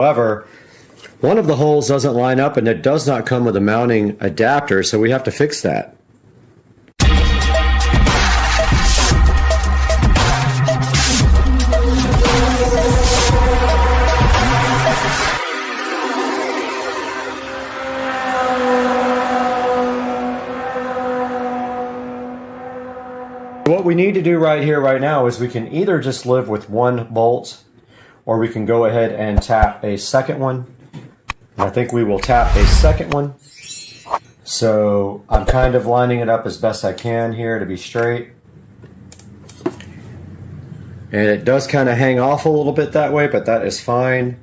However, one of the holes doesn't line up and it does not come with a mounting adapter, so we have to fix that. What we need to do right here, right now, is we can either just live with one bolt, or we can go ahead and tap a second one. And I think we will tap a second one. So I'm kind of lining it up as best I can here to be straight. And it does kind of hang off a little bit that way, but that is fine.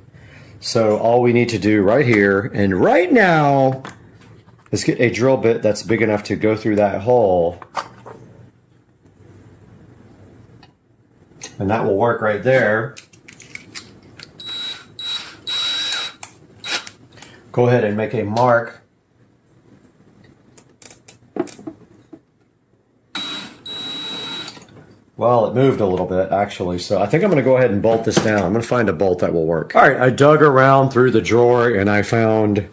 So all we need to do right here and right now is get a drill bit that's big enough to go through that hole. And that will work right there. Go ahead and make a mark. Well, it moved a little bit actually, so I think I'm going to go ahead and bolt this down. I'm going to find a bolt that will work. All right, I dug around through the drawer and I found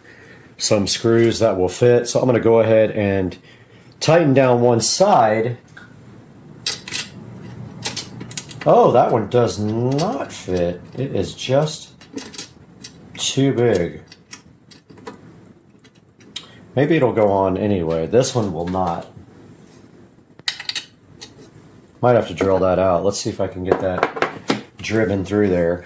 some screws that will fit. So I'm going to go ahead and tighten down one side. Oh, that one does not fit. It is just too big. Maybe it'll go on anyway. This one will not. Might have to drill that out. Let's see if I can get that driven through there.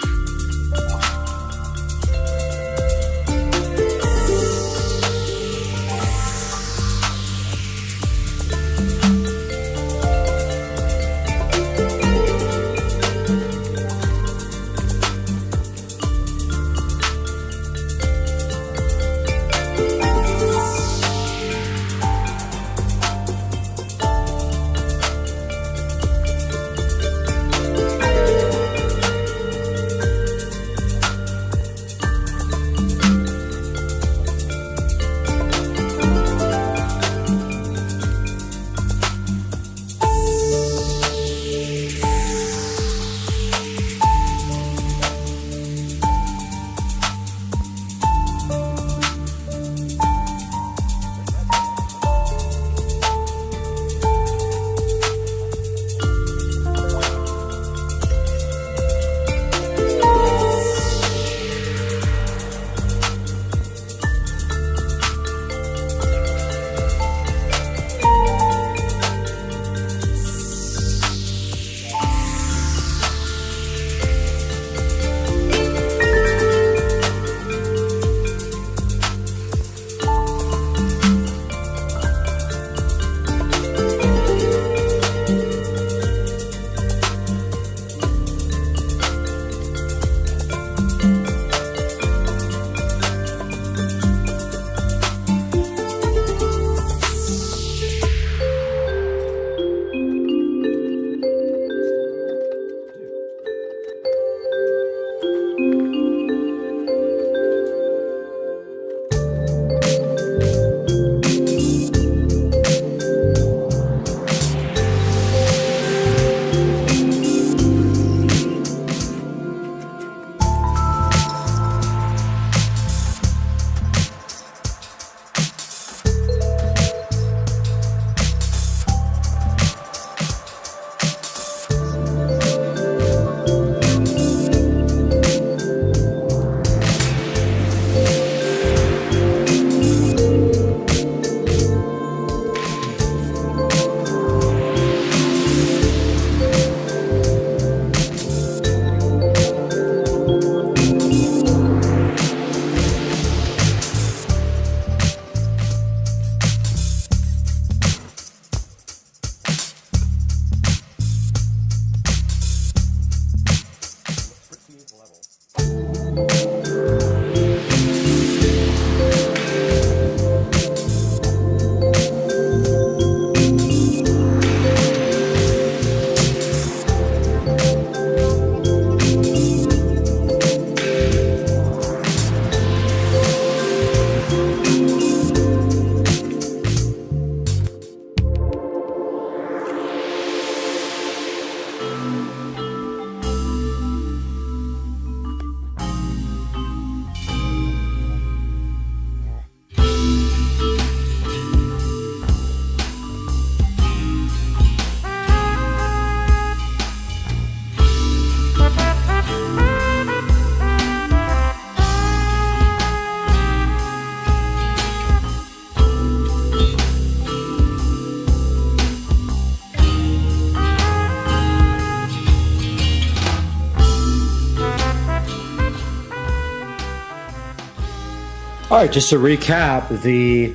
Alright, just to recap, the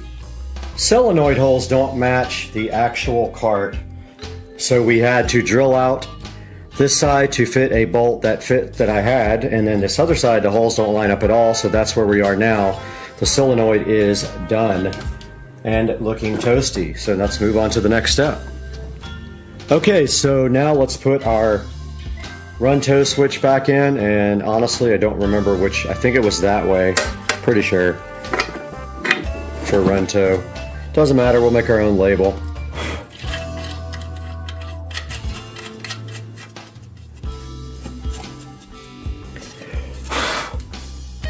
solenoid holes don't match the actual cart. So we had to drill out this side to fit a bolt that I had, and then this other side, the holes don't line up at all, so that's where we are now. The solenoid is done and looking toasty. So let's move on to the next step. Okay, so now let's put our run toe switch back in, and honestly I don't remember which. I think it was that way, pretty sure, for run toe. Doesn't matter, we'll make our own label.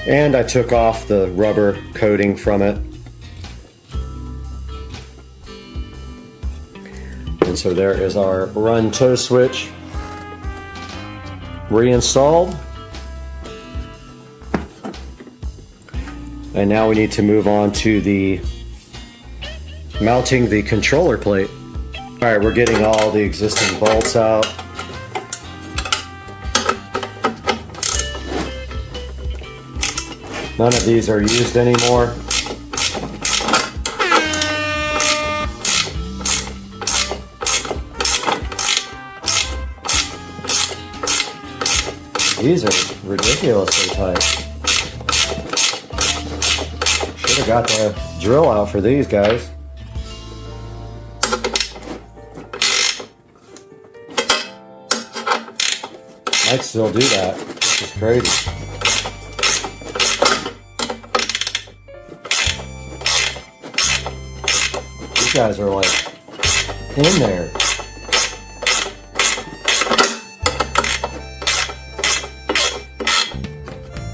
And I took off the rubber coating from it. And so there is our run toe switch reinstalled. And now we need to move on to the mounting the controller plate. Alright, we're getting all the existing bolts out. None of these are used anymore. These are ridiculously tight. Should have got the drill out for these guys. Might still do that, which is crazy. These guys are like in there.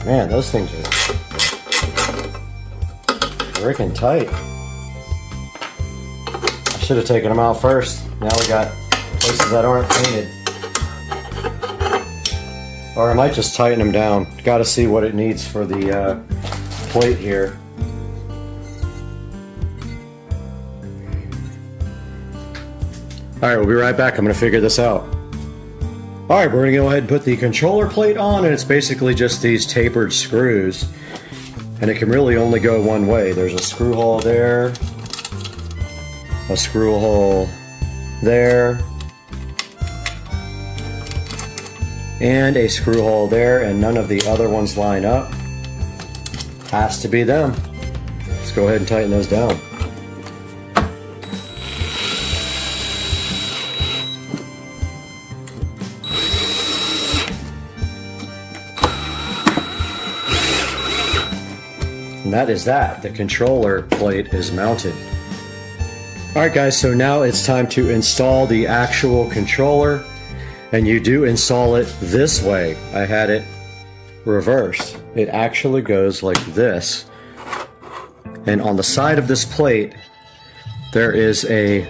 Man, those things are freaking tight. I should have taken them out first. Now we got places that aren't painted. Or I might just tighten them down. Got to see what it needs for the plate here. Alright, we'll be right back. I'm going to figure this out. Alright, we're going to go ahead and put the controller plate on, and it's basically just these tapered screws. And it can really only go one way. There's a screw hole there, a screw hole there, and a screw hole there, and none of the other ones line up. Has to be them. Let's go ahead and tighten those down. And that is that. The controller plate is mounted. Alright guys, so now it's time to install the actual controller. And you do install it this way. I had it reversed. It actually goes like this. And on the side of this plate, there is a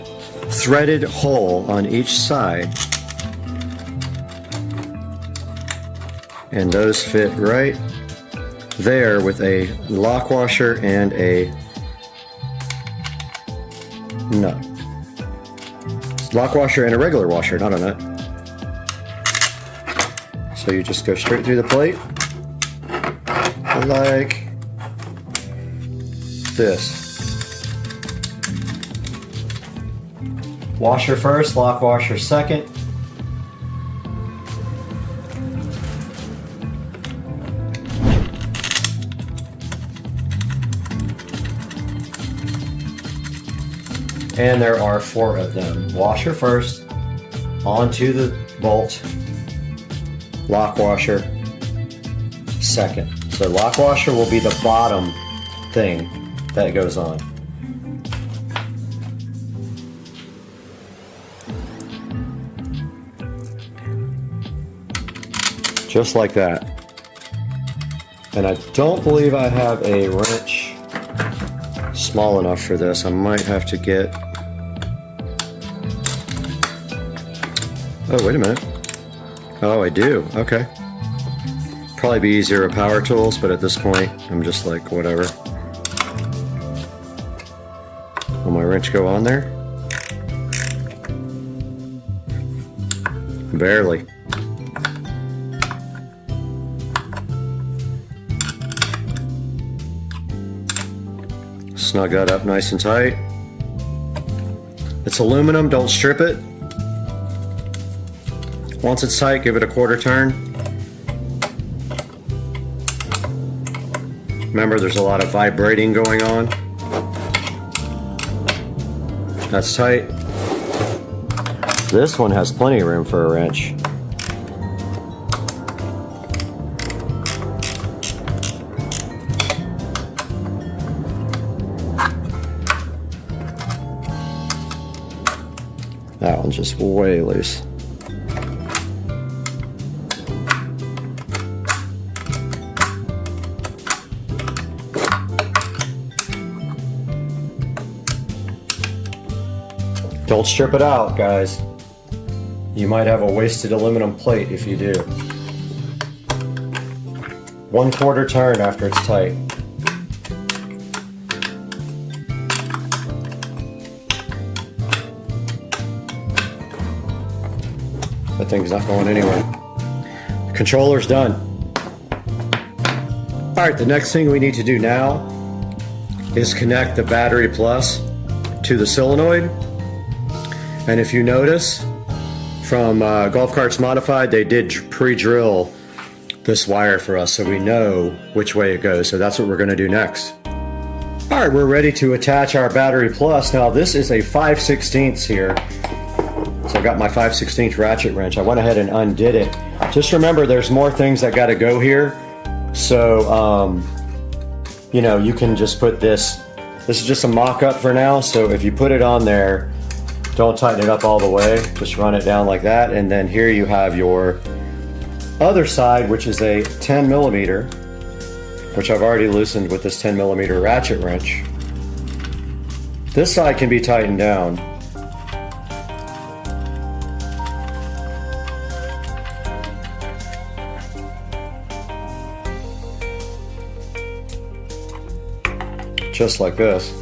threaded hole on each side. And those fit right there with a lock washer and a nut. Lock washer and a regular washer, not a nut. So you just go straight through the plate like this. Washer first, lock washer second. And there are 4 of them. Washer first, onto the bolt, lock washer second. So lock washer will be the bottom thing that goes on. Just like that. And I don't believe I have a wrench small enough for this. I might have to get... Oh, wait a minute. Oh, I do. Okay. Probably be easier with power tools, but at this point, I'm just like, whatever. Will my wrench go on there? Barely. Snug that up nice and tight. It's aluminum, don't strip it. Once it's tight, give it a quarter turn. Remember, there's a lot of vibrating going on. That's tight. This one has plenty of room for a wrench. That one's just way loose. Don't strip it out, guys. You might have a wasted aluminum plate if you do. 1/4 turn after it's tight. That thing's not going anywhere. The controller's done. Alright, the next thing we need to do now is connect the battery plus to the solenoid. And if you notice, from Golf Carts Modified, they did pre-drill this wire for us so we know which way it goes. So that's what we're going to do next. Alright, we're ready to attach our battery plus. Now this is a 5/16 here. So I got my 5/16 ratchet wrench. I went ahead and undid it. Just remember, there's more things that got to go here. So, you know, you can just put this. This is just a mock-up for now. So if you put it on there, don't tighten it up all the way. Just run it down like that. And then here you have your other side, which is a 10mm, which I've already loosened with this 10mm ratchet wrench. This side can be tightened down. Just like this.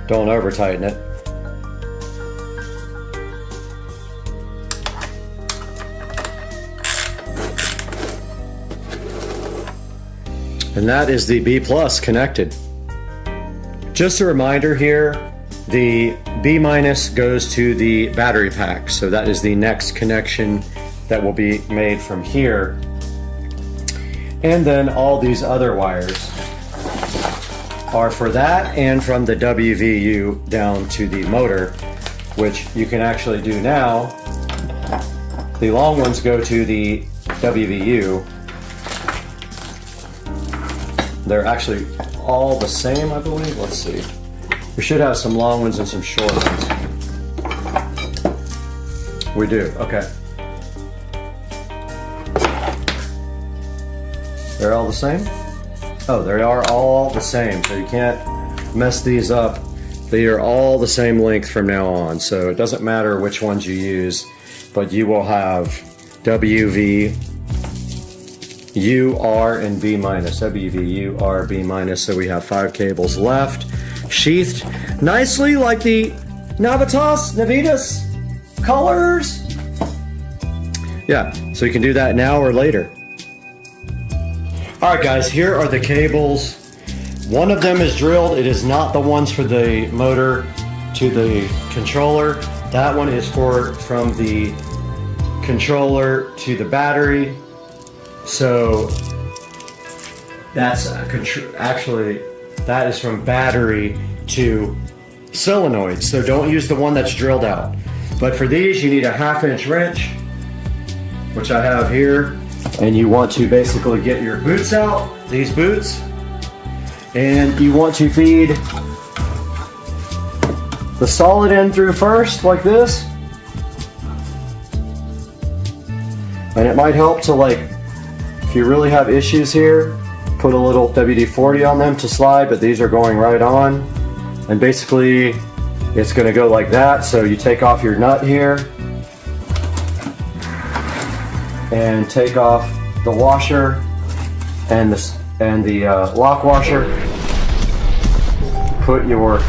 Don't over tighten it. And that is the B plus connected. Just a reminder here, the B minus goes to the battery pack. So that is the next connection that will be made from here. And then all these other wires are for that and from the WVU down to the motor, which you can actually do now. The long ones go to the WVU. They're actually all the same, I believe. Let's see. We should have some long ones and some short ones. We do, okay. They're all the same? Oh, they are all the same, so you can't mess these up. They are all the same length from now on, so it doesn't matter which ones you use, but you will have WV, U, R, and B minus. WV, U, R, B minus, so we have 5 cables left, sheathed nicely like the Navitas colors. Yeah, so you can do that now or later. Alright guys, here are the cables. One of them is drilled. It is not the ones for the motor to the controller. That one is from the controller to the battery. So that's actually, that is from battery to solenoid. So don't use the one that's drilled out. But for these, you need a 1/2" wrench, which I have here. And you want to basically get your boots out, these boots, and you want to feed the solid end through first, like this. And it might help to, like, if you really have issues here, put a little WD-40 on them to slide, but these are going right on. And basically, it's going to go like that. So you take off your nut here, and take off the washer and the lock washer. Put your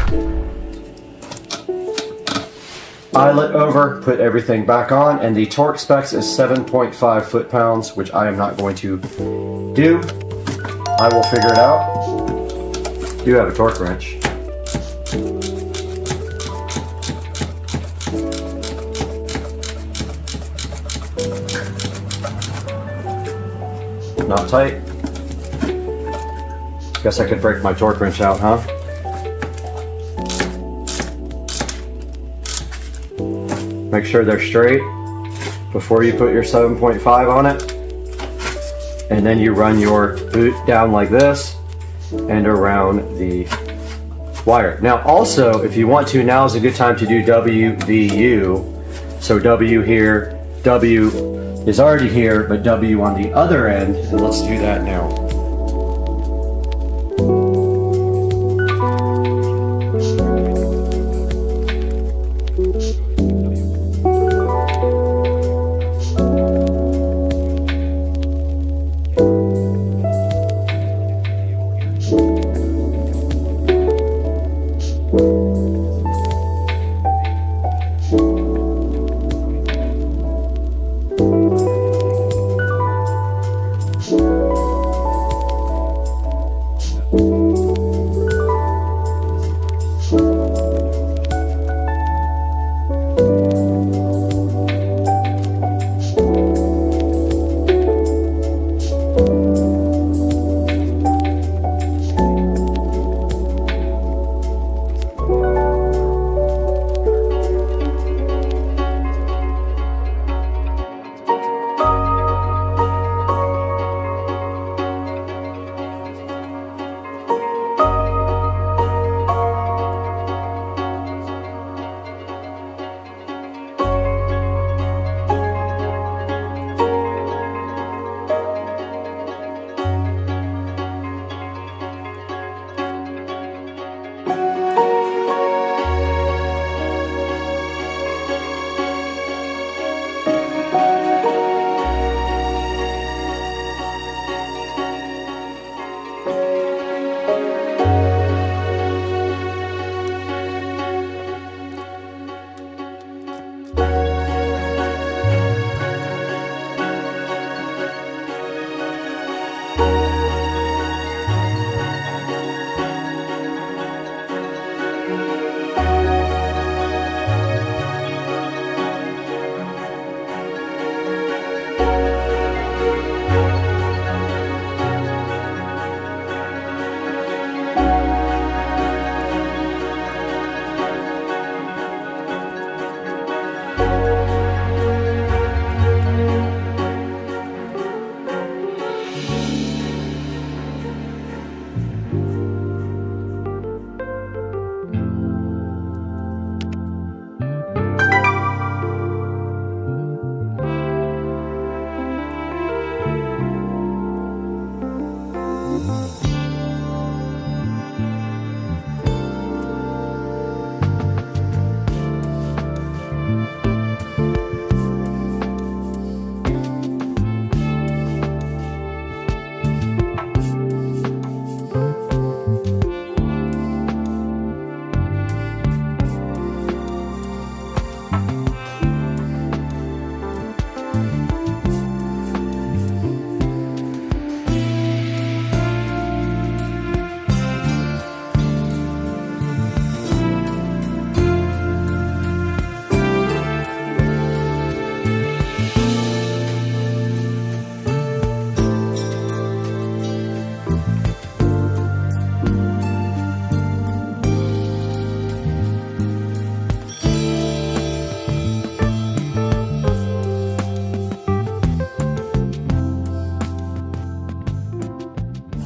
eyelet over, put everything back on, and the torque specs is 7.5 foot-pounds, which I am not going to do. I will figure it out. Do have a torque wrench. Not tight. Guess I could break my torque wrench out, huh? Make sure they're straight before you put your 7.5 on it. And then you run your boot down like this and around the wire. Now also, if you want to, now is a good time to do WVU. So W here, W is already here, but W on the other end, and let's do that now.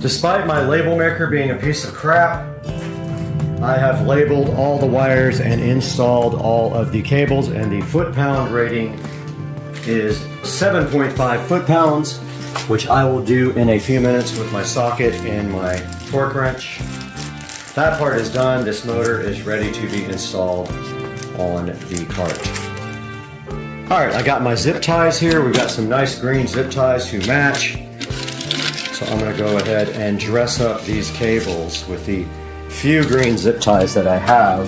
Despite my label maker being a piece of crap, I have labeled all the wires and installed all of the cables, and the foot-pound rating is 7.5 foot-pounds, which I will do in a few minutes with my socket and my torque wrench. That part is done. This motor is ready to be installed on the cart. All right, I got my zip ties here. We've got some nice green zip ties to match. So I'm gonna go ahead and dress up these cables with the few green zip ties that I have.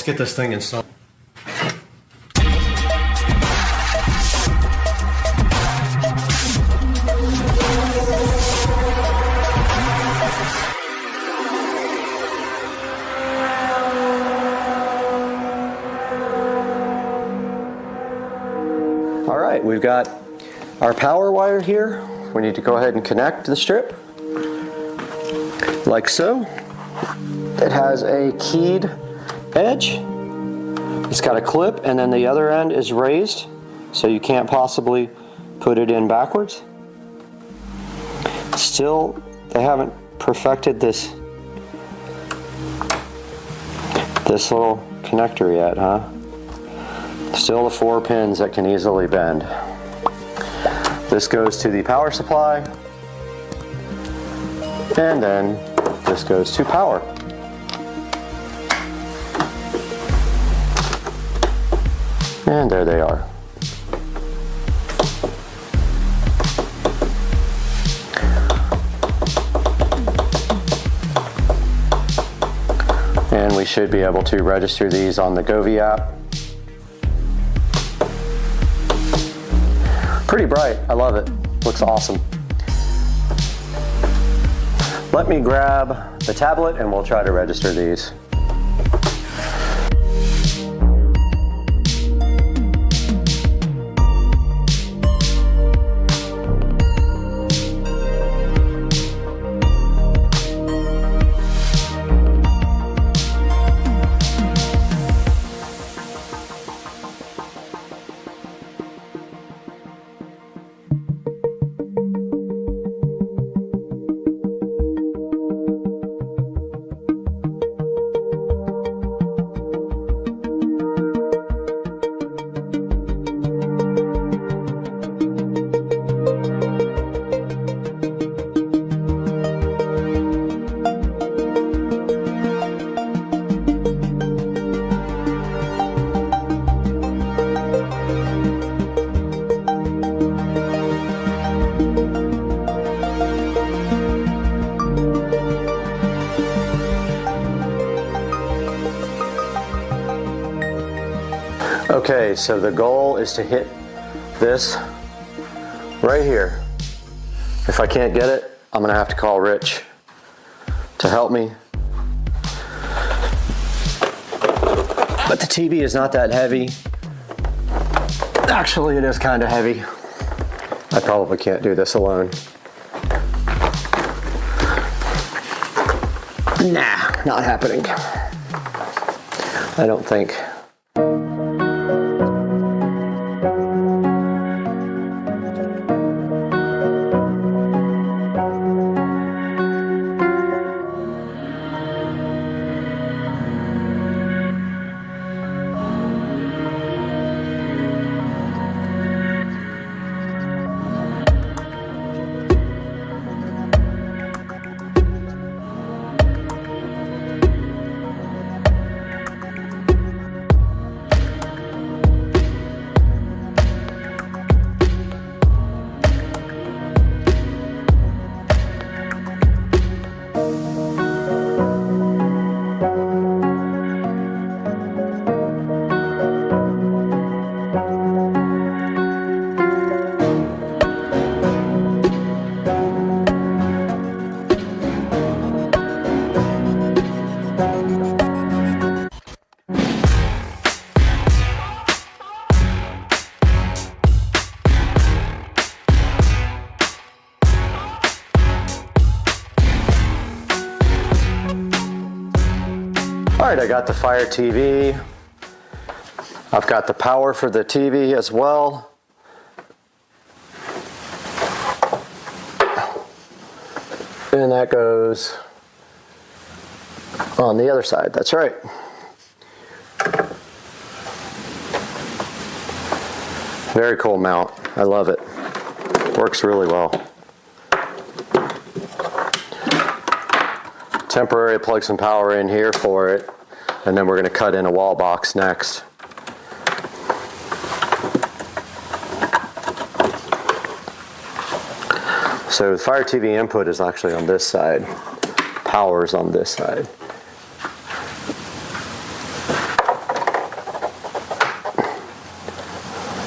get this thing installed. All right, we've got our power wire here. We need to go ahead and connect the strip like so. It has a keyed edge. It's got a clip, and then the other end is raised, so you can't possibly put it in backwards. Still, they haven't perfected this little connector yet, huh? Still the 4 pins that can easily bend. This goes to the power supply, and then this goes to power. And there they are. And we should be able to register these on the Govee app. Pretty bright, I love it. Looks awesome. Let me grab the tablet and we'll try to register these. Okay, so the goal is to hit this right here. If I can't get it, I'm gonna have to call Rich to help me. But the TV is not that heavy. Actually, it is kind of heavy. I probably can't do this alone. Nah, not happening. I don't think. All right, I got the Fire TV. I've got the power for the TV as well. And that goes on the other side, that's right. Very cool mount, I love it. Works really well. Temporary plug some power in here for it, and then we're going to cut in a wall box next. So the Fire TV input is actually on this side. Power is on this side.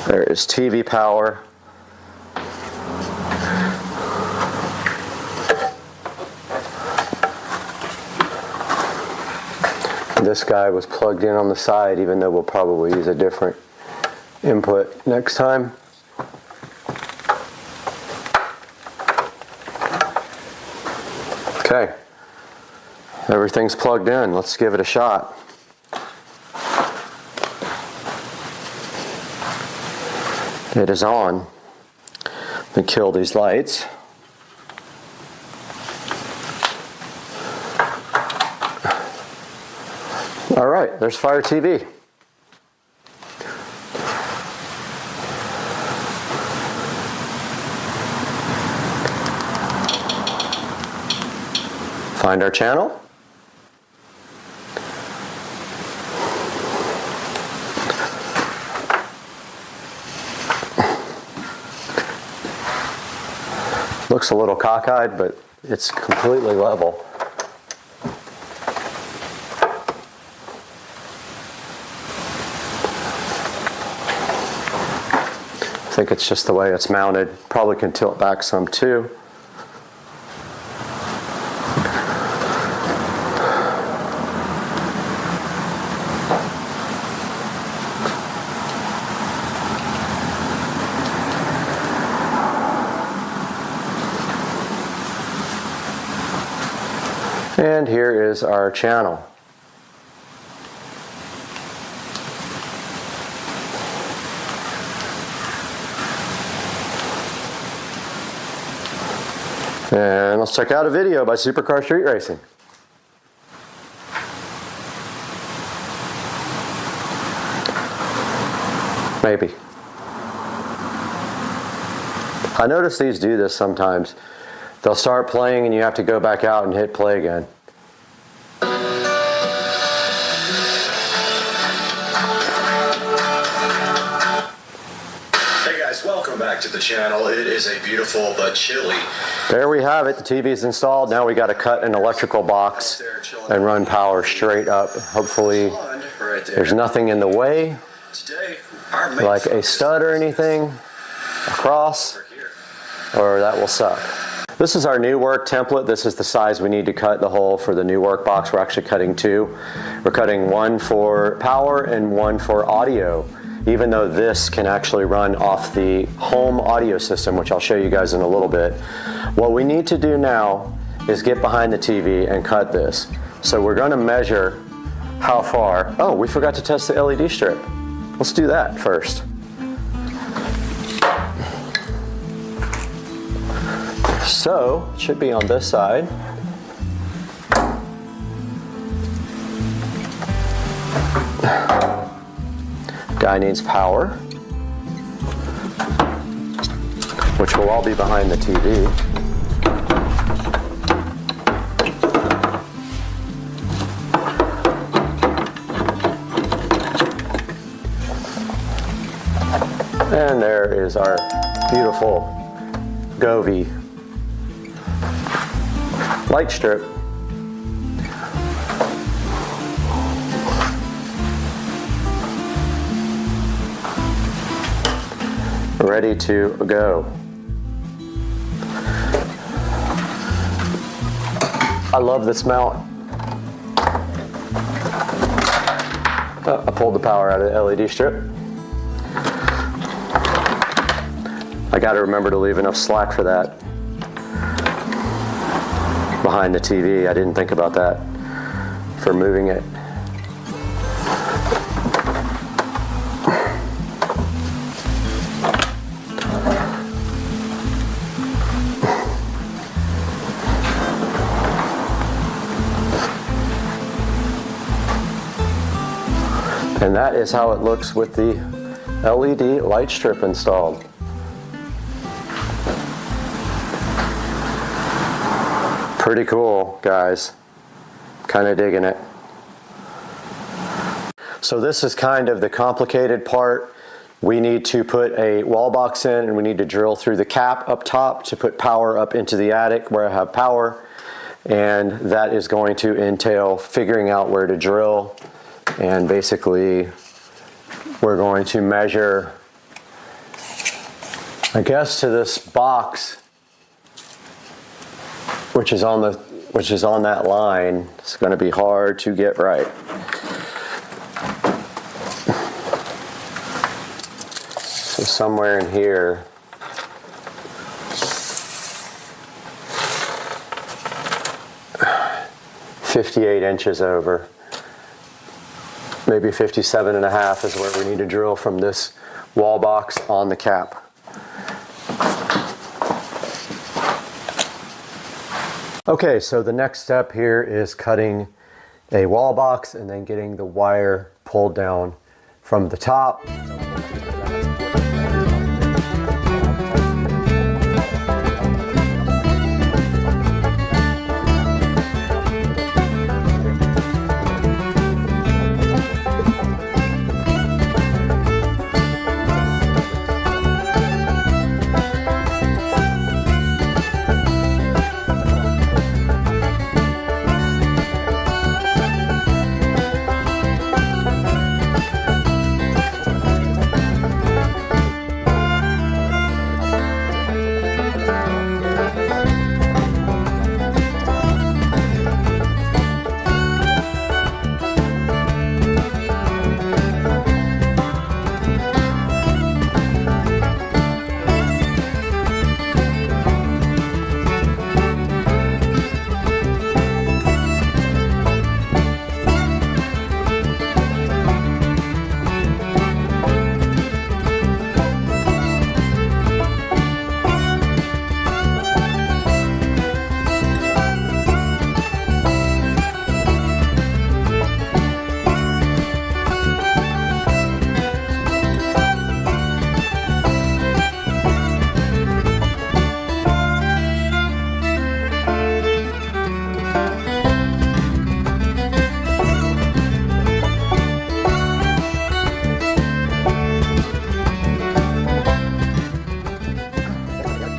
There is TV power. This guy was plugged in on the side, even though we'll probably use a different input next time. Okay, everything's plugged in. Let's give it a shot. It is on. Let me kill these lights. All right, there's Fire TV. Find our channel. Looks a little cockeyed, but it's completely level. I think it's just the way it's mounted. Probably can tilt back some too. And here is our channel. And let's check out a video by Supercar Street Racing. Maybe. I notice these do this sometimes. They'll start playing and you have to go back out and hit play again. Hey guys, welcome back to the channel. It is a beautiful but chilly. There we have it. The TV's installed. Now we got to cut an electrical box and run power straight up. Hopefully there's nothing in the way, like a stud or anything across, or that will suck. This is our new work template. This is the size we need to cut the hole for the new work box. We're actually cutting two. We're cutting one for power and one for audio, even though this can actually run off the home audio system, which I'll show you guys in a little bit. What we need to do now is get behind the TV and cut this. So we're going to measure how far. Oh, we forgot to test the LED strip. Let's do that first. So, it should be on this side. Guy needs power, which will all be behind the TV. And there is our beautiful Govee light strip. Ready to go. I love this mount. Oh, I pulled the power out of the LED strip. I got to remember to leave enough slack for that behind the TV. I didn't think about that for moving it. And that is how it looks with the LED light strip installed. Pretty cool, guys. Kind of digging it. So this is kind of the complicated part. We need to put a wall box in and we need to drill through the cap up top to put power up into the attic where I have power. And that is going to entail figuring out where to drill. And basically we're going to measure I guess to this box, which is on that line, it's going to be hard to get right. So somewhere in here, $58 over, maybe 57.5 is where we need to drill from this wall box on the cap. Okay, so the next step here is cutting a wall box and then getting the wire pulled down from the top.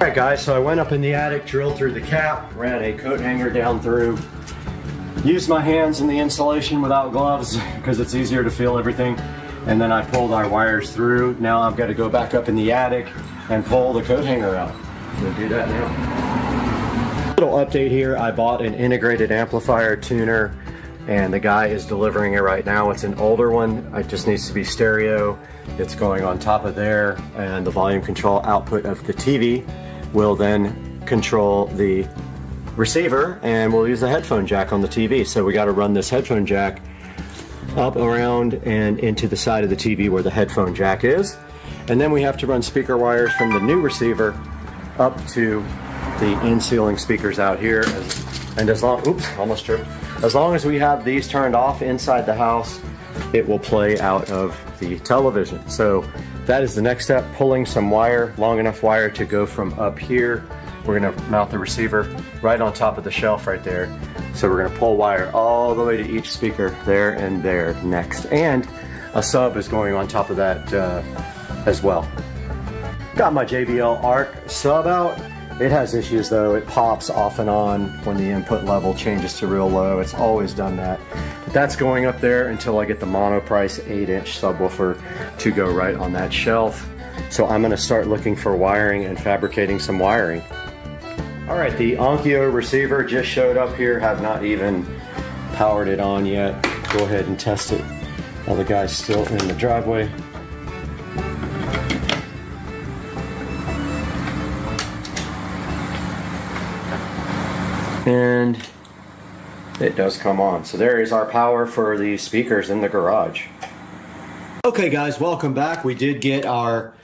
Alright guys, so I went up in the attic, drilled through the cap, ran a coat hanger down through, used my hands in the insulation without gloves because it's easier to feel everything, and then I pulled our wires through. Now I've got to go back up in the attic and pull the coat hanger out. We'll do that now. Little update here, I bought an integrated amplifier tuner and the guy is delivering it right now. It's an older one, it just needs to be stereo. It's going on top of there, and the volume control output of the TV will then control the receiver, and we'll use the headphone jack on the TV. So we got to run this headphone jack up, around, and into the side of the TV where the headphone jack is. And then we have to run speaker wires from the new receiver up to the in-ceiling speakers out here. And as long, oops, almost tripped. As long as we have these turned off inside the house, it will play out of the television. So that is the next step, pulling some wire, long enough wire to go from up here. We're gonna mount the receiver right on top of the shelf right there. So we're gonna pull wire all the way to each speaker, there and there next. And a sub is going on top of that as well. Got my JBL ARC sub out. It has issues though. It pops off and on when the input level changes to real low. It's always done that. But that's going up there until I get the Monoprice 8-inch subwoofer to go right on that shelf. So I'm gonna start looking for wiring and fabricating some wiring. All right, the Onkyo receiver just showed up here. Have not even powered it on yet. Go ahead and test it while the guy's still in the driveway. And it does come on. So there is our power for the speakers in the garage. Okay guys, welcome back. We did get our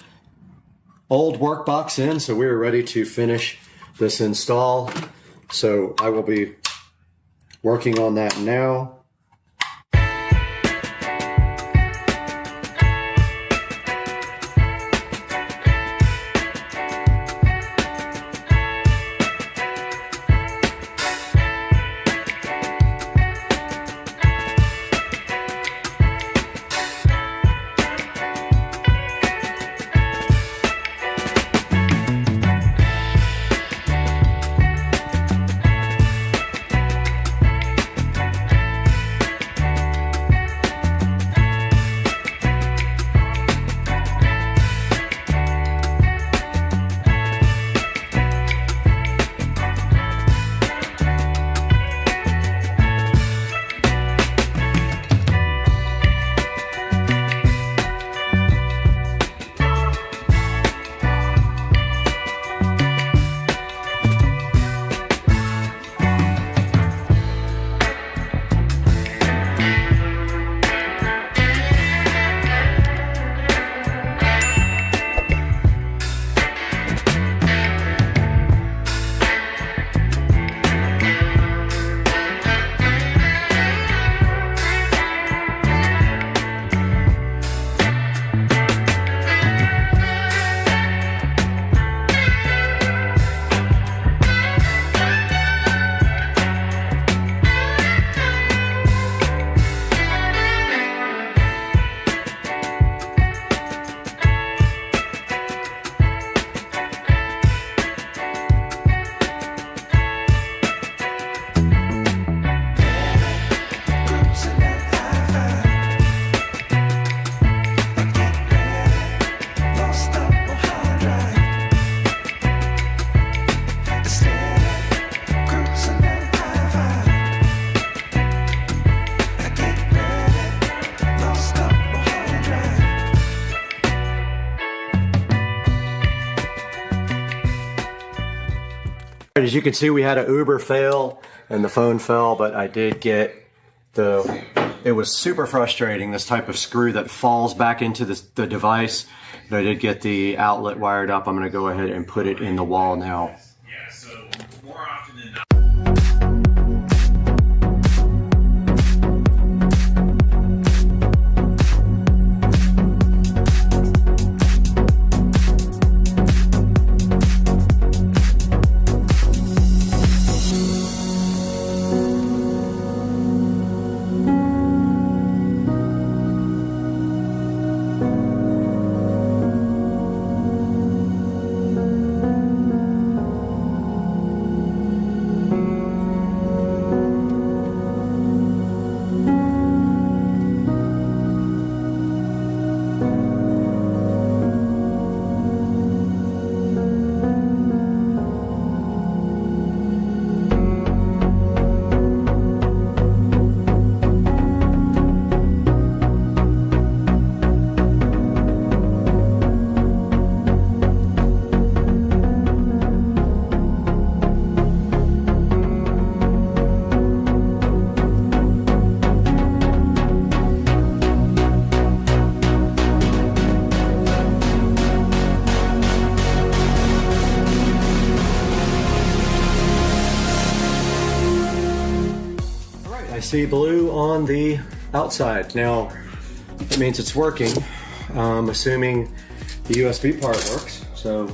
old work box in, so we were ready to finish this install. So I will be working on that now. as you can see, we had an Uber fail and the phone fell, but I did get it was super frustrating, this type of screw that falls back into the device. But I did get the outlet wired up. I'm going to go ahead and put it in the wall now. Yeah, so more often than not. I see blue on the outside. Now, that means it's working, assuming the USB part works. So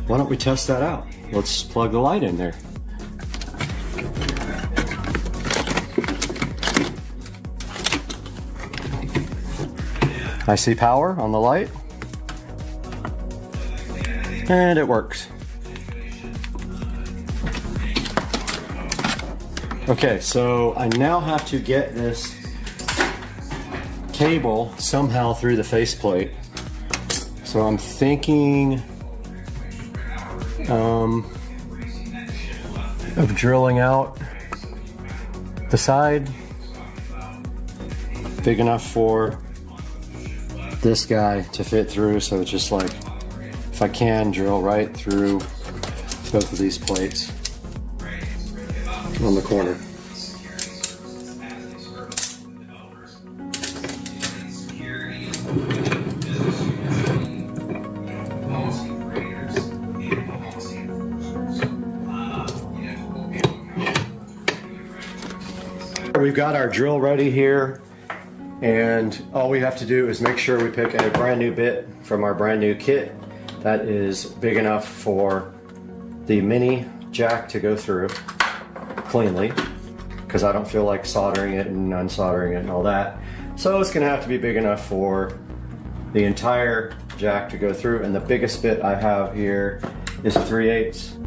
why don't we test that out? Let's plug the light in there. I see power on the light, and it works. Okay, so I now have to get this cable somehow through the faceplate. So I'm thinking of drilling out the side big enough for this guy to fit through. So it's just like, if I can, drill right through both of these plates on the corner. We've got our drill ready here, and all we have to do is make sure we pick a brand new bit from our brand new kit that is big enough for the mini jack to go through cleanly, because I don't feel like soldering it and unsoldering it and all that. So it's gonna have to be big enough for the entire jack to go through, and the biggest bit I have here is 3/8.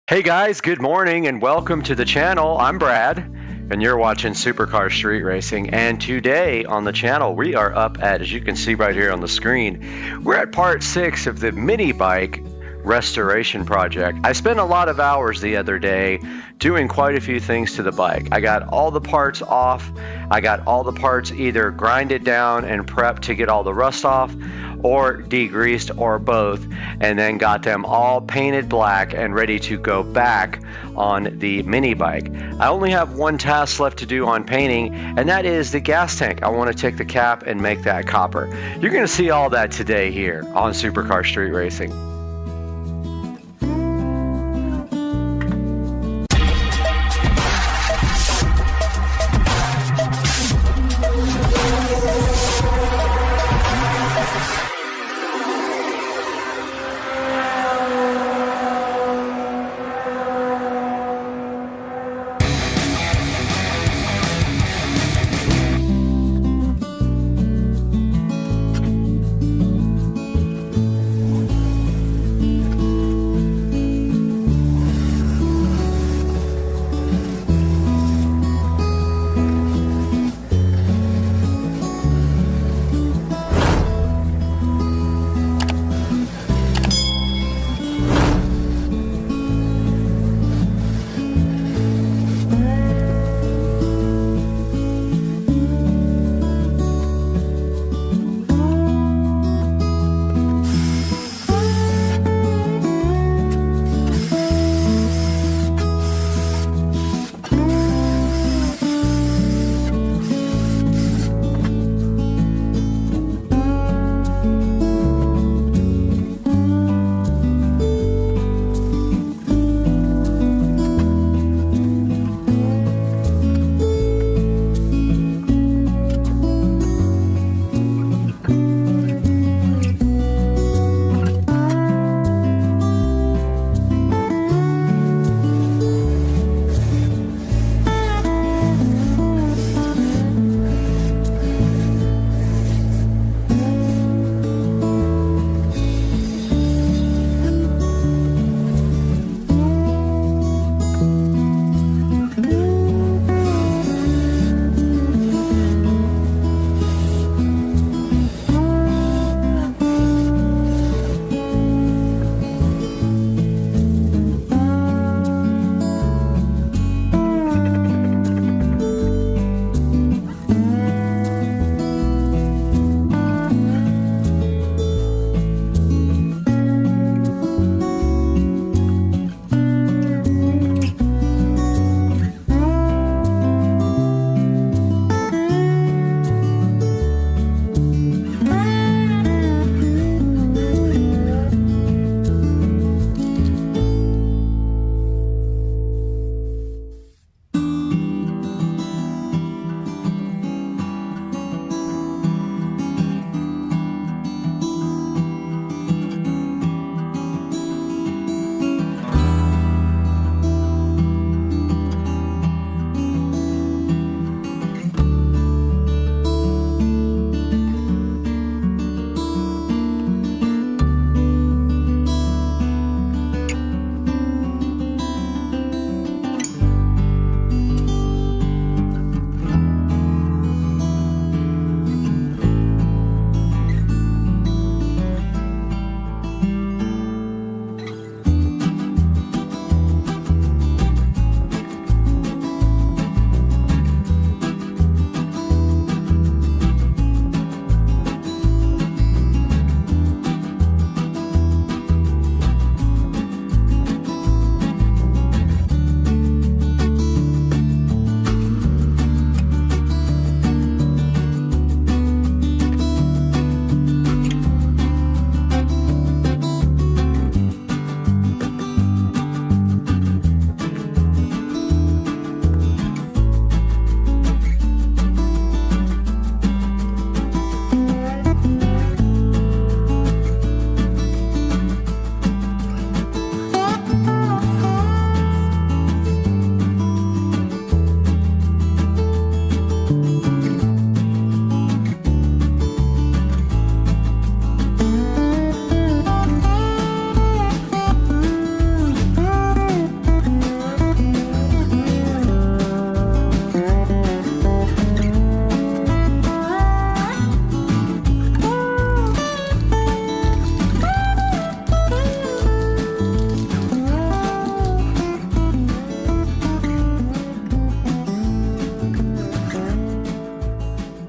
Hey guys, good morning and welcome to the channel. I'm Brad and you're watching Supercar Street Racing, and today on the channel we are up at, as you can see right here on the screen, we're at part 6 of the mini bike restoration project. I spent a lot of hours the other day doing quite a few things to the bike. I got all the parts off. I got all the parts either grinded down and prepped to get all the rust off, or degreased, or both, and then got them all painted black and ready to go back on the mini bike. I only have one task left to do on painting, and that is the gas tank. I want to take the cap and make that copper. You're going to see all that today here on Supercar Street Racing.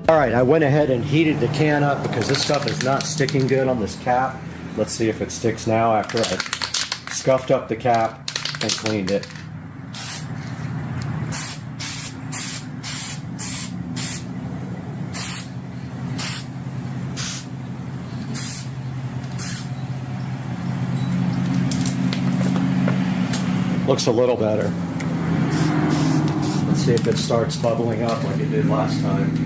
All right, I went ahead and heated the can up because this stuff is not sticking good on this cap. Let's see if it sticks now after I scuffed up the cap and cleaned it. Looks a little better. Let's see if it starts bubbling up like it did last time.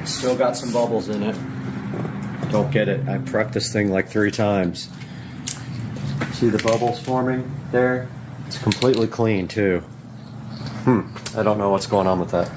Still got some bubbles in it. Don't get it. I prepped this thing like 3 times. See the bubbles forming there? It's completely clean too. I don't know what's going on with that.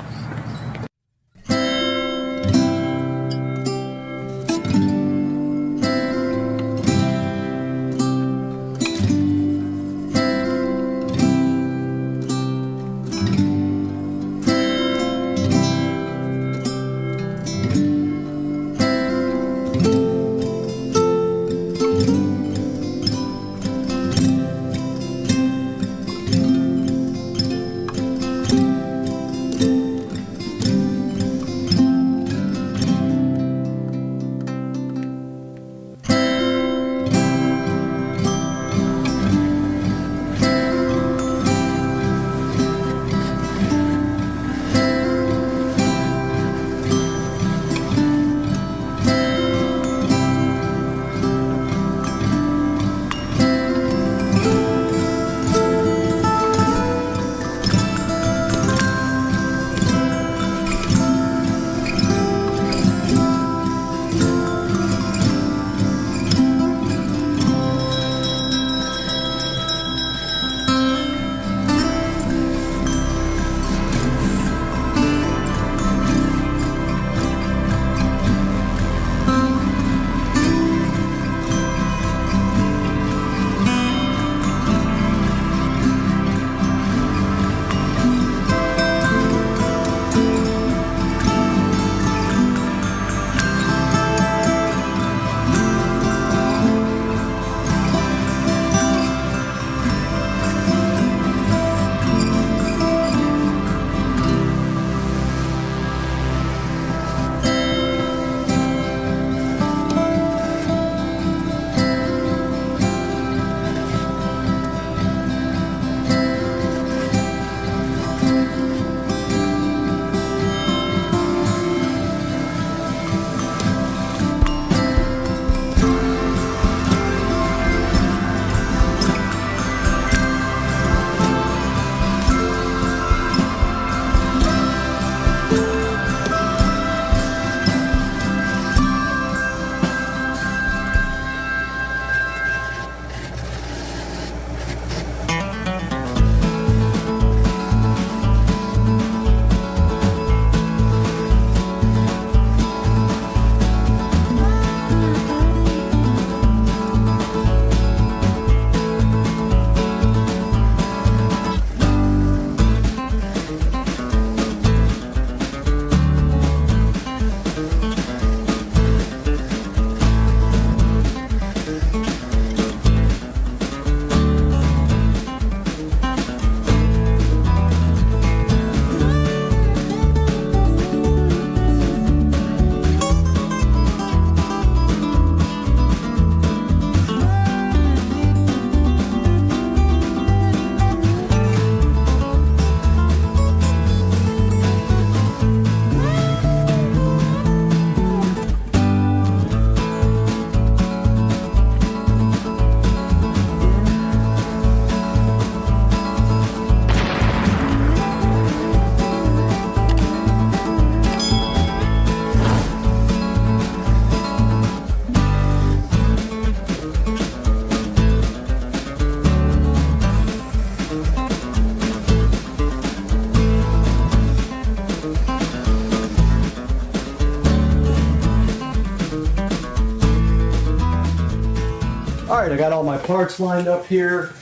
All right, I got all my parts lined up here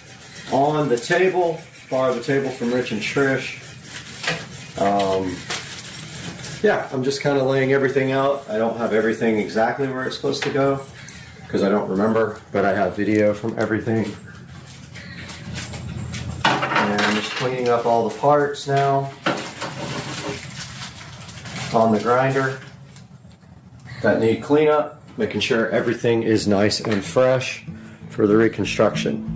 on the table. Borrowed the table from Rich and Trish. Yeah, I'm just kind of laying everything out. I don't have everything exactly where it's supposed to go because I don't remember, but I have video from everything. And I'm just cleaning up all the parts now. on the grinder that need cleanup, making sure everything is nice and fresh for the reconstruction.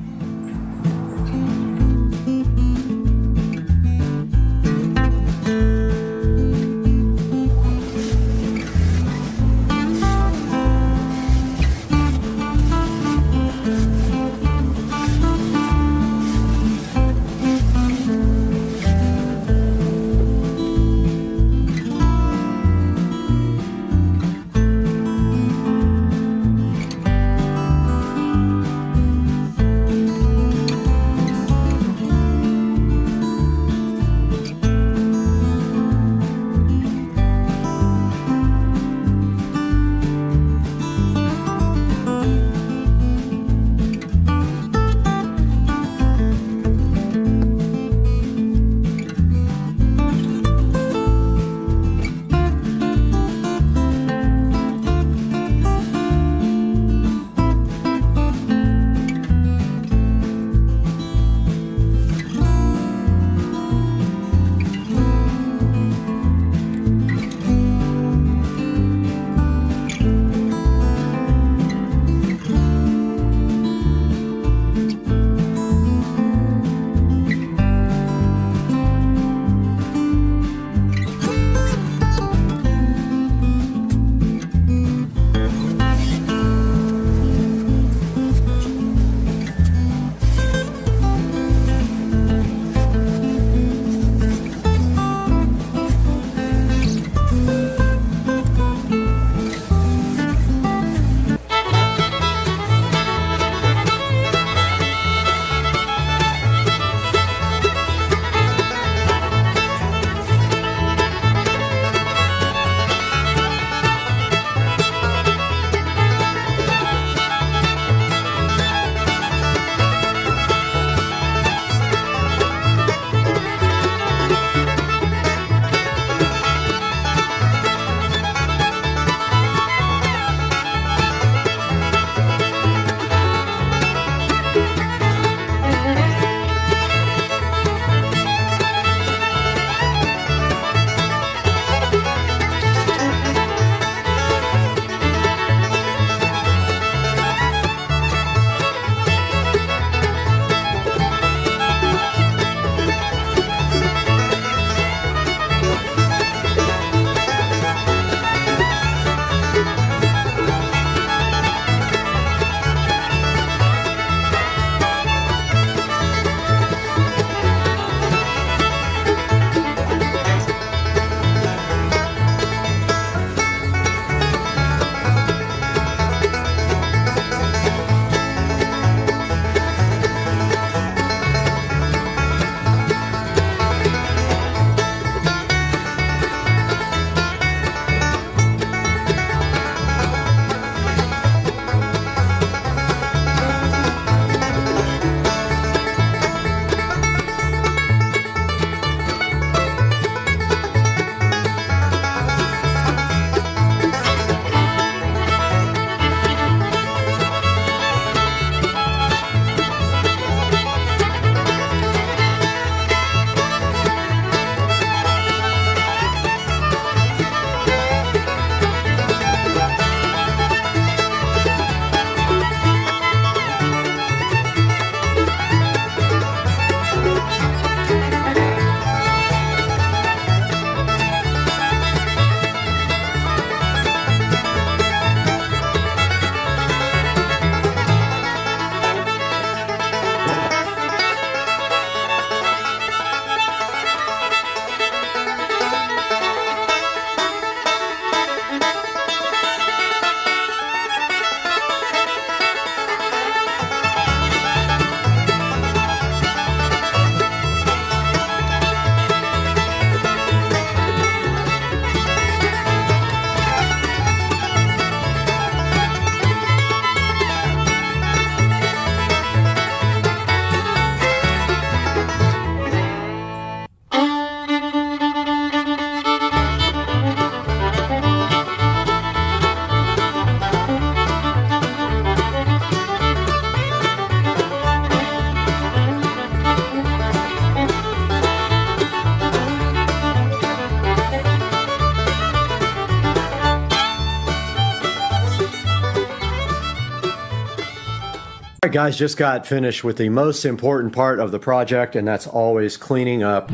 Alright guys, just got finished with the most important part of the project, and that's always cleaning up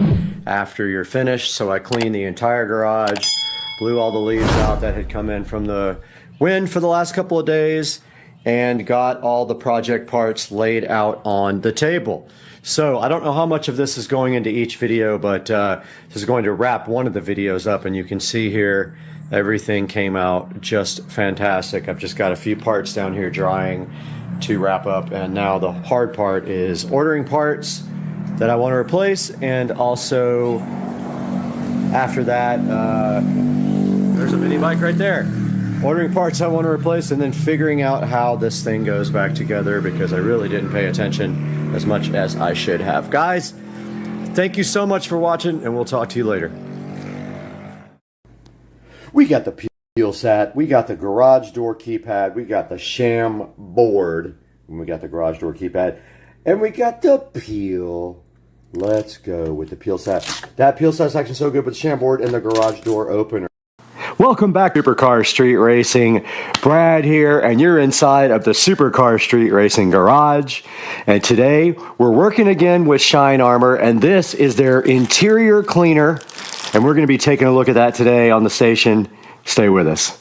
after you're finished. So I cleaned the entire garage, blew all the leaves out that had come in from the wind for the last couple of days, and got all the project parts laid out on the table. So I don't know how much of this is going into each video, but this is going to wrap one of the videos up, and you can see here everything came out just fantastic. I've just got a few parts down here drying to wrap up, and now the hard part is ordering parts that I want to replace, and also after that there's a mini bike right there. Ordering parts I want to replace, and then figuring out how this thing goes back together, because I really didn't pay attention as much as I should have. Guys, thank you so much for watching, and we'll talk to you later. We got the peel set, we got the garage door keypad, we got the sham board, and we got the garage door keypad, and we got the peel. Let's go with the peel set. That peel set's actually so good with the sham board and the garage door opener. Welcome back, Supercar Street Racing. Brad here, and you're inside of the Supercar Street Racing garage. And today we're working again with Shine Armor, and this is their interior cleaner. And we're going to be taking a look at that today on the station. Stay with us.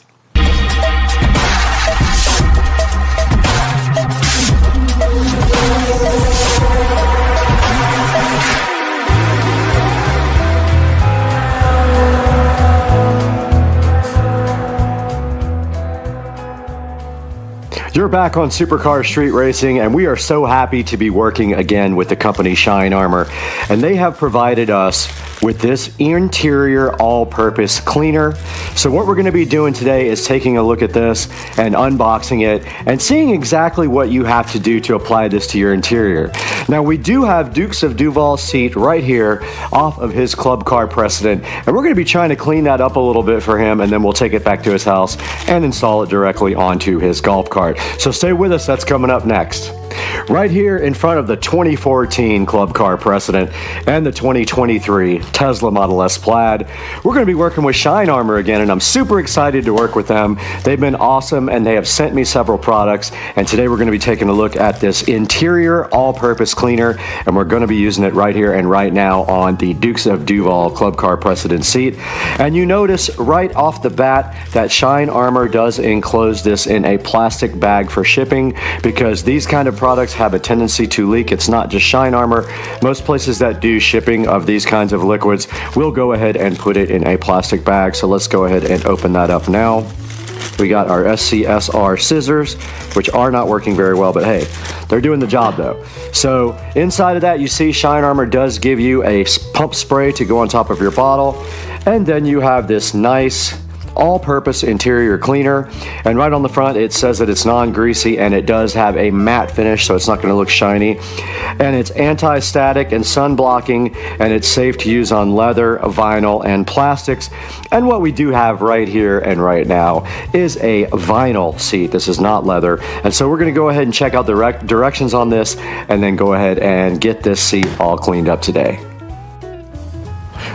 You're back on Supercar Street Racing, and we are so happy to be working again with the company Shine Armor. And they have provided us with this interior all-purpose cleaner. So what we're going to be doing today is taking a look at this and unboxing it and seeing exactly what you have to do to apply this to your interior. Now, we do have Dukes of Duval's seat right here off of his club car precedent, and we're going to be trying to clean that up a little bit for him, and then we'll take it back to his house and install it directly onto his golf cart. So stay with us, that's coming up next. Right here in front of the 2014 Club Car Precedent and the 2023 Tesla Model S Plaid, we're going to be working with Shine Armor again, and I'm super excited to work with them. They've been awesome, and they have sent me several products, and today we're going to be taking a look at this interior all-purpose cleaner, and we're going to be using it right here and right now on the Dukes of Duval Club Car Precedent seat. And you notice right off the bat that Shine Armor does enclose this in a plastic bag for shipping, because these kind of products have a tendency to leak. It's not just Shine Armor. Most places that do shipping of these kinds of liquids will go ahead and put it in a plastic bag. So let's go ahead and open that up now. We got our SCSR scissors, which are not working very well, but hey, they're doing the job though. So inside of that, you see Shine Armor does give you a pump spray to go on top of your bottle, and then you have this nice all-purpose interior cleaner, and right on the front it says that it's non-greasy, and it does have a matte finish, so it's not going to look shiny, and it's anti-static and sun-blocking, and it's safe to use on leather, vinyl, and plastics. And what we do have right here and right now is a vinyl seat. This is not leather, and so we're going to go ahead and check out the directions on this, and then go ahead and get this seat all cleaned up today.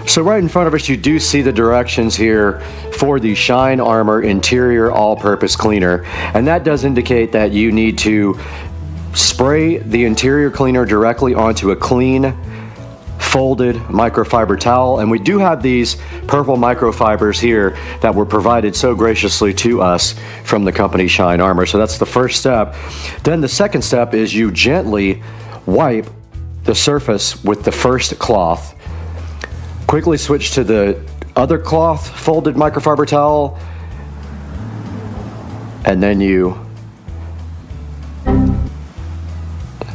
So right in front of us, you do see the directions here for the Shine Armor interior all-purpose cleaner, and that does indicate that you need to spray the interior cleaner directly onto a clean folded microfiber towel. And we do have these purple microfibers here that were provided so graciously to us from the company Shine Armor. So that's the first step. Then the second step is you gently wipe the surface with the first cloth. Quickly switch to the other cloth folded microfiber towel, and then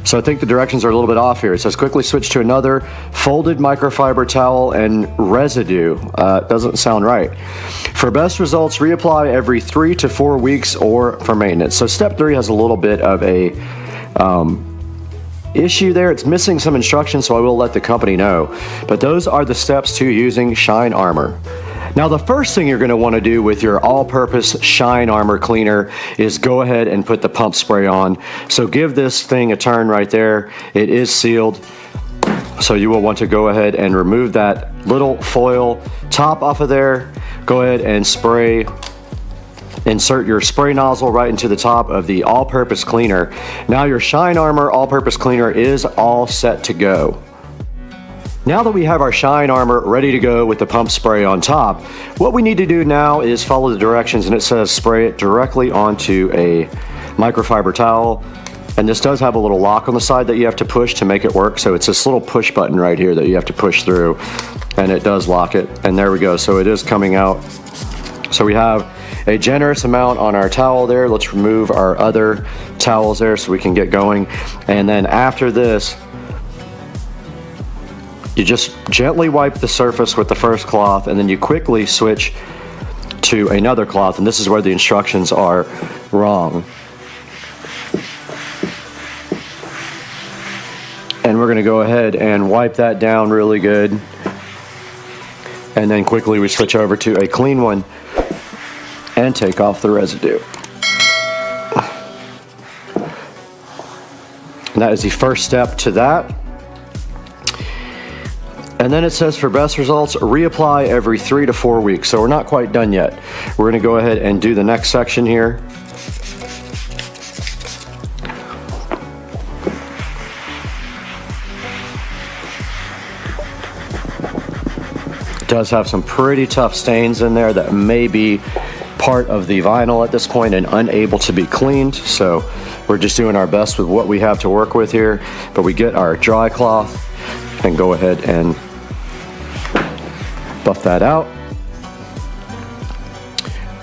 so I think the directions are a little bit off here. It says quickly switch to another folded microfiber towel and residue. Doesn't sound right. For best results, reapply every 3 to 4 weeks or for maintenance. So step 3 has a little bit of a issue there. It's missing some instructions, so I will let the company know. But those are the steps to using Shine Armor. Now, the first thing you're going to want to do with your all-purpose Shine Armor cleaner is go ahead and put the pump spray on. So give this thing a turn right there. It is sealed, so you will want to go ahead and remove that little foil top off of there. Go ahead and spray insert your spray nozzle right into the top of the all-purpose cleaner. Now your Shine Armor all-purpose cleaner is all set to go. Now that we have our Shine Armor ready to go with the pump spray on top, what we need to do now is follow the directions, and it says spray it directly onto a microfiber towel. And this does have a little lock on the side that you have to push to make it work. So it's this little push button right here that you have to push through, and it does lock it. And there we go. So it is coming out. So we have a generous amount on our towel there. Let's remove our other towels there so we can get going. And then after this, you just gently wipe the surface with the first cloth, and then you quickly switch to another cloth. And this is where the instructions are wrong. And we're going to go ahead and wipe that down really good. And then quickly we switch over to a clean one and take off the residue. And that is the first step to that. And then it says for best results, reapply every 3 to 4 weeks. So we're not quite done yet. We're going to go ahead and do the next section here. It does have some pretty tough stains in there that may be part of the vinyl at this point and unable to be cleaned. So we're just doing our best with what we have to work with here. But we get our dry cloth and go ahead and buff that out.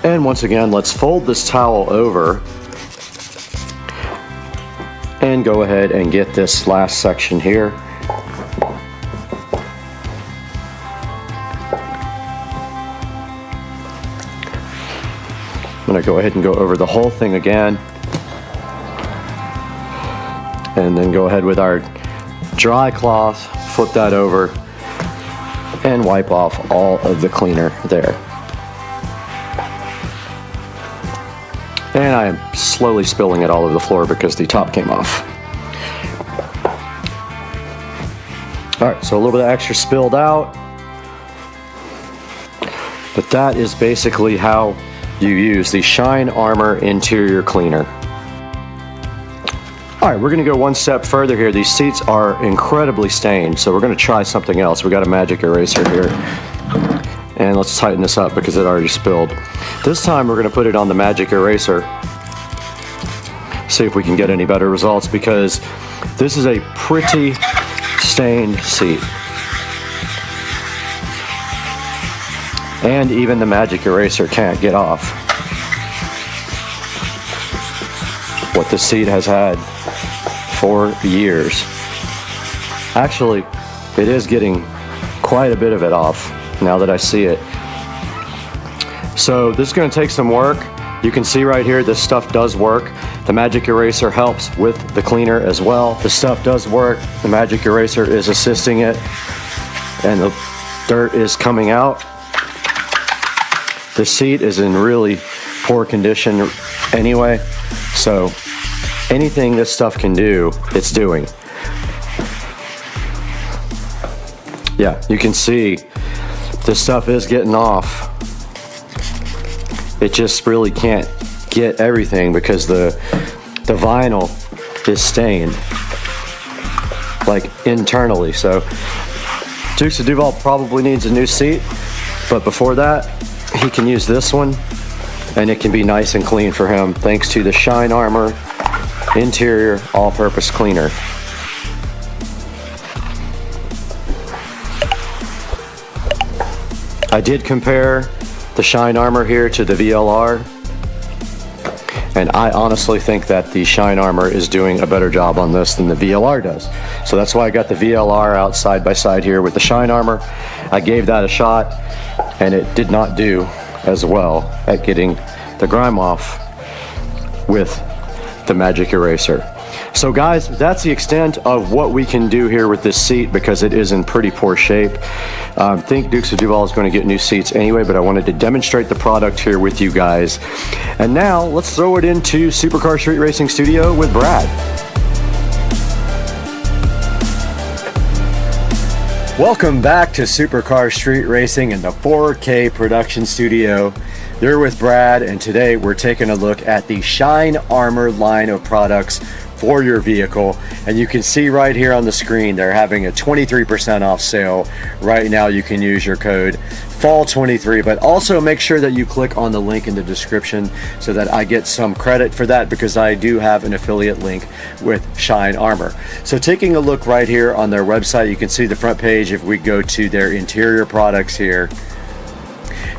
And once again, let's fold this towel over and go ahead and get this last section here. I'm going to go ahead and go over the whole thing again, and then go ahead with our dry cloth, flip that over, and wipe off all of the cleaner there. And I am slowly spilling it all over the floor because the top came off. Alright, so a little bit of extra spilled out. But that is basically how you use the Shine Armor interior cleaner. Alright, we're going to go one step further here. These seats are incredibly stained, so we're going to try something else. We got a magic eraser here. And let's tighten this up because it already spilled. This time we're going to put it on the magic eraser. See if we can get any better results, because this is a pretty stained seat. And even the magic eraser can't get off what the seat has had for years. Actually, it is getting quite a bit of it off now that I see it. So this is going to take some work. You can see right here this stuff does work. The magic eraser helps with the cleaner as well. The stuff does work. The magic eraser is assisting it, and the dirt is coming out. The seat is in really poor condition anyway, so anything this stuff can do, it's doing. Yeah, you can see this stuff is getting off. It just really can't get everything because the vinyl is stained, like internally. So Dukes of Duval probably needs a new seat, but before that, he can use this one and it can be nice and clean for him thanks to the Shine Armor interior all-purpose cleaner. I did compare the Shine Armor here to the VLR, and I honestly think that the Shine Armor is doing a better job on this than the VLR does. So that's why I got the VLR out side by side here with the Shine Armor. I gave that a shot and it did not do as well at getting the grime off with the magic eraser. So guys, that's the extent of what we can do here with this seat because it is in pretty poor shape. I think Dukes of Duval is going to get new seats anyway, but I wanted to demonstrate the product here with you guys. And now let's throw it into Supercar Street Racing Studio with Brad. Welcome back to Supercar Street Racing in the 4K production studio. You're with Brad, and today we're taking a look at the Shine Armor line of products for your vehicle. And you can see right here on the screen, they're having a 23% off sale. Right now you can use your code FALL23, but also make sure that you click on the link in the description so that I get some credit for that, because I do have an affiliate link with Shine Armor. So taking a look right here on their website, you can see the front page. If we go to their interior products here,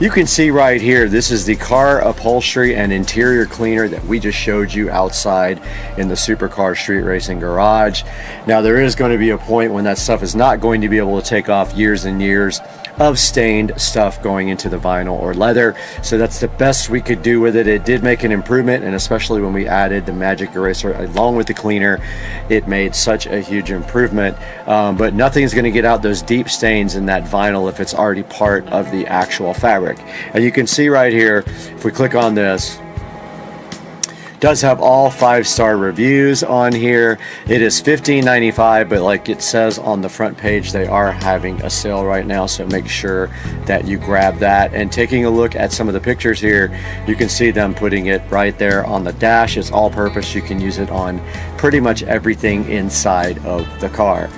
you can see right here, this is the car upholstery and interior cleaner that we just showed you outside in the Supercar Street Racing garage. Now there is going to be a point when that stuff is not going to be able to take off years and years of stained stuff going into the vinyl or leather. So that's the best we could do with it. It did make an improvement, and especially when we added the magic eraser along with the cleaner, it made such a huge improvement. But nothing's going to get out those deep stains in that vinyl if it's already part of the actual fabric. And you can see right here, if we click on this, does have all 5-star reviews on here. It is $15.95, but like it says on the front page, they are having a sale right now, so make sure that you grab that. And taking a look at some of the pictures here, you can see them putting it right there on the dash. It's all purpose. You can use it on pretty much everything inside of the car.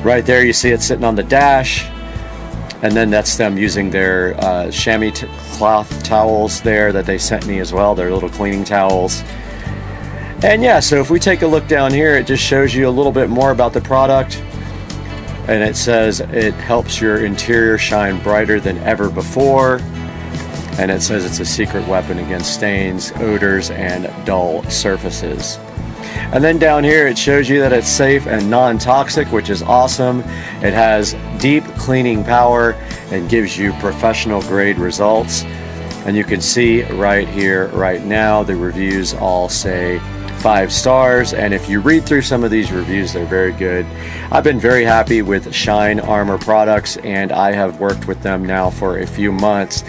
Right there you see it sitting on the dash, and then that's them using their chamois cloth towels there that they sent me as well, their little cleaning towels. And yeah, so if we take a look down here, it just shows you a little bit more about the product. And it says it helps your interior shine brighter than ever before. And it says it's a secret weapon against stains, odors, and dull surfaces. And then down here, it shows you that it's safe and non-toxic, which is awesome. It has deep cleaning power and gives you professional grade results. And you can see right here, right now, the reviews all say 5 stars, and if you read through some of these reviews, they're very good. I've been very happy with Shine Armor products, and I have worked with them now for a few months,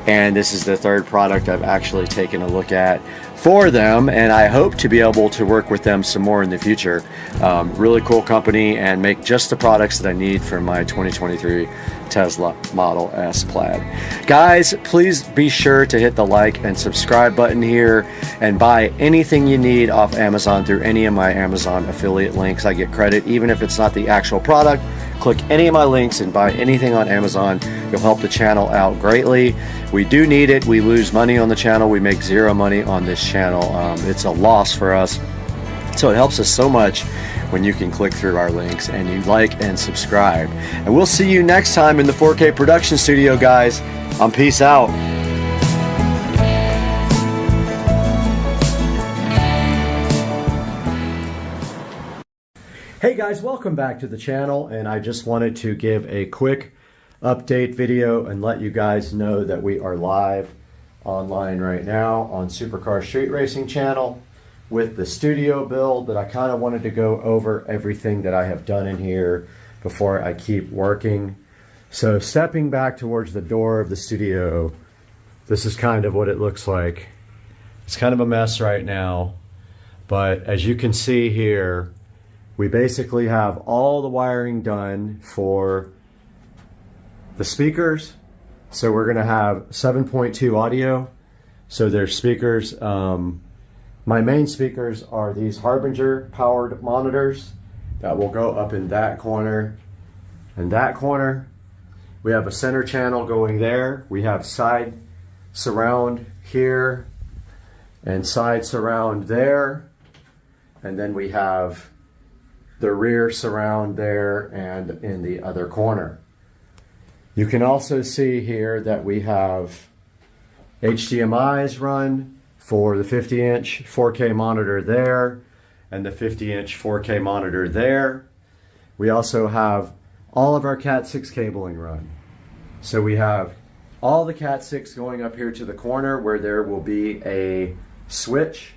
and this is the 3rd product I've actually taken a look at for them, and I hope to be able to work with them some more in the future. Really cool company, and make just the products that I need for my 2023 Tesla Model S Plaid. Guys, please be sure to hit the like and subscribe button here, and buy anything you need off Amazon through any of my Amazon affiliate links. I get credit even if it's not the actual product. Click any of my links and buy anything on Amazon. You'll help the channel out greatly. We do need it. We lose money on the channel. We make 0 money on this channel. It's a loss for us. So it helps us so much when you can click through our links and you like and subscribe. And we'll see you next time in the 4K production studio, guys. Peace out. Hey guys, welcome back to the channel, and I just wanted to give a quick update video and let you guys know that we are live online right now on Supercar Street Racing channel with the studio build. That I kind of wanted to go over everything that I have done in here before I keep working. So stepping back towards the door of the studio, this is kind of what it looks like. It's kind of a mess right now, but as you can see here, we basically have all the wiring done for the speakers. So we're gonna have 7.2 audio. So there's speakers. My main speakers are these Harbinger powered monitors that will go up in that corner and that corner. We have a center channel going there. We have side surround here and side surround there. And then we have the rear surround there and in the other corner. You can also see here that we have HDMIs run for the 50-inch 4K monitor there and the 50-inch 4K monitor there. We also have all of our Cat 6 cabling run. So we have all the Cat 6 going up here to the corner where there will be a switch.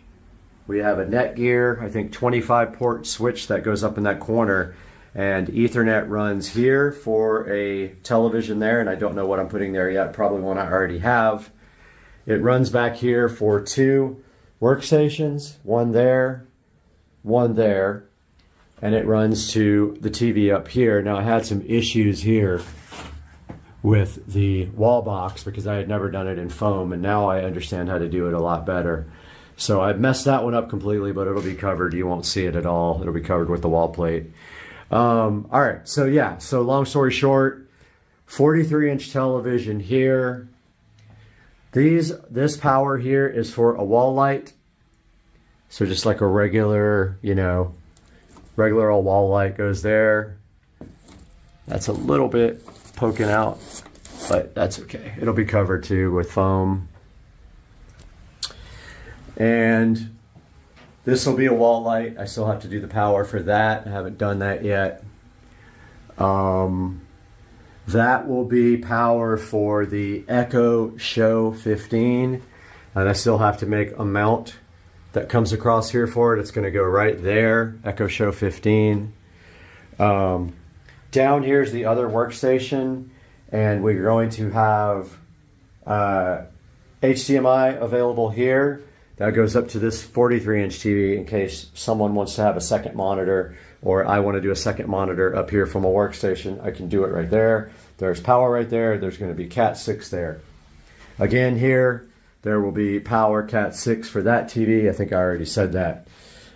We have a Netgear, I think 25 port switch that goes up in that corner, and Ethernet runs here for a television there, and I don't know what I'm putting there yet, probably one I already have. It runs back here for 2 workstations, one there, and it runs to the TV up here. Now I had some issues here with the wall box because I had never done it in foam, and now I understand how to do it a lot better. So I messed that one up completely, but it'll be covered. You won't see it at all. It'll be covered with the wall plate. All right, so yeah, so long story short, 43-inch television here. This power here is for a wall light. So just like a regular, you know, regular old wall light goes there. That's a little bit poking out, but that's okay. It'll be covered too with foam. And this will be a wall light. I still have to do the power for that. I haven't done that yet. That will be power for the Echo Show 15. And I still have to make a mount that comes across here for it. It's going to go right there, Echo Show 15. Down here's the other workstation, and we're going to have HDMI available here. That goes up to this 43-inch TV in case someone wants to have a second monitor, or I want to do a second monitor up here from a workstation. I can do it right there. There's power right there. There's going to be Cat 6 there. Again here, there will be power Cat 6 for that TV. I think I already said that.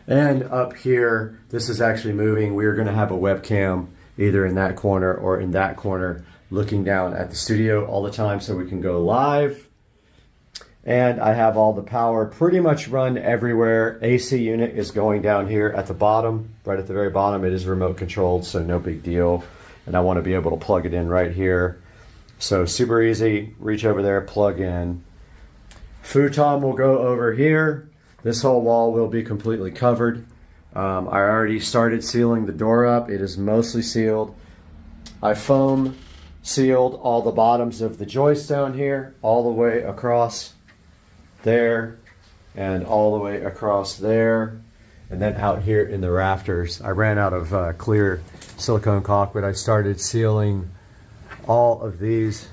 And up here, this is actually moving. We're going to have a webcam either in that corner or in that corner looking down at the studio all the time so we can go live. And I have all the power pretty much run everywhere. AC unit is going down here at the bottom, right at the very bottom. It is remote controlled, so no big deal. And I want to be able to plug it in right here. So super easy, reach over there, plug in. Futon will go over here. This whole wall will be completely covered. I already started sealing the door up. It is mostly sealed. I foam sealed all the bottoms of the joists down here, all the way across there, and all the way across there, and then out here in the rafters. I ran out of clear silicone caulk, but I started sealing all of these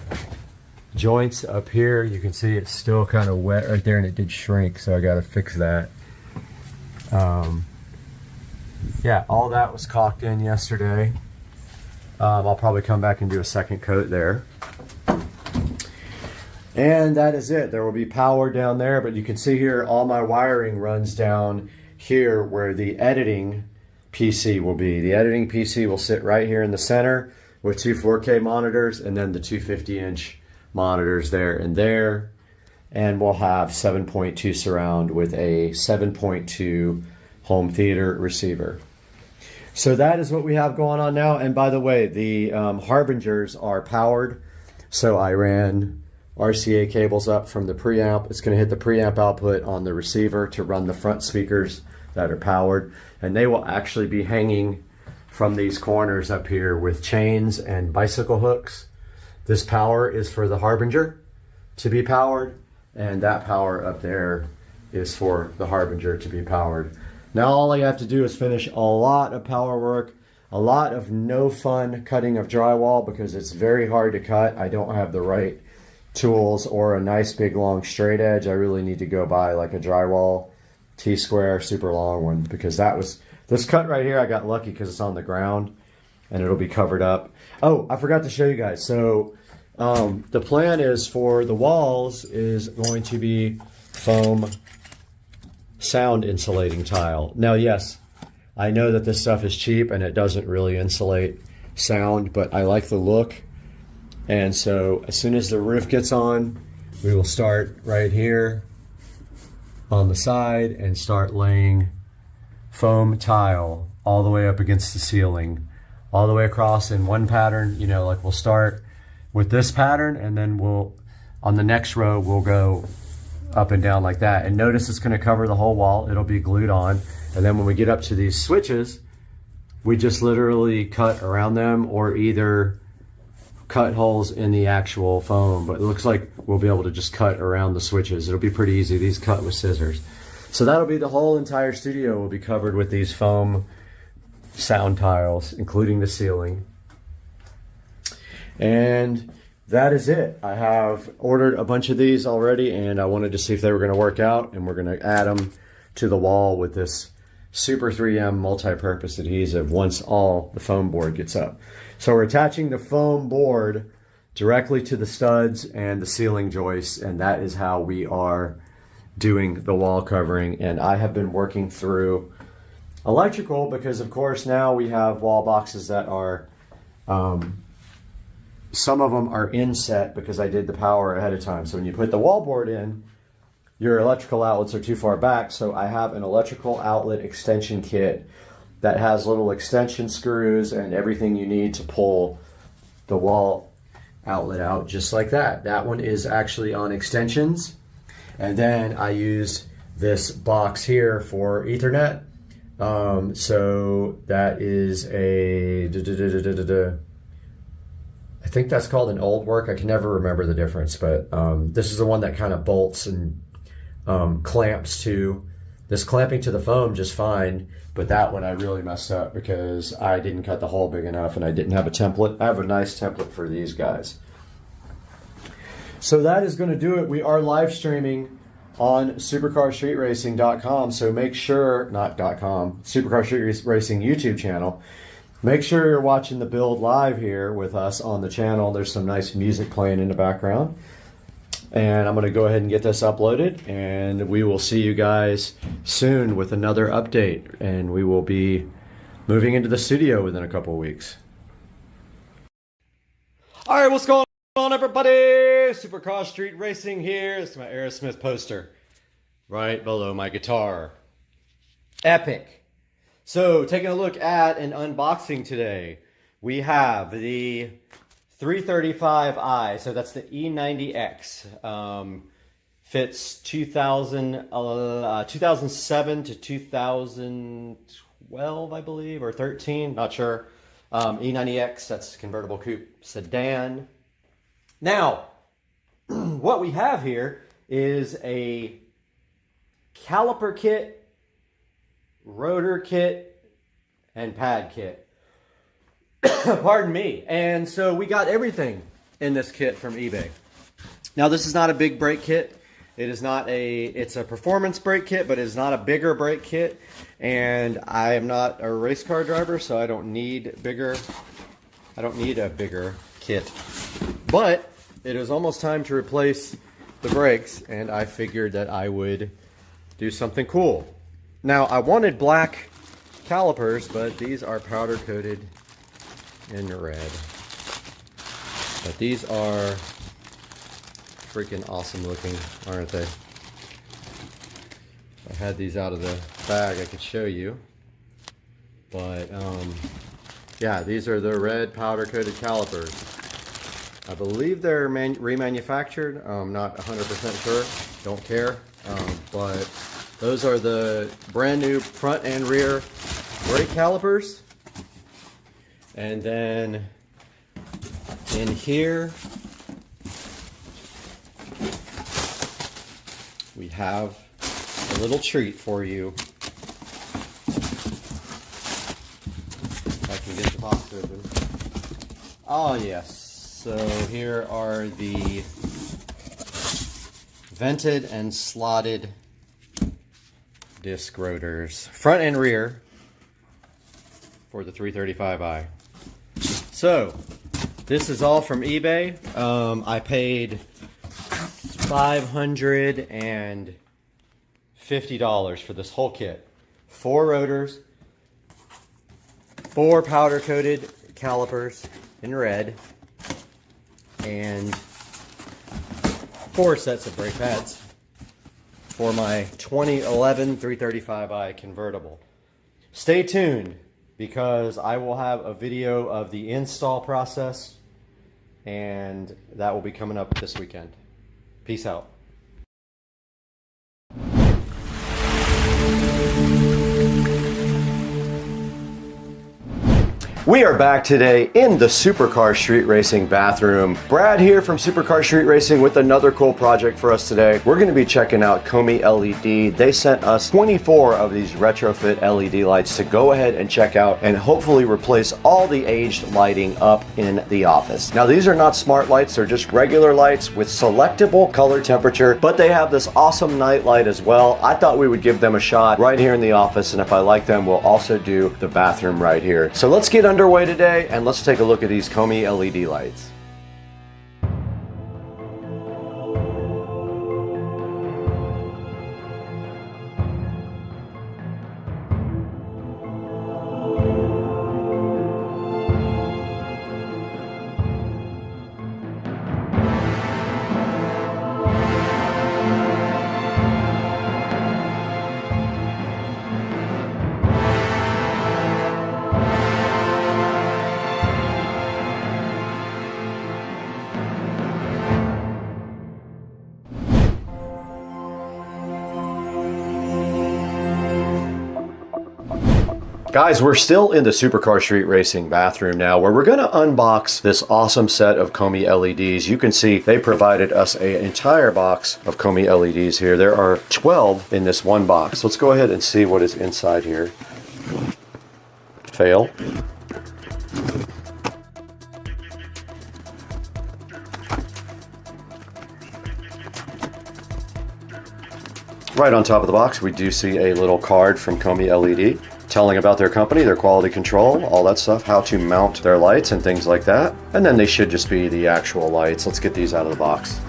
joints up here. You can see it's still kind of wet right there, and it did shrink, so I got to fix that. Yeah, all that was caulked in yesterday. I'll probably come back and do a second coat there. And that is it. There will be power down there, but you can see here all my wiring runs down here where the editing PC will be. The editing PC will sit right here in the center with two 4K monitors and then the two 50-inch monitors there and there. And we'll have 7.2 surround with a 7.2 home theater receiver. So that is what we have going on now. And by the way, the Harbingers are powered. So I ran RCA cables up from the preamp. It's going to hit the preamp output on the receiver to run the front speakers that are powered. And they will actually be hanging from these corners up here with chains and bicycle hooks. This power is for the Harbinger to be powered, and that power up there is for the Harbinger to be powered. Now all I have to do is finish a lot of power work, a lot of no fun cutting of drywall because it's very hard to cut. I don't have the right tools or a nice big long straight edge. I really need to go buy like a drywall T-square super long one, because that was this cut right here. I got lucky because it's on the ground and it'll be covered up. Oh, I forgot to show you guys. So the plan is for the walls is going to be foam sound insulating tile. Now, yes, I know that this stuff is cheap and it doesn't really insulate sound, but I like the look. And so as soon as the roof gets on, we will start right here on the side and start laying foam tile all the way up against the ceiling, all the way across in one pattern. You know, like we'll start with this pattern and then we'll, on the next row, we'll go up and down like that. And notice it's going to cover the whole wall. It'll be glued on. And then when we get up to these switches, we just literally cut around them or either cut holes in the actual foam, but it looks like we'll be able to just cut around the switches. It'll be pretty easy. These cut with scissors. So that'll be the whole entire studio will be covered with these foam sound tiles, including the ceiling. And that is it. I have ordered a bunch of these already, and I wanted to see if they were going to work out, and we're going to add them to the wall with this Super 3M multi-purpose adhesive once all the foam board gets up. So we're attaching the foam board directly to the studs and the ceiling joists, and that is how we are doing the wall covering. And I have been working through electrical because, of course, now we have wall boxes that are, some of them are inset because I did the power ahead of time. So when you put the wall board in, your electrical outlets are too far back. So I have an electrical outlet extension kit that has little extension screws and everything you need to pull the wall outlet out just like that. That one is actually on extensions. And then I use this box here for Ethernet. So that is a, I think that's called an old work. I can never remember the difference, but this is the one that kind of bolts and clamps to. This clamping to the foam just fine, but that one I really messed up because I didn't cut the hole big enough and I didn't have a template. I have a nice template for these guys. So that is going to do it. We are live streaming on supercarstreetracing.com, so make sure, not .com, Supercar Street Racing YouTube channel. Make sure you're watching the build live here with us on the channel. There's some nice music playing in the background. And I'm going to go ahead and get this uploaded, and we will see you guys soon with another update. And we will be moving into the studio within a couple of weeks. All right, what's going on, everybody? Supercar Street Racing here. This is my Aerosmith poster right below my guitar. Epic. So, taking a look at an unboxing today, we have the 335i, so that's the E90X. Fits 2007 to 2012, I believe, or 13, not sure. E90X, that's convertible coupe sedan. Now, what we have here is a caliper kit, rotor kit, and pad kit. Pardon me. And so we got everything in this kit from eBay. Now, this is not a big brake kit. It is not it's a performance brake kit, but it's not a bigger brake kit. And I am not a race car driver, so I don't need a bigger kit. But it is almost time to replace the brakes, and I figured that I would do something cool. Now, I wanted black calipers, but these are powder coated in red. But these are freaking awesome looking, aren't they? If I had these out of the bag, I could show you. But yeah, these are the red powder coated calipers. I believe they're remanufactured. I'm not 100% sure. Don't care. But those are the brand new front and rear brake calipers. And then in here we have a little treat for you. If I can get the box open. Oh yes. So here are the vented and slotted disc rotors, front and rear, for the 335i. So this is all from eBay. I paid $550 for this whole kit. 4 rotors, 4 powder coated calipers in red, and 4 sets of brake pads for my 2011 335i convertible. Stay tuned, because I will have a video of the install process, and that will be coming up this weekend. Peace out. We are back today in the Supercar Street Racing bathroom. Brad here from Supercar Street Racing with another cool project for us today. We're going to be checking out Komi LED. They sent us 24 of these retrofit LED lights to go ahead and check out and hopefully replace all the aged lighting up in the office. Now, these are not smart lights, they're just regular lights with selectable color temperature, but they have this awesome night light as well. I thought we would give them a shot right here in the office, and if I like them, we'll also do the bathroom right here. So let's get underway today, and let's take a look at these Komi LED lights. Guys, we're still in the Supercar Street Racing bathroom now, where we're going to unbox this awesome set of Hdmi LEDs. You can see they provided us an entire box of Hdmi LEDs here. There are 12 in this one box. Let's go ahead and see what is inside here. Fail. Right on top of the box, we do see a little card from Hdmi LED telling about their company, their quality control, all that stuff, how to mount their lights and things like that. And then they should just be the actual lights. Let's get these out of the box.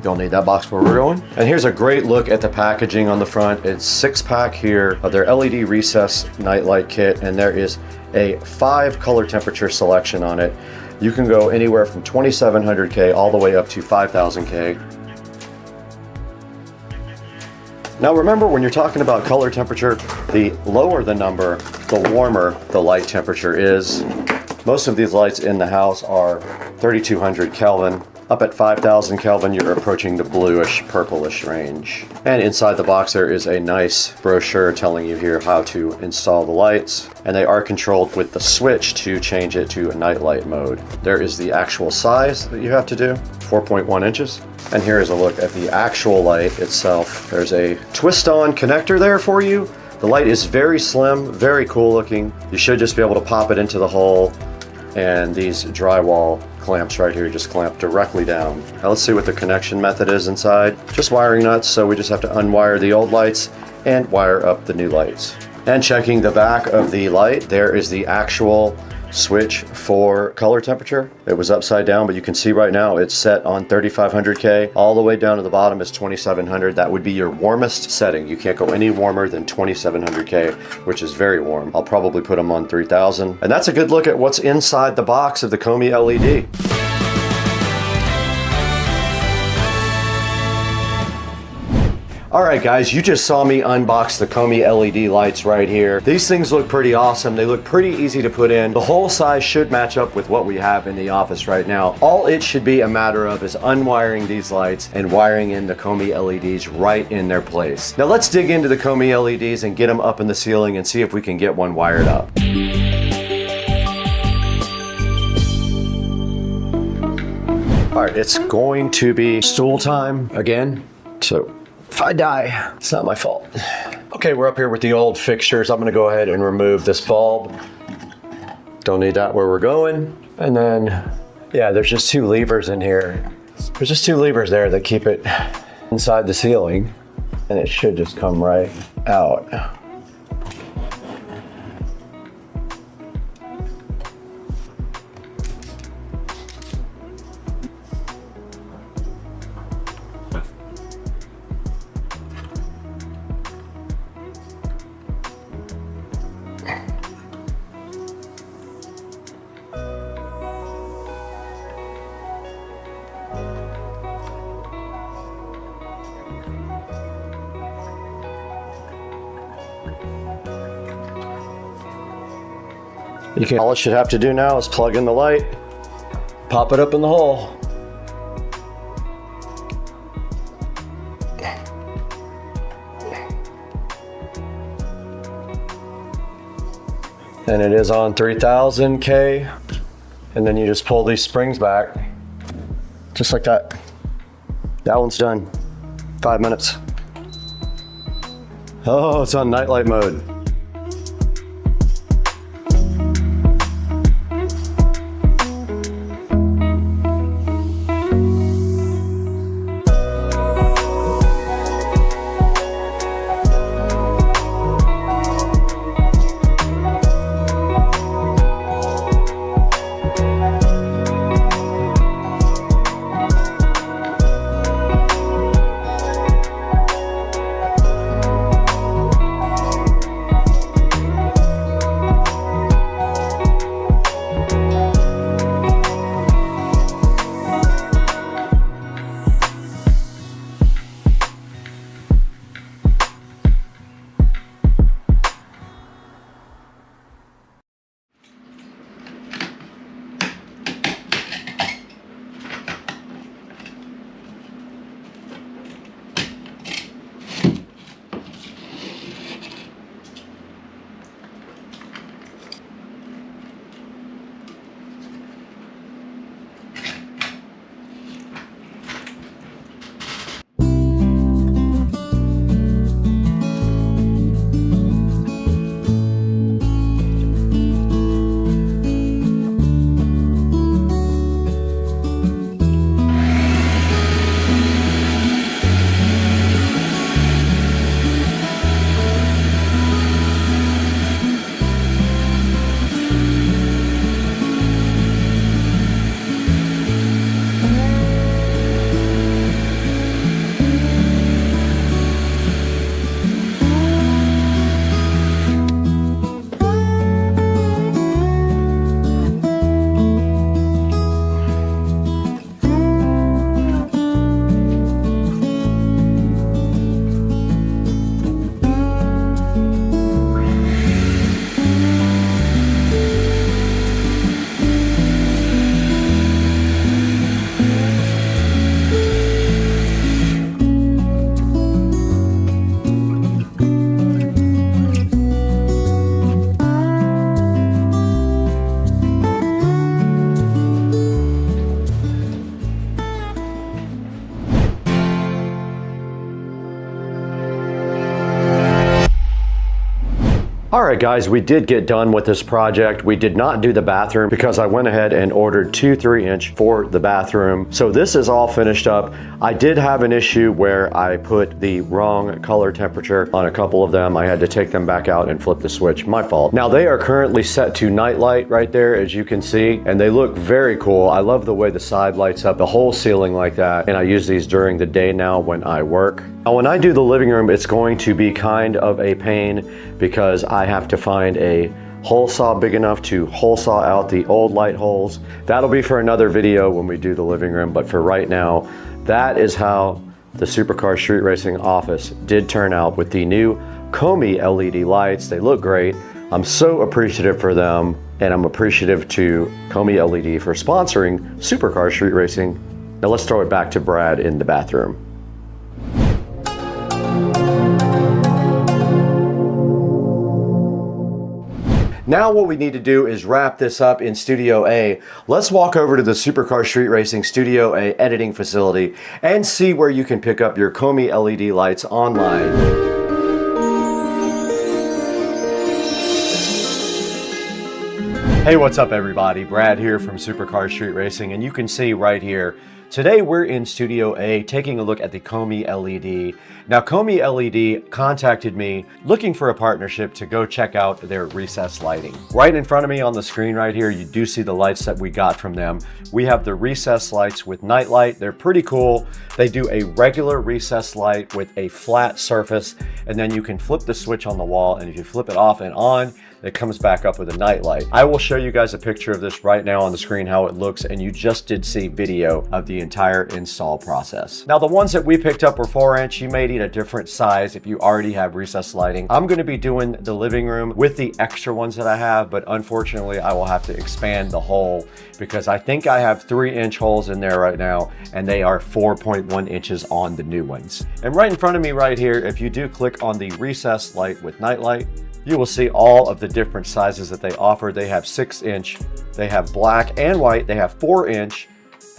Don't need that box where we're going. And here's a great look at the packaging on the front. It's 6-pack here of their LED recess nightlight kit, and there is a 5 color temperature selection on it. You can go anywhere from 2700K all the way up to 5000K. Now remember, when you're talking about color temperature, the lower the number, the warmer the light temperature is. Most of these lights in the house are 3200 Kelvin. Up at 5000 Kelvin, you're approaching the bluish, purplish range. And inside the box, there is a nice brochure telling you here how to install the lights. And they are controlled with the switch to change it to a nightlight mode. There is the actual size that you have to do, 4.1 inches. And here is a look at the actual light itself. There's a twist-on connector there for you. The light is very slim, very cool looking. You should just be able to pop it into the hole, and these drywall clamps right here just clamp directly down. Now let's see what the connection method is inside. Just wiring nuts, so we just have to unwire the old lights and wire up the new lights. And checking the back of the light, there is the actual switch for color temperature. It was upside down, but you can see right now it's set on 3500K. All the way down to the bottom is 2700. That would be your warmest setting. You can't go any warmer than 2700K, which is very warm. I'll probably put them on 3000. And that's a good look at what's inside the box of the Hdmi LED. All right, guys, you just saw me unbox the Hdmi LED lights right here. These things look pretty awesome. They look pretty easy to put in. The whole size should match up with what we have in the office right now. All it should be a matter of is unwiring these lights and wiring in the Hdmi LEDs right in their place. Now let's dig into the Hdmi LEDs and get them up in the ceiling and see if we can get one wired up. All right, it's going to be stool time again. So if I die, it's not my fault. Okay, we're up here with the old fixtures. I'm gonna go ahead and remove this bulb. Don't need that where we're going. And then, yeah, there's just 2 levers in here. There's just 2 levers there that keep it inside the ceiling, and it should just come right out. All it should have to do now is plug in the light, pop it up in the hole. And it is on 3000K. And then you just pull these springs back, just like that. That one's done. 5 minutes. Oh, it's on nightlight mode. Alright guys, we did get done with this project. We did not do the bathroom because I went ahead and ordered 2 3-inch for the bathroom. So this is all finished up. I did have an issue where I put the wrong color temperature on a couple of them. I had to take them back out and flip the switch. My fault. Now they are currently set to night light right there, as you can see, and they look very cool. I love the way the side lights up the whole ceiling like that, and I use these during the day now when I work. Now when I do the living room, it's going to be kind of a pain because I have to find a hole saw big enough to hole saw out the old light holes. That'll be for another video when we do the living room, but for right now, that is how the Supercar Street Racing office did turn out with the new Hdmi LED lights. They look great. I'm so appreciative for them, and I'm appreciative to Hdmi LED for sponsoring Supercar Street Racing. Now let's throw it back to Brad in the bathroom. Now what we need to do is wrap this up in Studio A. Let's walk over to the Supercar Street Racing Studio A editing facility and see where you can pick up your Hdmi LED lights online. Hey, what's up everybody? Brad here from Supercar Street Racing, and you can see right here, today we're in Studio A taking a look at the Hdmi LED. Now Hdmi LED contacted me looking for a partnership to go check out their recessed lighting. Right in front of me on the screen right here, you do see the lights that we got from them. We have the recessed lights with night light. They're pretty cool. They do a regular recessed light with a flat surface, and then you can flip the switch on the wall, and if you flip it off and on, it comes back up with a night light. I will show you guys a picture of this right now on the screen, how it looks, and you just did see video of the entire install process. Now the ones that we picked up were 4-inch. You may need a different size if you already have recessed lighting. I'm going to be doing the living room with the extra ones that I have, but unfortunately I will have to expand the hole because I think I have 3-inch holes in there right now, and they are 4.1 inches on the new ones. And right in front of me right here, if you do click on the recessed light with night light, you will see all of the different sizes that they offer. They have 6-inch, they have black and white, they have 4-inch,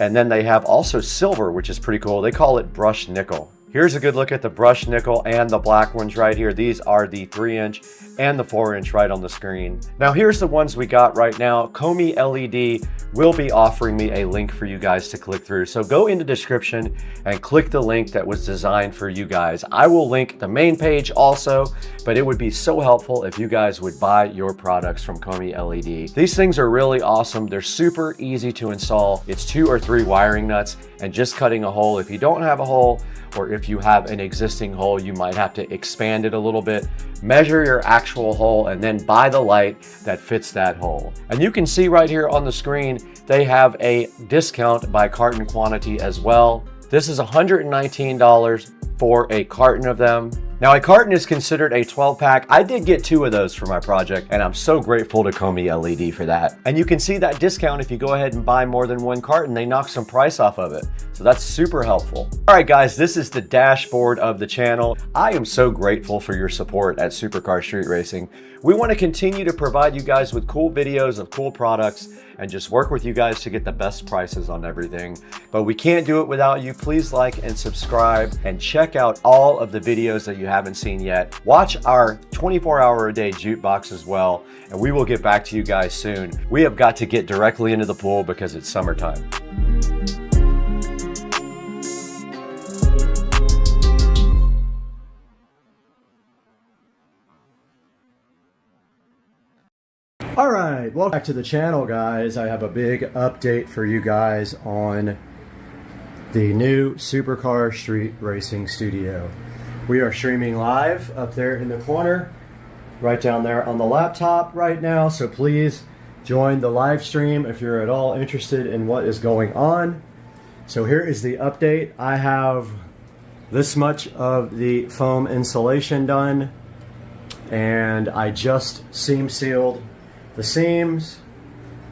and then they have also silver, which is pretty cool. They call it brushed nickel. Here's a good look at the brushed nickel and the black ones right here. These are the 3-inch and the 4-inch right on the screen. Now here's the ones we got right now. Hdmi LED will be offering me a link for you guys to click through. So go in the description and click the link that was designed for you guys. I will link the main page also, but it would be so helpful if you guys would buy your products from Hdmi LED. These things are really awesome. They're super easy to install. It's 2 or 3 wiring nuts and just cutting a hole. If you don't have a hole, or if you have an existing hole, you might have to expand it a little bit, measure your actual hole, and then buy the light that fits that hole. And you can see right here on the screen, they have a discount by carton quantity as well. This is $119 for a carton of them. Now a carton is considered a 12-pack. I did get 2 of those for my project, and I'm so grateful to Hdmi LED for that. And you can see that discount if you go ahead and buy more than 1 carton. They knock some price off of it. So that's super helpful. All right, guys, this is the dashboard of the channel. I am so grateful for your support at Supercar Street Racing. We want to continue to provide you guys with cool videos of cool products and just work with you guys to get the best prices on everything. But we can't do it without you. Please like and subscribe and check out all of the videos that you haven't seen yet. Watch our 24-hour-a-day Jukebox as well, and we will get back to you guys soon. We have got to get directly into the pool because it's summertime. All right, welcome back to the channel, guys. I have a big update for you guys on the new Supercar Street Racing Studio. We are streaming live up there in the corner, right down there on the laptop right now. So please join the live stream if you're at all interested in what is going on. So here is the update. I have this much of the foam insulation done, and I just seam sealed the seams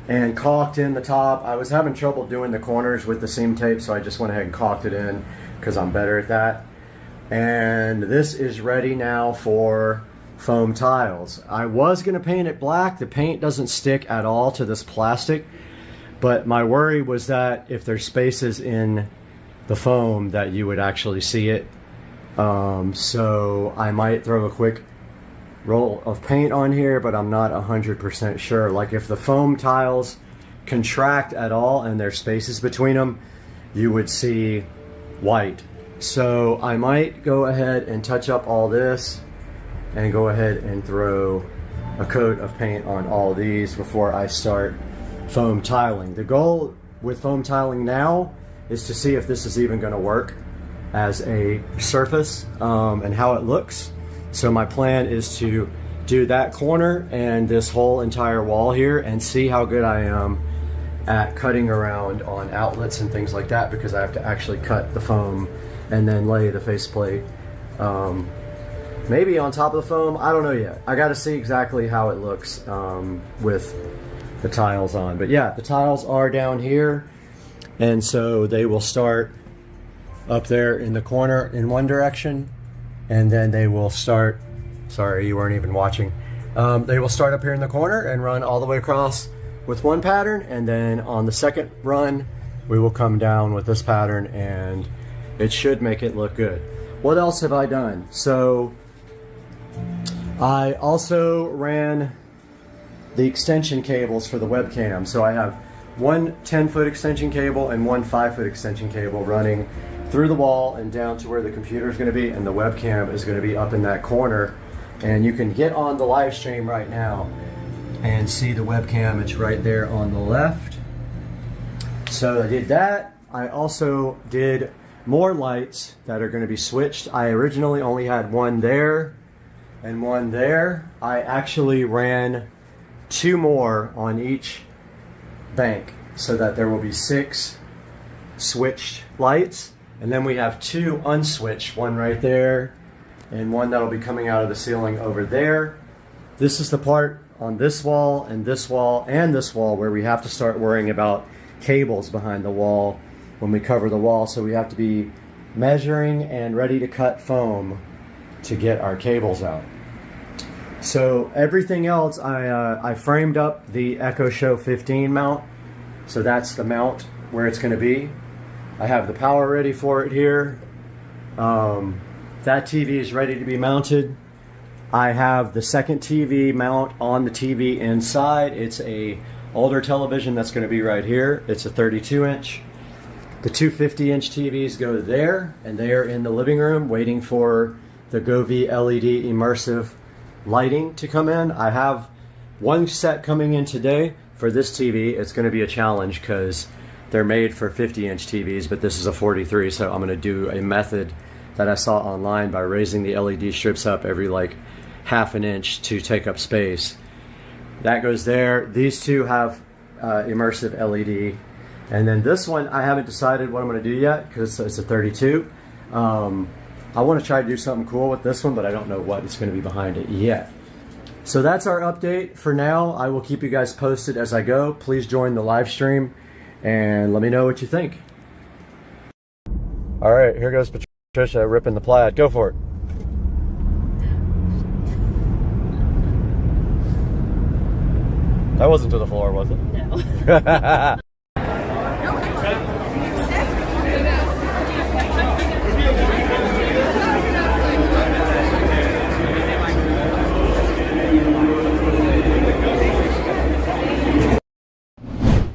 and caulked in the top. I was having trouble doing the corners with the seam tape, so I just went ahead and caulked it in because I'm better at that. And this is ready now for foam tiles. I was going to paint it black. The paint doesn't stick at all to this plastic, but my worry was that if there's spaces in the foam that you would actually see it. So I might throw a quick roll of paint on here, but I'm not 100% sure. Like if the foam tiles contract at all and there's spaces between them, you would see white. So I might go ahead and touch up all this and go ahead and throw a coat of paint on all these before I start foam tiling. The goal with foam tiling now is to see if this is even going to work as a surface and how it looks. So my plan is to do that corner and this whole entire wall here and see how good I am at cutting around on outlets and things like that, because I have to actually cut the foam and then lay the faceplate maybe on top of the foam. I don't know yet. I got to see exactly how it looks with the tiles on. But yeah, the tiles are down here, and so they will start up there in the corner in one direction, and then they will start, sorry you weren't even watching, they will start up here in the corner and run all the way across with one pattern, and then on the second run we will come down with this pattern, and it should make it look good. What else have I done? So I also ran the extension cables for the webcam. So I have one 10-foot extension cable and one 5-foot extension cable running through the wall and down to where the computer is going to be, and the webcam is going to be up in that corner. And you can get on the live stream right now and see the webcam. It's right there on the left. So I did that. I also did more lights that are going to be switched. I originally only had one there and one there. I actually ran 2 more on each bank so that there will be 6 switched lights, and then we have 2 unswitched, one right there and one that'll be coming out of the ceiling over there. This is the part on this wall and this wall and this wall where we have to start worrying about cables behind the wall when we cover the wall, so we have to be measuring and ready to cut foam to get our cables out. So everything else, I framed up the Echo Show 15 mount, so that's the mount where it's going to be. I have the power ready for it here. That TV is ready to be mounted. I have the second TV mount on the TV inside. It's a older television that's going to be right here. It's a 32-inch. The 2 50-inch TVs go there, and they are in the living room waiting for the Govee LED immersive lighting to come in. I have one set coming in today for this TV. It's going to be a challenge because they're made for 50-inch TVs, but this is a 43, so I'm going to do a method that I saw online by raising the LED strips up every like half an inch to take up space. That goes there. These two have immersive LED. And then this one, I haven't decided what I'm going to do yet because it's a 32. I want to try to do something cool with this one, but I don't know what it's going to be behind it yet. So that's our update for now. I will keep you guys posted as I go. Please join the live stream and let me know what you think. All right, here goes Patricia ripping the plaid. Go for it. That wasn't to the floor, was it? No.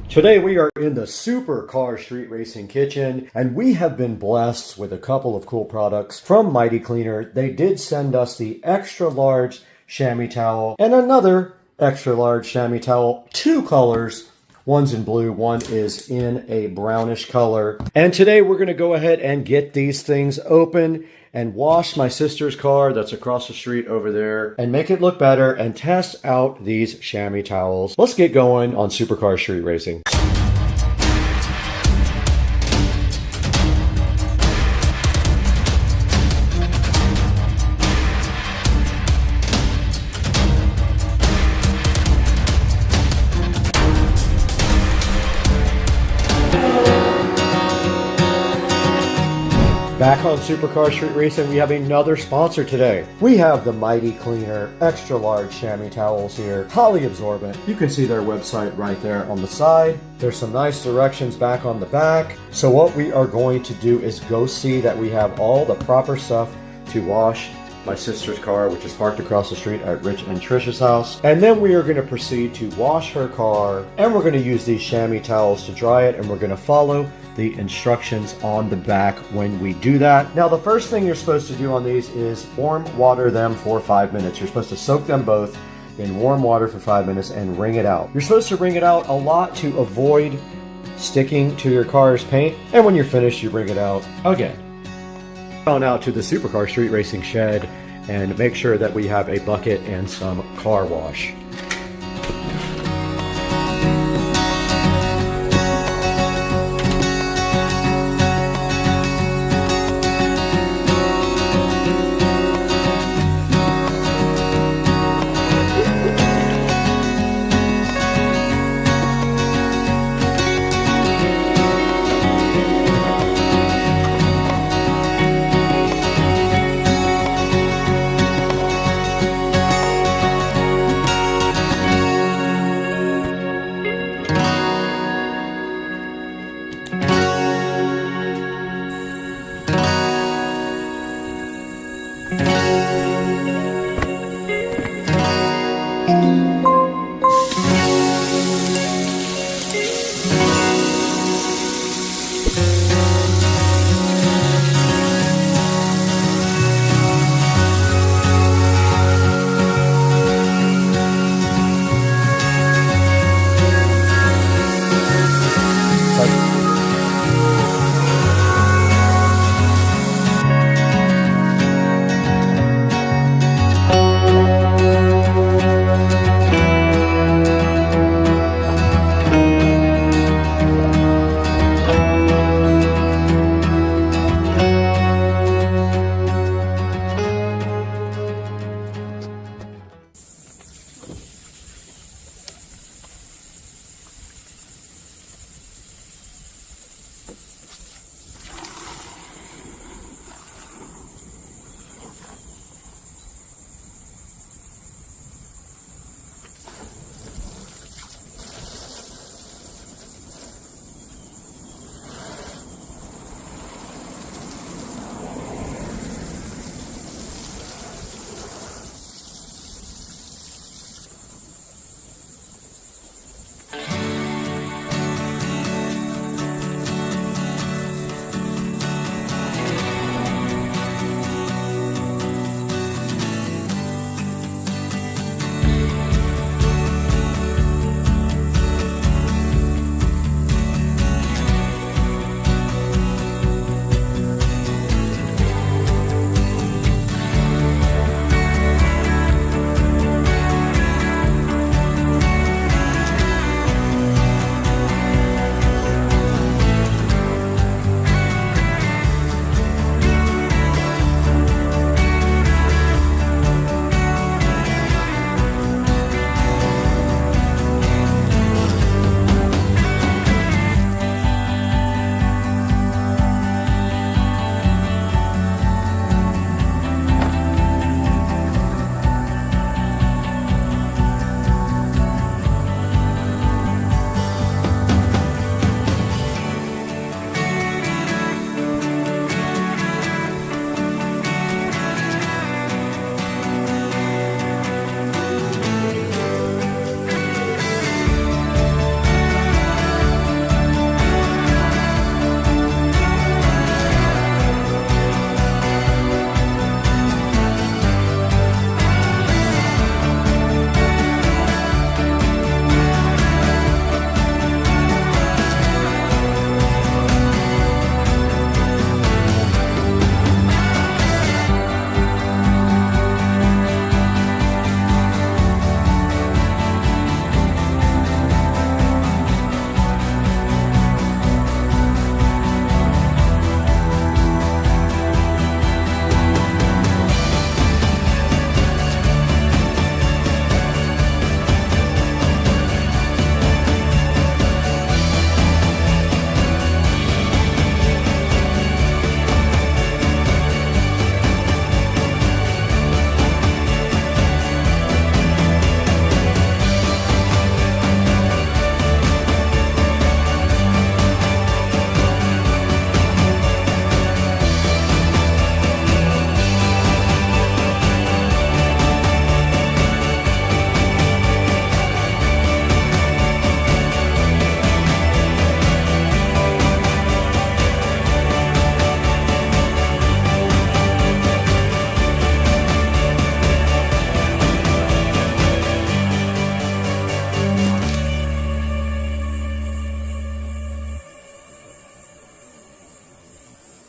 Today we are in the Supercar Street Racing kitchen, and we have been blessed with a couple of cool products from Mighty Cleaner. They did send us the extra large chamois towel and another extra large chamois towel, 2 colors. One's in blue, one is in a brownish color. And today we're going to go ahead and get these things open and wash my sister's car that's across the street over there and make it look better and test out these chamois towels. Let's get going on Supercar Street Racing. Back on Supercar Street Racing, we have another sponsor today. We have the Mighty Cleaner extra large chamois towels here, highly absorbent. You can see their website right there on the side. There's some nice directions back on the back. So what we are going to do is go see that we have all the proper stuff to wash my sister's car, which is parked across the street at Rich and Trisha's house. And then we are going to proceed to wash her car, and we're going to use these chamois towels to dry it, and we're going to follow the instructions on the back when we do that. Now, the first thing you're supposed to do on these is warm water them for 5 minutes. You're supposed to soak them both in warm water for 5 minutes and wring it out. You're supposed to wring it out a lot to avoid sticking to your car's paint, and when you're finished, you bring it out again. On out to the Supercar Street Racing shed and make sure that we have a bucket and some car wash.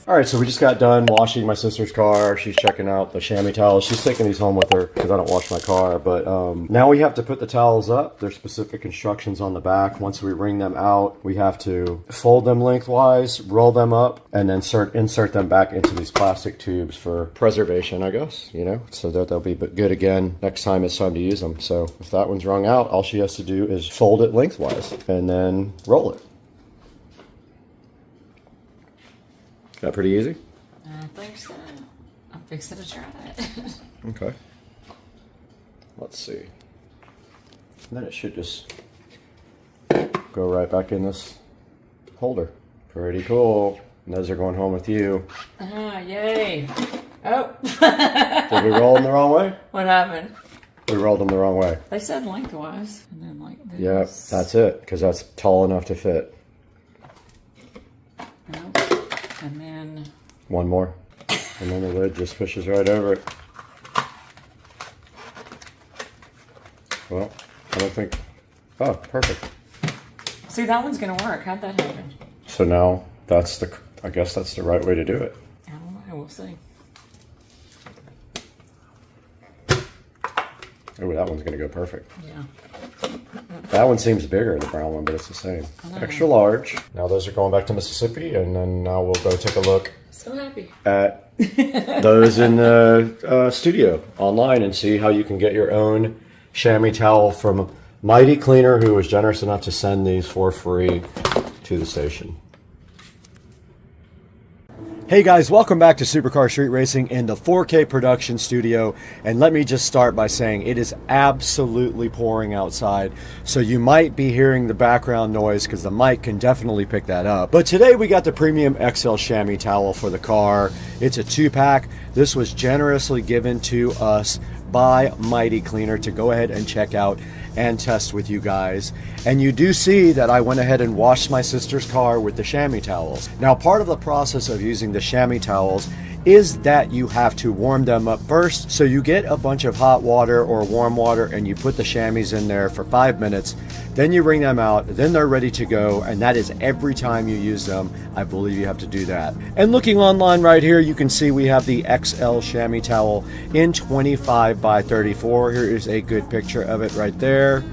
All right, so we just got done washing my sister's car. She's checking out the chamois towels. She's taking these home with her because I don't wash my car. But now we have to put the towels up. There's specific instructions on the back. Once we wring them out, we have to fold them lengthwise, roll them up, and then insert them back into these plastic tubes for preservation, I guess, you know, so that they'll be good again next time it's time to use them. So if that one's wrung out, all she has to do is fold it lengthwise and then roll it. That pretty easy? I think so. I'm fixing to try it. Okay. Let's see. And then it should just go right back in this holder. Pretty cool. And those are going home with you. Yay. Oh. Did we roll them the wrong way? What happened? We rolled them the wrong way. They said lengthwise. And then like this. Yep, that's it, because that's tall enough to fit. Nope. And then... One more. And then the lid just pushes right over it. Well, I don't think... Oh, perfect. See, that one's going to work. How'd that happen? So now, that's the... I guess that's the right way to do it. I don't know. We'll see. Oh, that one's going to go perfect. Yeah. That one seems bigger, the brown one, but it's the same. Extra large. Now those are going back to Mississippi, and then now we'll go take a look So happy. at those in the studio online and see how you can get your own chamois towel from Mighty Cleaner, who was generous enough to send these for free to the station. Hey guys, welcome back to Supercar Street Racing in the 4K production studio. And let me just start by saying it is absolutely pouring outside. So you might be hearing the background noise because the mic can definitely pick that up. But today we got the Premium XL Chamois Towel for the car. It's a 2-pack. This was generously given to us by Mighty Cleaner to go ahead and check out and test with you guys. And you do see that I went ahead and washed my sister's car with the chamois towels. Now, part of the process of using the chamois towels is that you have to warm them up first. So you get a bunch of hot water or warm water and you put the chamois in there for 5 minutes. Then you wring them out, then they're ready to go, and that is every time you use them. I believe you have to do that. And looking online right here, you can see we have the XL chamois towel in 25 by 34. Here is a good picture of it right there.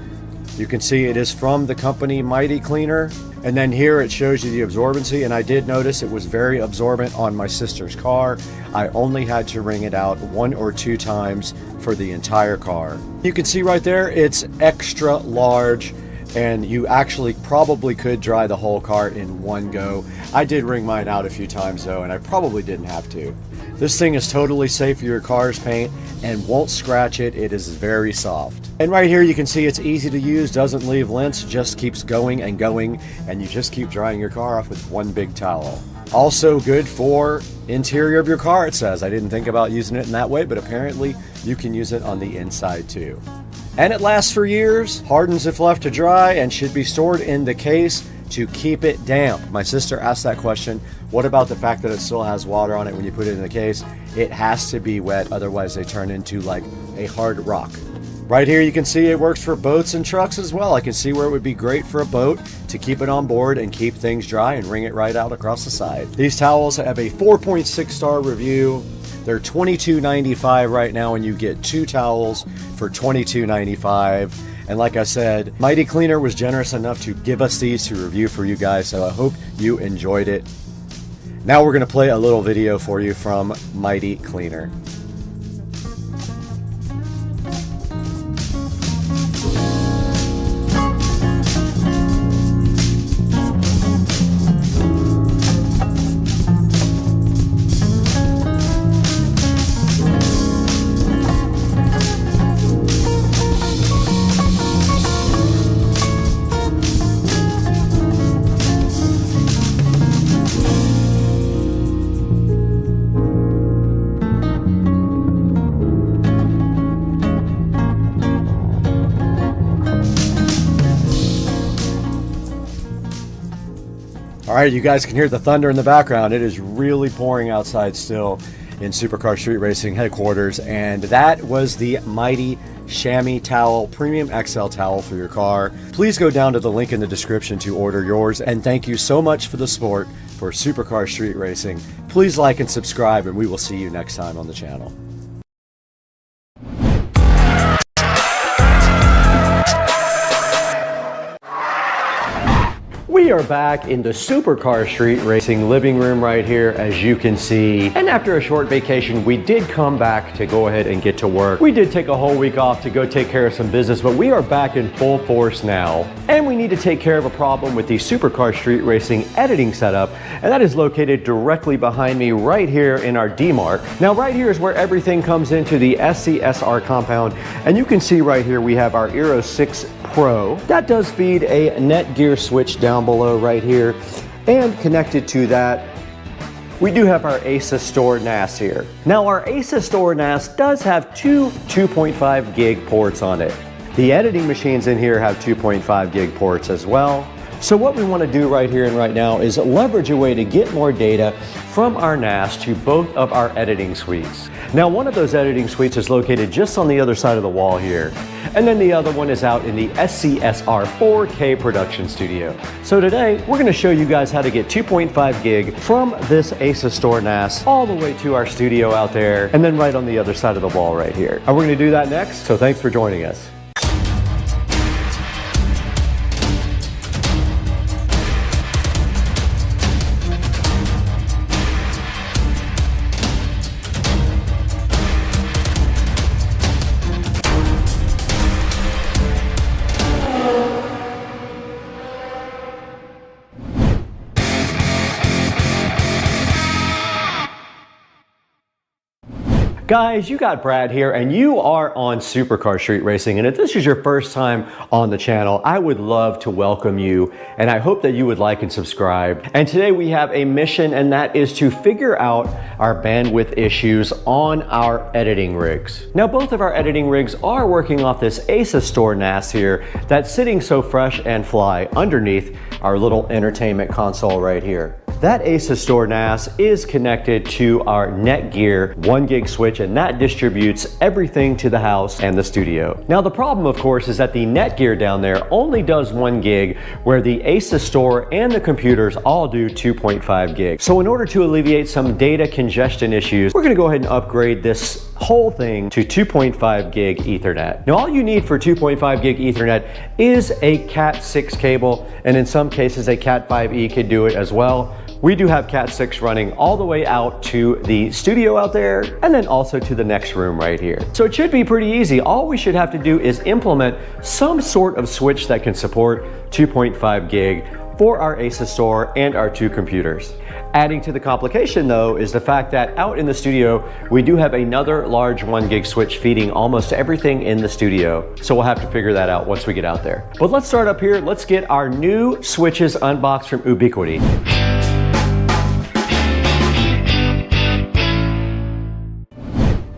You can see it is from the company Mighty Cleaner. And then here it shows you the absorbency, and I did notice it was very absorbent on my sister's car. I only had to wring it out 1 or 2 times for the entire car. You can see right there, it's extra large, and you actually probably could dry the whole car in one go. I did wring mine out a few times though, and I probably didn't have to. This thing is totally safe for your car's paint and won't scratch it. It is very soft. And right here you can see it's easy to use, doesn't leave lints, just keeps going and going, and you just keep drying your car off with one big towel. Also good for interior of your car, it says. I didn't think about using it in that way, but apparently you can use it on the inside too. And it lasts for years, hardens if left to dry, and should be stored in the case to keep it damp. My sister asked that question. What about the fact that it still has water on it when you put it in the case? It has to be wet, otherwise they turn into like a hard rock. Right here you can see it works for boats and trucks as well. I can see where it would be great for a boat to keep it on board and keep things dry and wring it right out across the side. These towels have a 4.6 star review. They're $22.95 right now, and you get 2 towels for $22.95. And like I said, Mighty Cleaner was generous enough to give us these to review for you guys, so I hope you enjoyed it. Now we're going to play a little video for you from Mighty Cleaner. All right, you guys can hear the thunder in the background. It is really pouring outside still. in Supercar Street Racing headquarters, and that was the mighty chamois towel, premium XL towel for your car. Please go down to the link in the description to order yours, and thank you so much for the support for Supercar Street Racing. Please like and subscribe, and we will see you next time on the channel. We are back in the Supercar Street Racing living room right here, as you can see. And after a short vacation, we did come back to go ahead and get to work. We did take a whole week off to go take care of some business, but we are back in full force now. And we need to take care of a problem with the Supercar Street Racing editing setup, and that is located directly behind me right here in our DMARC. Now right here is where everything comes into the SCSR compound, and you can see right here we have our Eero 6 Pro. That does feed a Netgear switch down below right here, and connected to that we do have our ASUS Store NAS here. Now our ASUS Store NAS does have two 2.5 gig ports on it. The editing machines in here have 2.5 gig ports as well. So what we want to do right here and right now is leverage a way to get more data from our NAS to both of our editing suites. Now one of those editing suites is located just on the other side of the wall here, and then the other one is out in the SCSR 4K production studio. So today we're going to show you guys how to get 2.5 gig from this ASUS Store NAS all the way to our studio out there, and then right on the other side of the wall right here. And we're going to do that next, so thanks for joining us. Guys, you got Brad here, and you are on Supercar Street Racing, and if this is your first time on the channel, I would love to welcome you, and I hope that you would like and subscribe. And today we have a mission, and that is to figure out our bandwidth issues on our editing rigs. Now both of our editing rigs are working off this ASUS Store NAS here that's sitting so fresh and fly underneath our little entertainment console right here. That ASUS Store NAS is connected to our Netgear 1 gig switch, and that distributes everything to the house and the studio. Now the problem, of course, is that the Netgear down there only does 1 gig, where the ASUS Store and the computers all do 2.5 gig. So in order to alleviate some data congestion issues, we're gonna go ahead and upgrade this whole thing to 2.5 gig Ethernet. Now all you need for 2.5 gig Ethernet is a Cat 6 cable, and in some cases a Cat 5e could do it as well. We do have Cat 6 running all the way out to the studio out there, and then also to the next room right here. So it should be pretty easy. All we should have to do is implement some sort of switch that can support 2.5 gig for our ASUS Store and our two computers. Adding to the complication though is the fact that out in the studio we do have another large 1 gig switch feeding almost everything in the studio. So we'll have to figure that out once we get out there. But let's start up here. Let's get our new switches unboxed from Ubiquiti.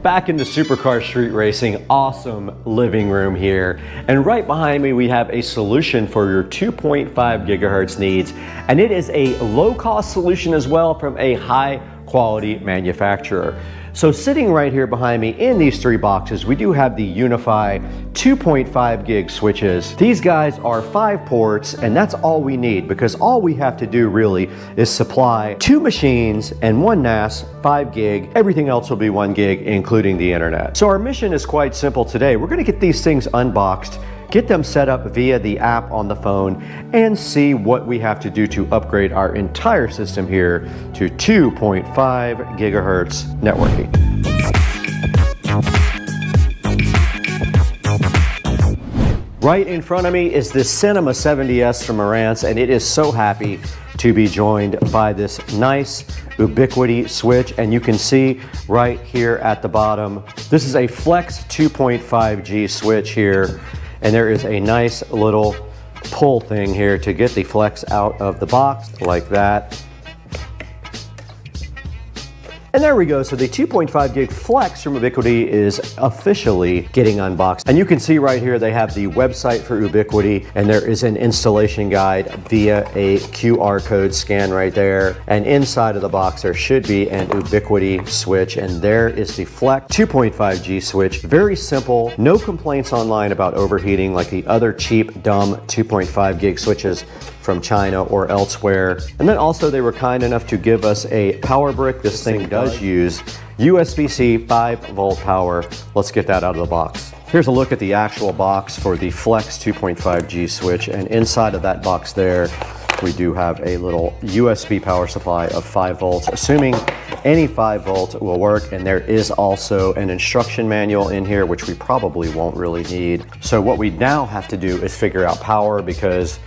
Back in the Supercar Street Racing awesome living room here, and right behind me we have a solution for your 2.5 gigahertz needs, and it is a low-cost solution as well from a high-quality manufacturer. So sitting right here behind me in these 3 boxes, we do have the Unify 2.5 gig switches. These guys are 5 ports, and that's all we need, because all we have to do really is supply 2 machines and 1 NAS, 5 gig. Everything else will be 1 gig, including the internet. So our mission is quite simple today. We're gonna get these things unboxed, get them set up via the app on the phone, and see what we have to do to upgrade our entire system here to 2.5 gigahertz networking. Right in front of me is this Cinema 70S from Marantz, and it is so happy to be joined by this nice Ubiquiti switch, and you can see right here at the bottom, this is a Flex 2.5G switch here. And there is a nice little pull thing here to get the Flex out of the box like that. And there we go. So the 2.5 gig Flex from Ubiquiti is officially getting unboxed. And you can see right here, they have the website for Ubiquiti, and there is an installation guide via a QR code scan right there. And inside of the box, there should be an Ubiquiti switch. And there is the Flex 2.5G switch. Very simple, no complaints online about overheating like the other cheap, dumb 2.5 gig switches from China or elsewhere. And then also they were kind enough to give us a power brick. This thing does use USB-C 5-volt power. Let's get that out of the box. Here's a look at the actual box for the Flex 2.5G switch, and inside of that box there, we do have a little USB power supply of 5 volts, assuming any 5 volt will work. And there is also an instruction manual in here, which we probably won't really need. So what we now have to do is figure out power, because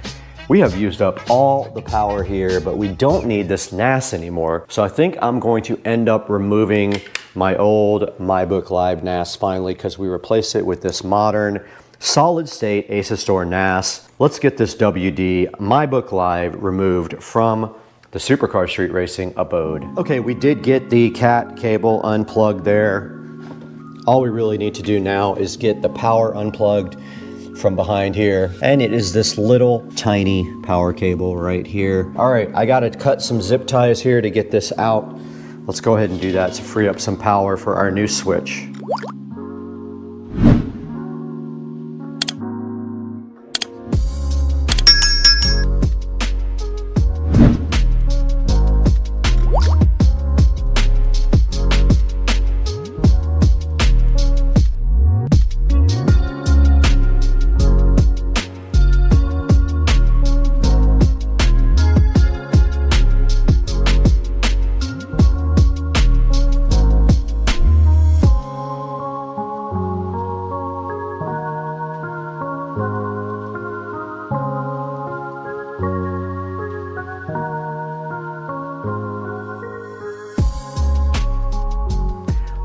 we have used up all the power here, but we don't need this NAS anymore. So I think I'm going to end up removing my old MyBook Live NAS finally, because we replaced it with this modern solid state ASUS Store NAS. Let's get this WD MyBook Live removed from the Supercar Street Racing abode. Okay, we did get the cat cable unplugged there. All we really need to do now is get the power unplugged from behind here, and it is this little tiny power cable right here. All right, I gotta cut some zip ties here to get this out. Let's go ahead and do that to free up some power for our new switch.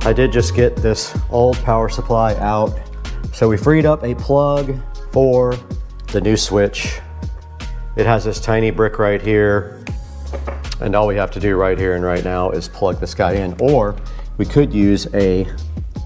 I did just get this old power supply out. So we freed up a plug for the new switch. It has this tiny brick right here. And all we have to do right here and right now is plug this guy in. Or we could use a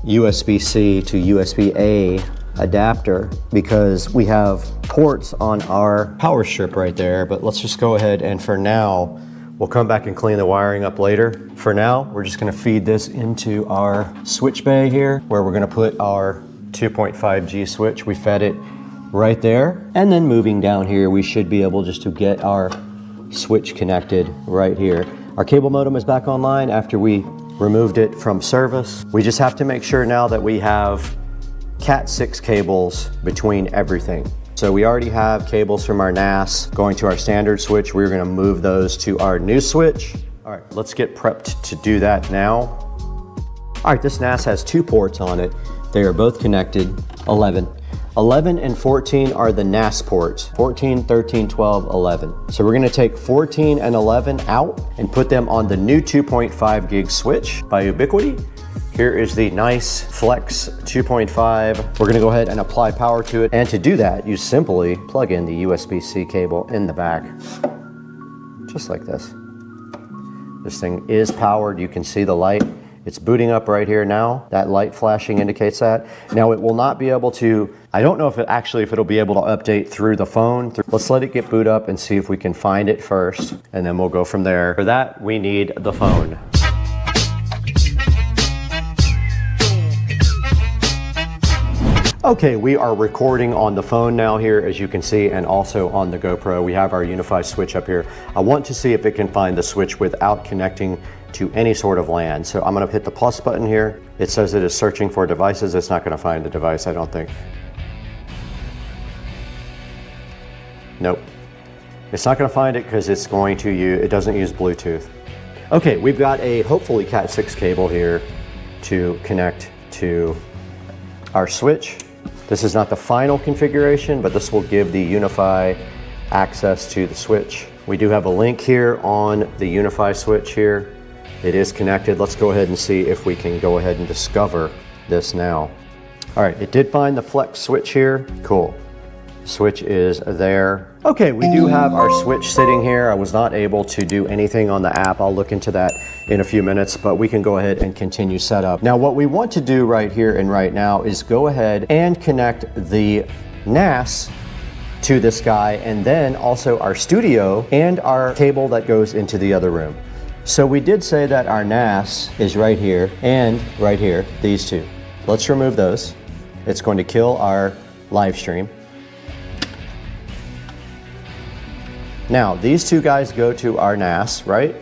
USB-C to USB-A adapter, because we have ports on our power strip right there. But let's just go ahead and for now, we'll come back and clean the wiring up later. For now, we're just gonna feed this into our switch bay here, where we're gonna put our 2.5G switch. We fed it right there. And then moving down here, we should be able just to get our switch connected right here. Our cable modem is back online after we removed it from service. We just have to make sure now that we have Cat 6 cables between everything. So we already have cables from our NAS going to our standard switch. We're gonna move those to our new switch. All right, let's get prepped to do that now. All right, this NAS has 2 ports on it. They are both connected, 11. 11 and 14 are the NAS ports, 14, 13, 12, 11. So we're gonna take 14 and 11 out and put them on the new 2.5 gig switch by Ubiquiti. Here is the nice Flex 2.5. We're gonna go ahead and apply power to it. And to do that, you simply plug in the USB-C cable in the back, just like this. This thing is powered. You can see the light. It's booting up right here now. That light flashing indicates that. Now it will not be able to, I don't know if it'll be able to update through the phone. Let's let it get boot up and see if we can find it first, and then we'll go from there. For that, we need the phone. Okay, we are recording on the phone now here, as you can see, and also on the GoPro. We have our Unify switch up here. I want to see if it can find the switch without connecting to any sort of LAN. So I'm gonna hit the plus button here. It says it is searching for devices. It's not gonna find the device, I don't think. Nope. It's not gonna find it because it doesn't use Bluetooth. Okay, we've got a hopefully Cat 6 cable here to connect to our switch. This is not the final configuration, but this will give the Unify access to the switch. We do have a link here on the Unify switch here. It is connected. Let's go ahead and see if we can go ahead and discover this now. All right, it did find the Flex switch here. Cool. Switch is there. Okay, we do have our switch sitting here. I was not able to do anything on the app. I'll look into that in a few minutes, but we can go ahead and continue setup. Now, what we want to do right here and right now is go ahead and connect the NAS to this guy, and then also our studio and our cable that goes into the other room. So we did say that our NAS is right here and right here, these two. Let's remove those. It's going to kill our live stream. Now, these two guys go to our NAS, right?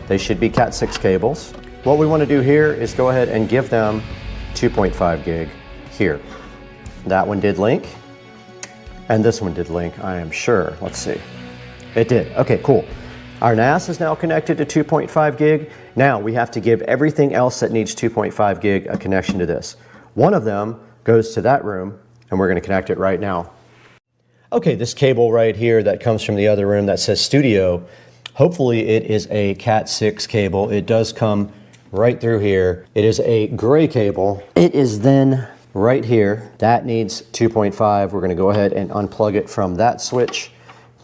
They should be Cat 6 cables. What we want to do here is go ahead and give them 2.5 gig here. That one did link, and this one did link, I am sure. Let's see. It did. Okay, cool. Our NAS is now connected to 2.5 gig. Now we have to give everything else that needs 2.5 gig a connection to this. One of them goes to that room, and we're going to connect it right now. Okay, this cable right here that comes from the other room that says studio, hopefully it is a Cat 6 cable. It does come right through here. It is a gray cable. It is then right here. That needs 2.5. We're going to go ahead and unplug it from that switch,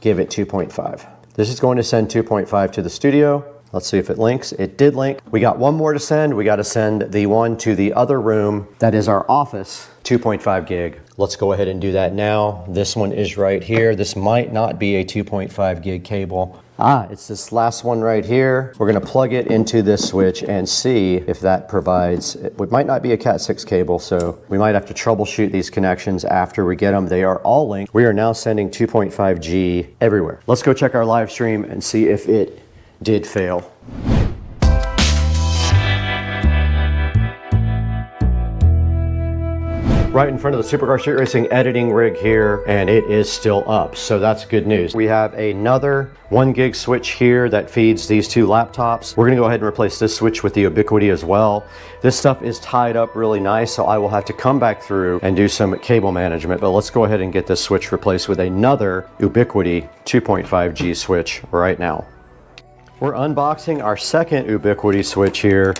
give it 2.5. This is going to send 2.5 to the studio. Let's see if it links. It did link. We got one more to send. We got to send the one to the other room that is our office, 2.5 gig. Let's go ahead and do that now. This one is right here. This might not be a 2.5 gig cable. It's this last one right here. We're going to plug it into this switch and see if that provides. It might not be a Cat 6 cable, so we might have to troubleshoot these connections after we get them. They are all linked. We are now sending 2.5G everywhere. Let's go check our live stream and see if it did fail. Right in front of the Supercar Street Racing editing rig here, and it is still up, so that's good news. We have another 1 gig switch here that feeds these two laptops. We're gonna go ahead and replace this switch with the Ubiquiti as well. This stuff is tied up really nice, so I will have to come back through and do some cable management, but let's go ahead and get this switch replaced with another Ubiquiti 2.5G switch right now. We're unboxing our second Ubiquiti switch here,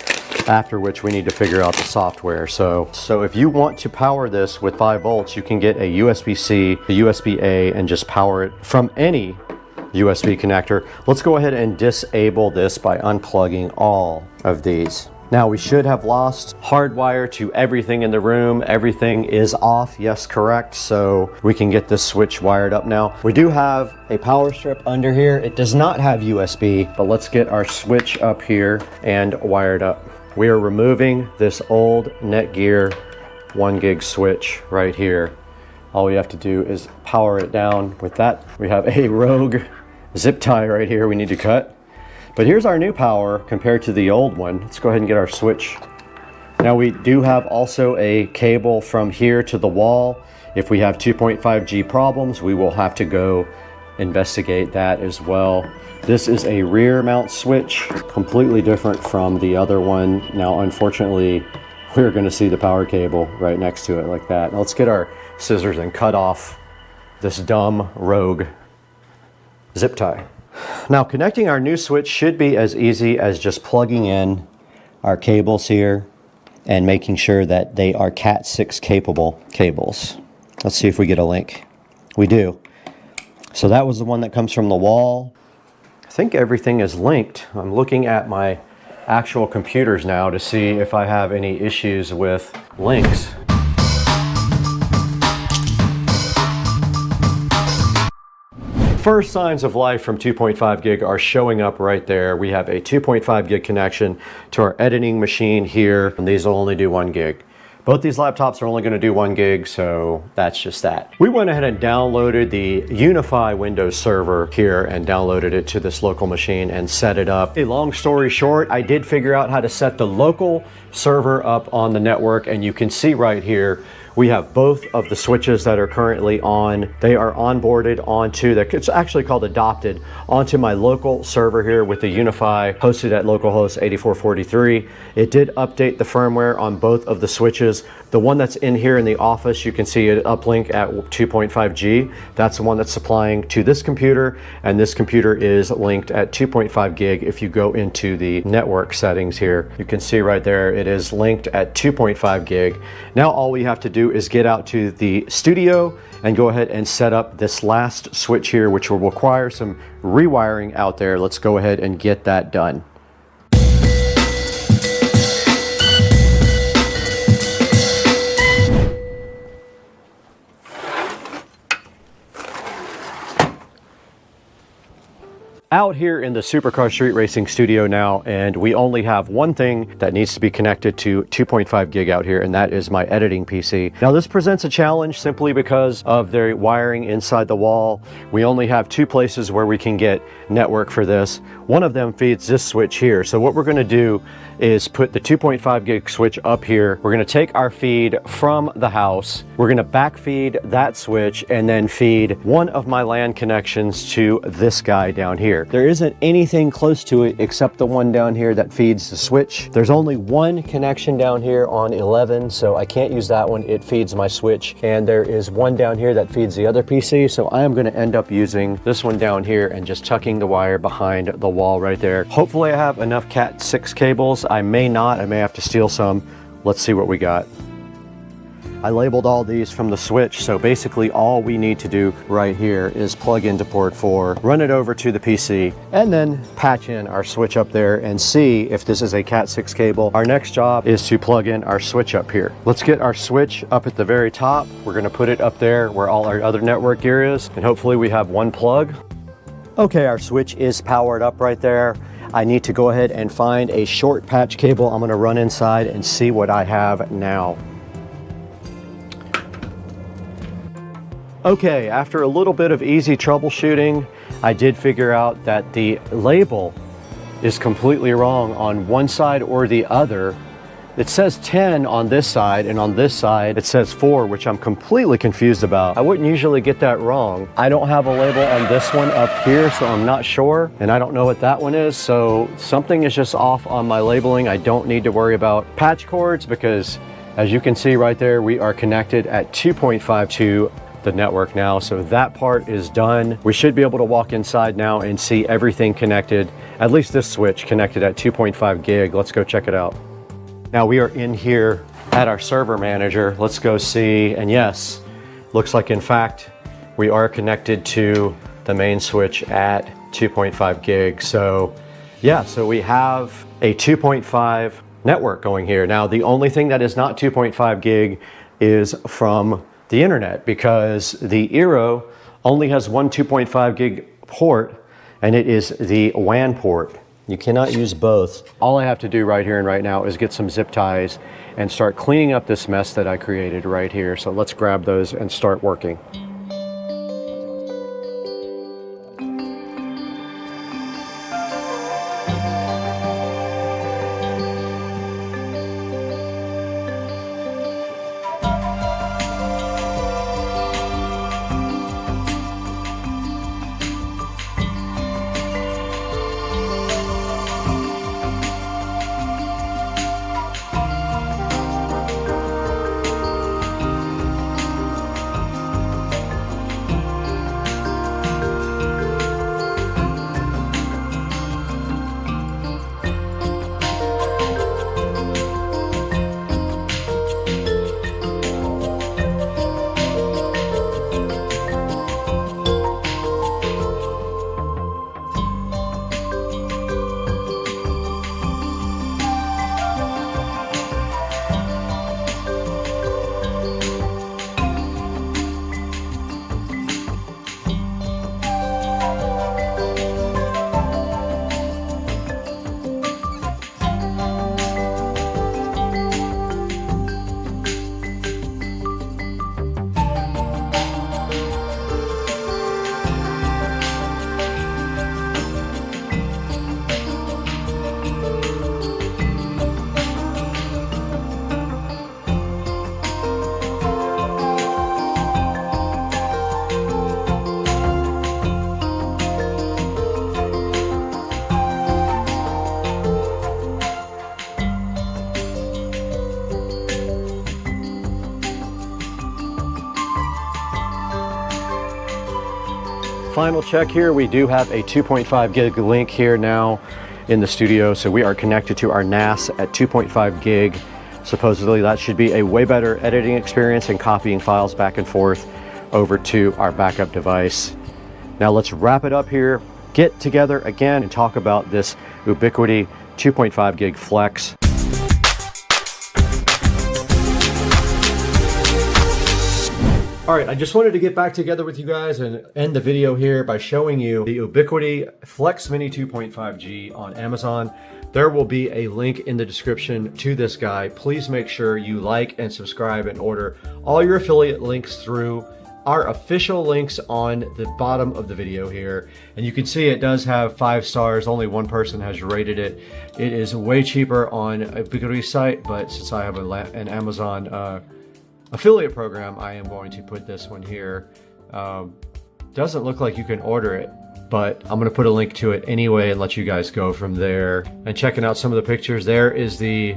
after which we need to figure out the software. So if you want to power this with 5 volts, you can get a USB-C, a USB-A, and just power it from any USB connector. Let's go ahead and disable this by unplugging all of these. Now we should have lost hardwire to everything in the room. Everything is off, yes, correct. So we can get this switch wired up now. We do have a power strip under here. It does not have USB, but let's get our switch up here and wired up. We are removing this old Netgear 1 gig switch right here. All we have to do is power it down with that. We have a rogue zip tie right here we need to cut. But here's our new power compared to the old one. Let's go ahead and get our switch. Now we do have also a cable from here to the wall. If we have 2.5G problems, we will have to go investigate that as well. This is a rear mount switch, completely different from the other one. Now, unfortunately, we're going to see the power cable right next to it like that. Now, let's get our scissors and cut off this dumb rogue zip tie. Now, connecting our new switch should be as easy as just plugging in our cables here and making sure that they are Cat 6 capable cables. Let's see if we get a link. We do. So that was the one that comes from the wall. I think everything is linked. I'm looking at my actual computers now to see if I have any issues with links. First signs of life from 2.5 gig are showing up right there. We have a 2.5 gig connection to our editing machine here, and these will only do 1 gig. Both these laptops are only going to do 1 gig, so that's just that. We went ahead and downloaded the Unify Windows server here and downloaded it to this local machine and set it up. A long story short, I did figure out how to set the local server up on the network, and you can see right here we have both of the switches that are currently on. They are onboarded onto it's actually called adopted onto my local server here with the Unify hosted at localhost 8443. It did update the firmware on both of the switches. The one that's in here in the office, you can see it uplink at 2.5G. That's the one that's supplying to this computer, and this computer is linked at 2.5 gig. If you go into the network settings here, you can see right there it is linked at 2.5 gig. Now all we have to do is get out to the studio and go ahead and set up this last switch here, which will require some rewiring out there. Let's go ahead and get that done. Out here in the Supercar Street Racing studio now, and we only have one thing that needs to be connected to 2.5 gig out here, and that is my editing PC. Now this presents a challenge simply because of the wiring inside the wall. We only have two places where we can get network for this. One of them feeds this switch here. So what we're going to do is put the 2.5 gig switch up here. We're going to take our feed from the house. We're going to back feed that switch and then feed one of my LAN connections to this guy down here. There isn't anything close to it except the one down here that feeds the switch. There's only one connection down here on 11, so I can't use that one. It feeds my switch. And there is one down here that feeds the other PC, so I am going to end up using this one down here and just tucking the wire behind the wall right there. Hopefully I have enough Cat 6 cables. I may not. I may have to steal some. Let's see what we got. I labeled all these from the switch, so basically all we need to do right here is plug into port 4, run it over to the PC, and then patch in our switch up there and see if this is a Cat 6 cable. Our next job is to plug in our switch up here. Let's get our switch up at the very top. We're going to put it up there where all our other network gear is, and hopefully we have one plug. Okay, our switch is powered up right there. I need to go ahead and find a short patch cable. I'm going to run inside and see what I have now. Okay, after a little bit of easy troubleshooting, I did figure out that the label is completely wrong on one side or the other. It says 10 on this side, and on this side it says 4, which I'm completely confused about. I wouldn't usually get that wrong. I don't have a label on this one up here, so I'm not sure, and I don't know what that one is, so something is just off on my labeling. I don't need to worry about patch cords because, as you can see right there, we are connected at 2.5 to the network now, so that part is done. We should be able to walk inside now and see everything connected, at least this switch connected at 2.5 gig. Let's go check it out. Now we are in here at our server manager. Let's go see, and yes, looks like in fact we are connected to the main switch at 2.5 gig. So yeah, so we have a 2.5 network going here. Now the only thing that is not 2.5 gig is from the internet, because the Eero only has one 2.5 gig port, and it is the WAN port. You cannot use both. All I have to do right here and right now is get some zip ties and start cleaning up this mess that I created right here. So let's grab those and start working. Final check here, we do have a 2.5 gig link here now. in the studio. So we are connected to our NAS at 2.5 gig. Supposedly that should be a way better editing experience and copying files back and forth over to our backup device. Now let's wrap it up here, get together again and talk about this Ubiquiti 2.5 gig flex. All right, I just wanted to get back together with you guys and end the video here by showing you the Ubiquiti Flex Mini 2.5G on Amazon. There will be a link in the description to this guy. Please make sure you like and subscribe and order all your affiliate links through our official links on the bottom of the video here. And you can see it does have 5 stars. Only one person has rated it. It is way cheaper on Ubiquiti's site, but since I have an Amazon affiliate program, I am going to put this one here. Doesn't look like you can order it, but I'm going to put a link to it anyway and let you guys go from there. And checking out some of the pictures, there is the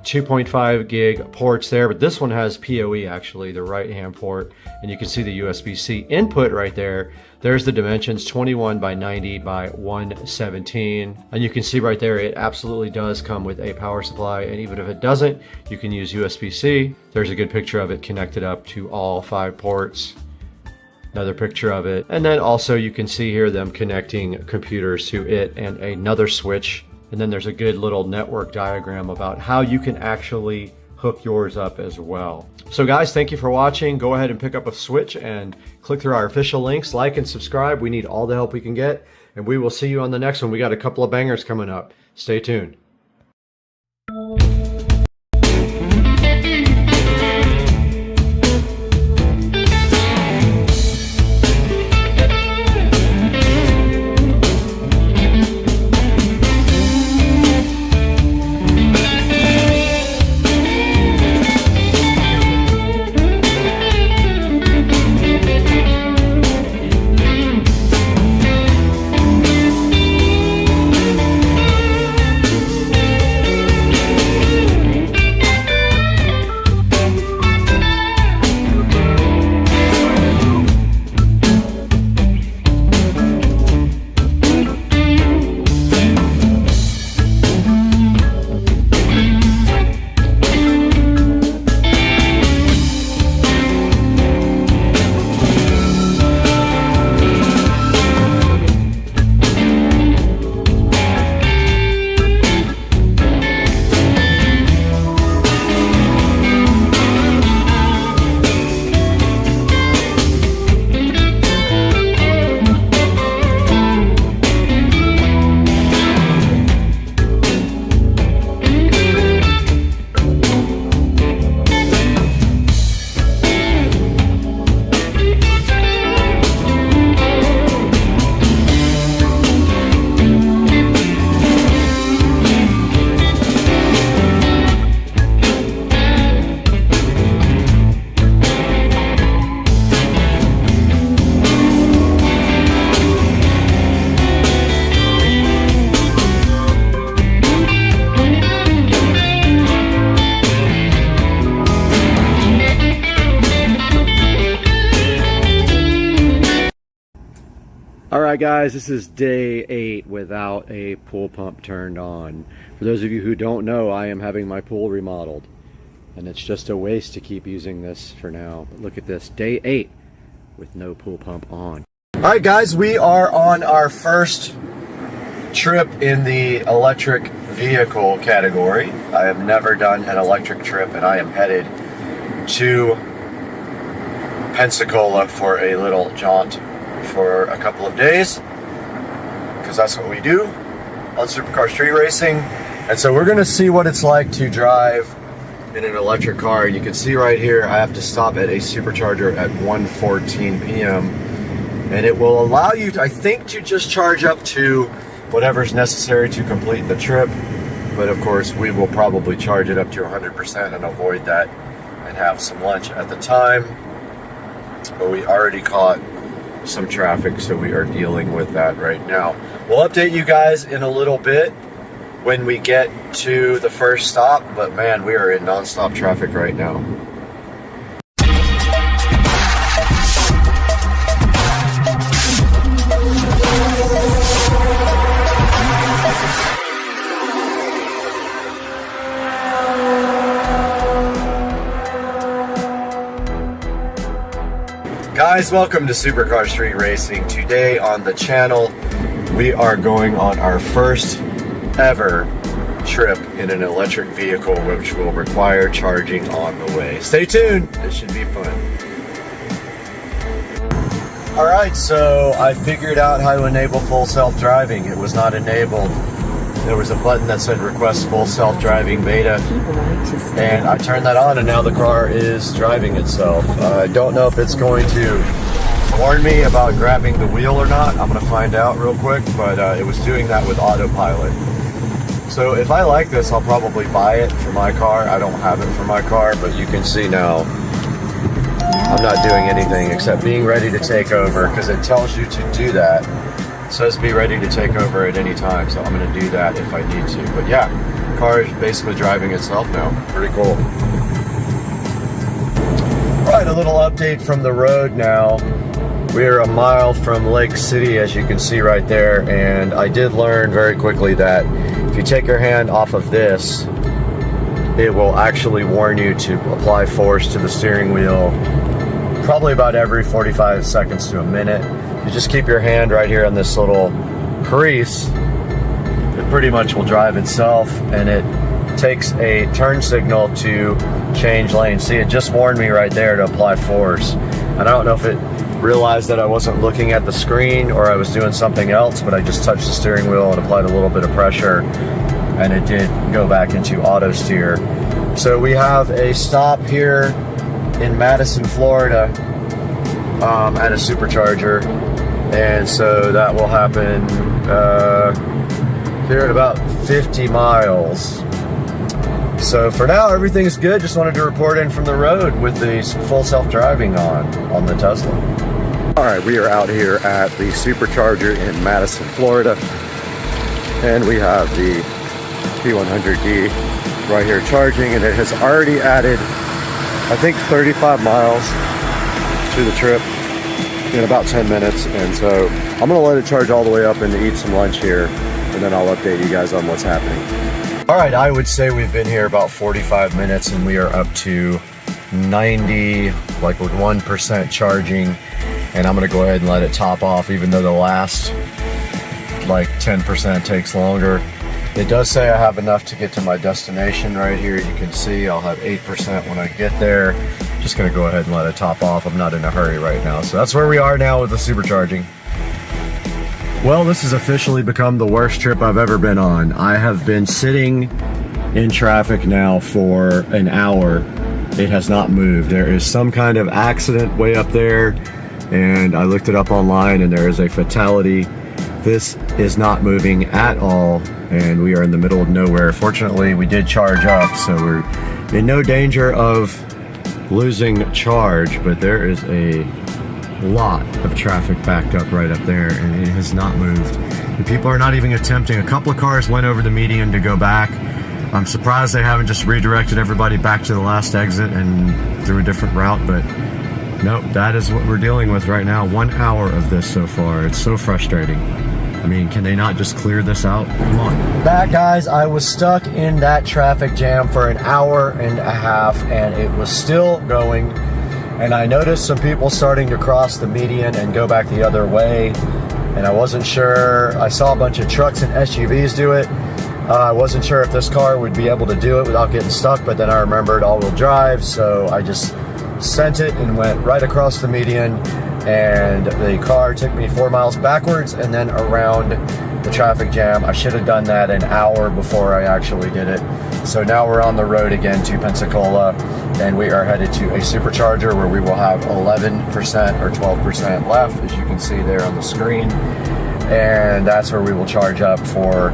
2.5 gig ports there, but this one has PoE actually, the right hand port, and you can see the USB-C input right there. There's the dimensions, 21 by 90 by 117, and you can see right there it absolutely does come with a power supply, and even if it doesn't, you can use USB-C. There's a good picture of it connected up to all 5 ports. Another picture of it, and then also you can see here them connecting computers to it and another switch. And then there's a good little network diagram about how you can actually hook yours up as well. So guys, thank you for watching. Go ahead and pick up a switch and click through our official links, like and subscribe. We need all the help we can get, and we will see you on the next one. We got a couple of bangers coming up. Stay tuned. Alright guys, this is day 8 without a pool pump turned on. For those of you who don't know, I am having my pool remodeled. And it's just a waste to keep using this for now. But look at this, day 8 with no pool pump on. Alright guys, we are on our first trip in the electric vehicle category. I have never done an electric trip, and I am headed to Pensacola for a little jaunt for a couple of days, because that's what we do on Supercar Street Racing. And so we're going to see what it's like to drive in an electric car. You can see right here I have to stop at a supercharger at 1:14 p.m. and it will allow you to, I think, to just charge up to whatever's necessary to complete the trip. But of course we will probably charge it up to 100% and avoid that and have some lunch at the time. But we already caught some traffic, so we are dealing with that right now. We'll update you guys in a little bit when we get to the first stop, but man, we are in non-stop traffic right now. guys, welcome to Supercar Street Racing. Today on the channel, we are going on our first ever trip in an electric vehicle, which will require charging on the way. Stay tuned, it should be fun. Alright, so I figured out how to enable full self-driving. It was not enabled. There was a button that said request full self-driving beta, and I turned that on and now the car is driving itself. I don't know if it's going to warn me about grabbing the wheel or not. I'm going to find out real quick, but it was doing that with autopilot. So if I like this, I'll probably buy it for my car. I don't have it for my car, but you can see now I'm not doing anything except being ready to take over, because it tells you to do that. It says be ready to take over at any time, so I'm going to do that if I need to. But yeah, the car is basically driving itself now. Pretty cool. Alright, a little update from the road now. We are a mile from Lake City, as you can see right there, and I did learn very quickly that if you take your hand off of this, it will actually warn you to apply force to the steering wheel probably about every 45 seconds to a minute. You just keep your hand right here on this little crease, it pretty much will drive itself, and it takes a turn signal to change lanes. See, it just warned me right there to apply force. And I don't know if it realized that I wasn't looking at the screen or I was doing something else, but I just touched the steering wheel and applied a little bit of pressure, and it did go back into auto steer. So we have a stop here in Madison, Florida, at a supercharger, and so that will happen here at about 50 miles. So for now, everything's good. Just wanted to report in from the road with the full self-driving on the Tesla. All right, we are out here at the supercharger in Madison, Florida, and we have the P100D right here charging, and it has already added, I think, 35 miles to the trip in about 10 minutes. And so I'm gonna let it charge all the way up and eat some lunch here, and then I'll update you guys on what's happening. All right, I would say we've been here about 45 minutes and we are up to 90, like with 1% charging, and I'm gonna go ahead and let it top off, even though the last like 10% takes longer. It does say I have enough to get to my destination right here. You can see I'll have 8% when I get there. Just gonna go ahead and let it top off. I'm not in a hurry right now. So that's where we are now with the supercharging. Well, this has officially become the worst trip I've ever been on. I have been sitting in traffic now for an hour. It has not moved. There is some kind of accident way up there, and I looked it up online, and there is a fatality. This is not moving at all, and we are in the middle of nowhere. Fortunately, we did charge up, so we're in no danger of losing charge, but there is a lot of traffic backed up right up there, and it has not moved. The people are not even attempting. A couple of cars went over the median to go back. I'm surprised they haven't just redirected everybody back to the last exit and through a different route, but nope, that is what we're dealing with right now. 1 hour of this so far. It's so frustrating. I mean, can they not just clear this out? Come on. Back, guys, I was stuck in that traffic jam for an hour and a half, and it was still going. And I noticed some people starting to cross the median and go back the other way. And I wasn't sure. I saw a bunch of trucks and SUVs do it. I wasn't sure if this car would be able to do it without getting stuck, but then I remembered all-wheel drive, so I just sent it and went right across the median. And the car took me 4 miles backwards and then around the traffic jam. I should have done that an hour before I actually did it. So now we're on the road again to Pensacola, and we are headed to a supercharger where we will have 11% or 12% left, as you can see there on the screen. And that's where we will charge up for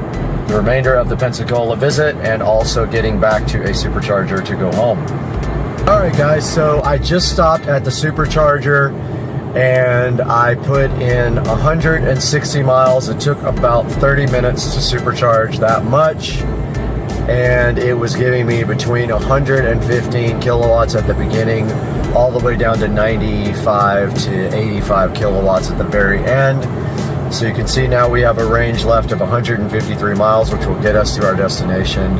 the remainder of the Pensacola visit, and also getting back to a supercharger to go home. All right, guys, so I just stopped at the supercharger and I put in 160 miles. It took about 30 minutes to supercharge that much, and it was giving me between 115 kilowatts at the beginning all the way down to 95 to 85 kilowatts at the very end. So you can see now we have a range left of 153 miles, which will get us to our destination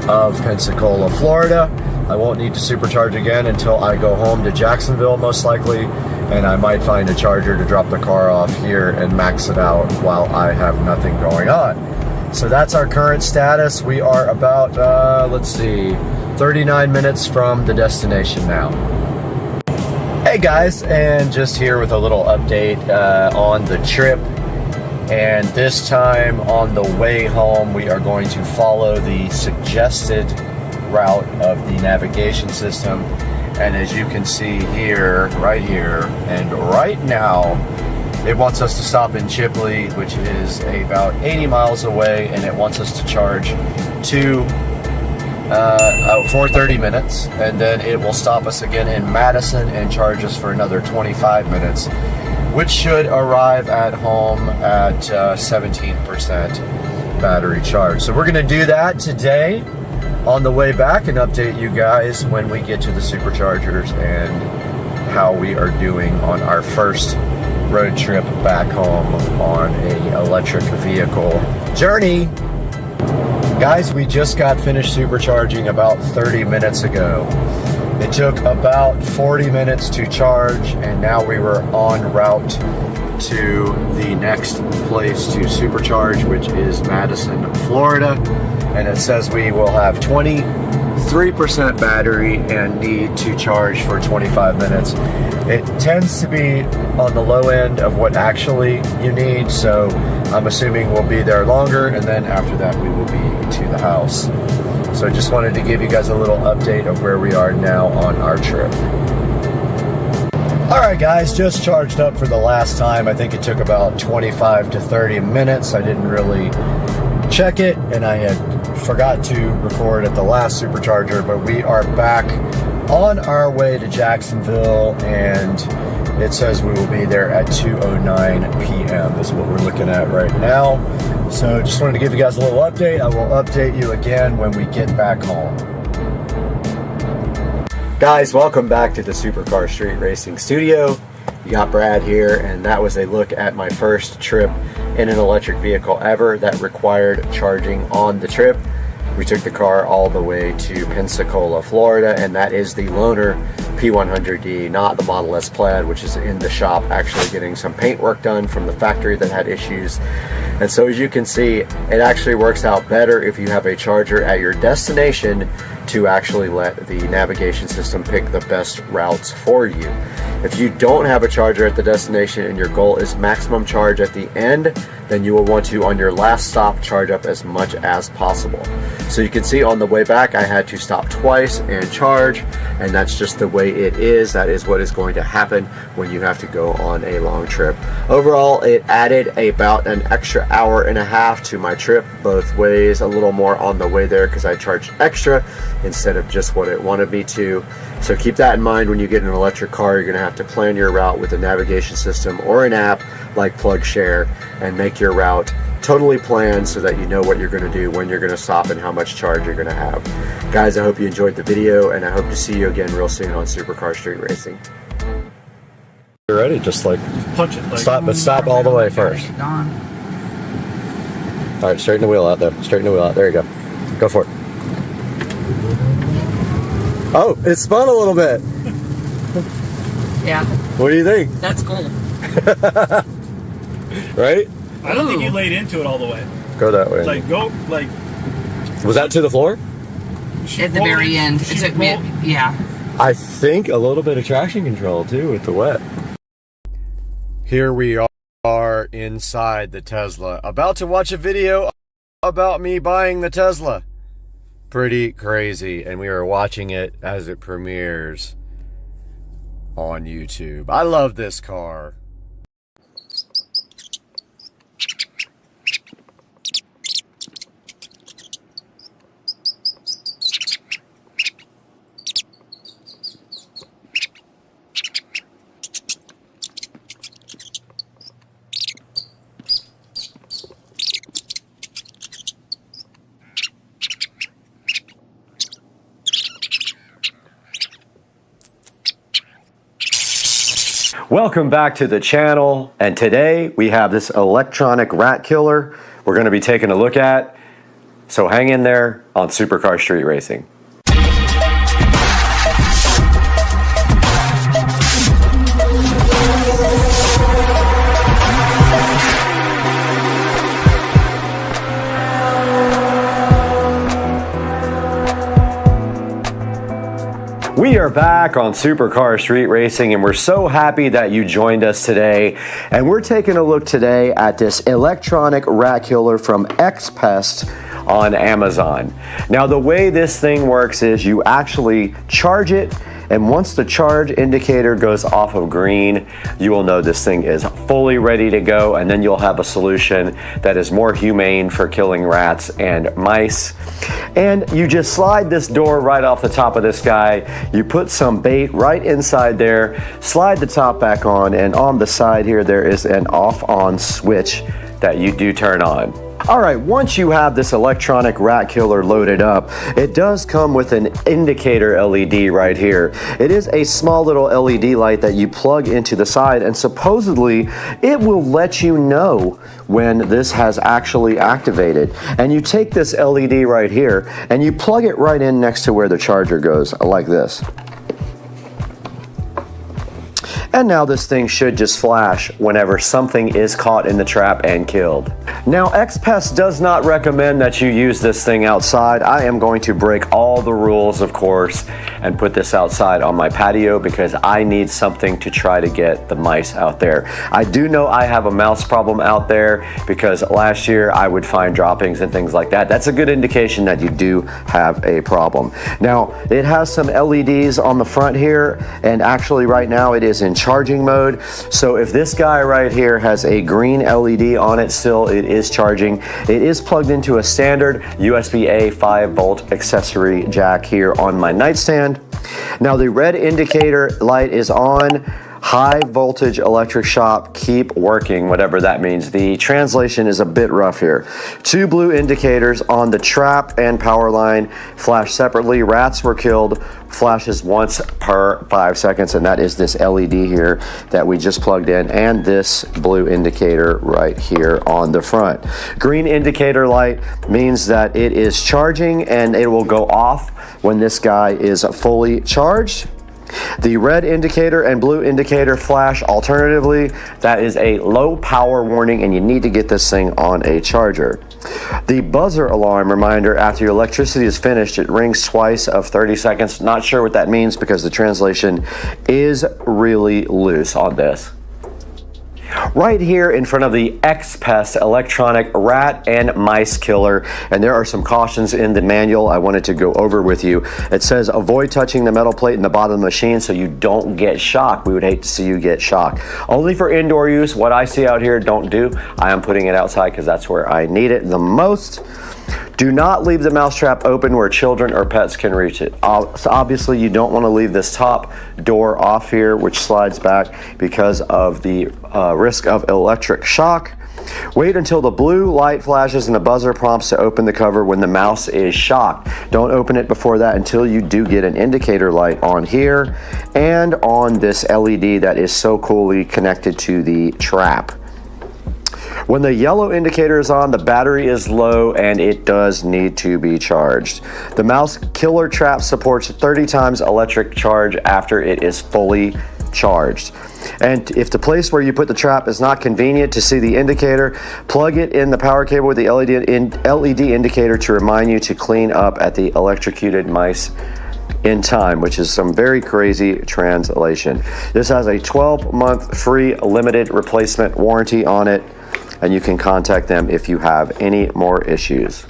of Pensacola, Florida. I won't need to supercharge again until I go home to Jacksonville, most likely, and I might find a charger to drop the car off here and max it out while I have nothing going on. So that's our current status. We are about, let's see, 39 minutes from the destination now. Hey guys, and just here with a little update on the trip. And this time on the way home, we are going to follow the suggested route of the navigation system. And as you can see here, right here, and right now, it wants us to stop in Chipley, which is about 80 miles away, and it wants us to charge for 30 minutes, and then it will stop us again in Madison and charge us for another 25 minutes, which should arrive at home at 17% battery charge. So we're gonna do that today on the way back and update you guys when we get to the superchargers and how we are doing on our first road trip back home on a electric vehicle journey. Guys, we just got finished supercharging about 30 minutes ago. It took about 40 minutes to charge, and now we were en route to the next place to supercharge, which is Madison, Florida. And it says we will have 23% battery and need to charge for 25 minutes. It tends to be on the low end of what actually you need, so I'm assuming we'll be there longer, and then after that we will be to the house. So I just wanted to give you guys a little update of where we are now on our trip. Alright guys, just charged up for the last time. I think it took about 25 to 30 minutes. I didn't really check it, and I had forgot to record at the last supercharger, but we are back on our way to Jacksonville, and it says we will be there at 2:09 p.m. is what we're looking at right now. So just wanted to give you guys a little update. I will update you again when we get back home. Guys, welcome back to the Supercar Street Racing Studio. You got Brad here, and that was a look at my first trip in an electric vehicle ever that required charging on the trip. We took the car all the way to Pensacola, Florida, and that is the loaner P100D, not the Model S Plaid, which is in the shop actually getting some paint work done from the factory that had issues. And so as you can see, it actually works out better if you have a charger at your destination to actually let the navigation system pick the best routes for you. If you don't have a charger at the destination and your goal is maximum charge at the end, then you will want to, on your last stop, charge up as much as possible. So you can see on the way back, I had to stop twice and charge, and that's just the way it is. That is what is going to happen when you have to go on a long trip. Overall, it added about an extra hour and a half to my trip both ways, a little more on the way there because I charged extra instead of just what it wanted me to. So keep that in mind when you get an electric car. You're going to have to plan your route with a navigation system or an app like PlugShare and make your route totally planned so that you know what you're going to do, when you're going to stop, and how much charge you're going to have. Guys, I hope you enjoyed the video, and I hope to see you again real soon on Supercar Street Racing. You're ready? Just like Punch it. Like, stop, but stop all the way first. Gone. All right, straighten the wheel out though. Straighten the wheel out. There you go. Go for it. Oh, it spun a little bit. Yeah. What do you think? That's cool. Right? I don't think you laid into it all the way. Go that way. Like, go, like... Was that to the floor? At the very end. It took me, yeah. I think a little bit of traction control too with the wet. Here we are inside the Tesla, about to watch a video about me buying the Tesla. Pretty crazy, and we are watching it as it premieres on YouTube. I love this car. Welcome back to the channel, and today we have this electronic rat killer we're going to be taking a look at, so hang in there on Supercar Street Racing. are back on Supercar Street Racing, and we're so happy that you joined us today. And we're taking a look today at this electronic rat killer from XPest on Amazon. Now, the way this thing works is you actually charge it, and once the charge indicator goes off of green, you will know this thing is fully ready to go, and then you'll have a solution that is more humane for killing rats and mice. And you just slide this door right off the top of this guy, you put some bait right inside there, slide the top back on, and on the side here there is an off-on switch that you do turn on. Alright, once you have this electronic rat killer loaded up, it does come with an indicator LED right here. It is a small little LED light that you plug into the side, and supposedly it will let you know when this has actually activated. And you take this LED right here and you plug it right in next to where the charger goes, like this. And now this thing should just flash whenever something is caught in the trap and killed. Now, XPest does not recommend that you use this thing outside. I am going to break all the rules, of course, and put this outside on my patio because I need something to try to get the mice out there. I do know I have a mouse problem out there because last year I would find droppings and things like that. That's a good indication that you do have a problem. Now, it has some LEDs on the front here, and actually right now it is in charging mode. So if this guy right here has a green LED on it still, it is charging. It is plugged into a standard USB-A 5-volt accessory jack here on my nightstand. Now the red indicator light is on. High voltage electric shock, keep working, whatever that means. The translation is a bit rough here. 2 blue indicators on the trap and power line flash separately. Rats were killed, flashes once per 5 seconds, and that is this LED here that we just plugged in, and this blue indicator right here on the front. Green indicator light means that it is charging, and it will go off when this guy is fully charged. The red indicator and blue indicator flash alternatively. That is a low power warning, and you need to get this thing on a charger. The buzzer alarm reminder after your electricity is finished, it rings twice of 30 seconds. Not sure what that means because the translation is really loose on this. Right here in front of the XPest electronic rat and mice killer, and there are some cautions in the manual I wanted to go over with you. It says avoid touching the metal plate in the bottom of the machine so you don't get shocked. We would hate to see you get shocked. Only for indoor use. What I see out here, don't do. I am putting it outside because that's where I need it the most. Do not leave the mousetrap open where children or pets can reach it. So obviously you don't want to leave this top door off here, which slides back because of the risk of electric shock. Wait until the blue light flashes and the buzzer prompts to open the cover when the mouse is shocked. Don't open it before that until you do get an indicator light on here and on this LED that is so coolly connected to the trap. When the yellow indicator is on, the battery is low and it does need to be charged. The mouse killer trap supports 30 times electric charge after it is fully charged. And if the place where you put the trap is not convenient to see the indicator, plug it in the power cable with the LED indicator to remind you to clean up at the electrocuted mice in time, which is some very crazy translation. This has a 12-month free limited replacement warranty on it, and you can contact them if you have any more issues.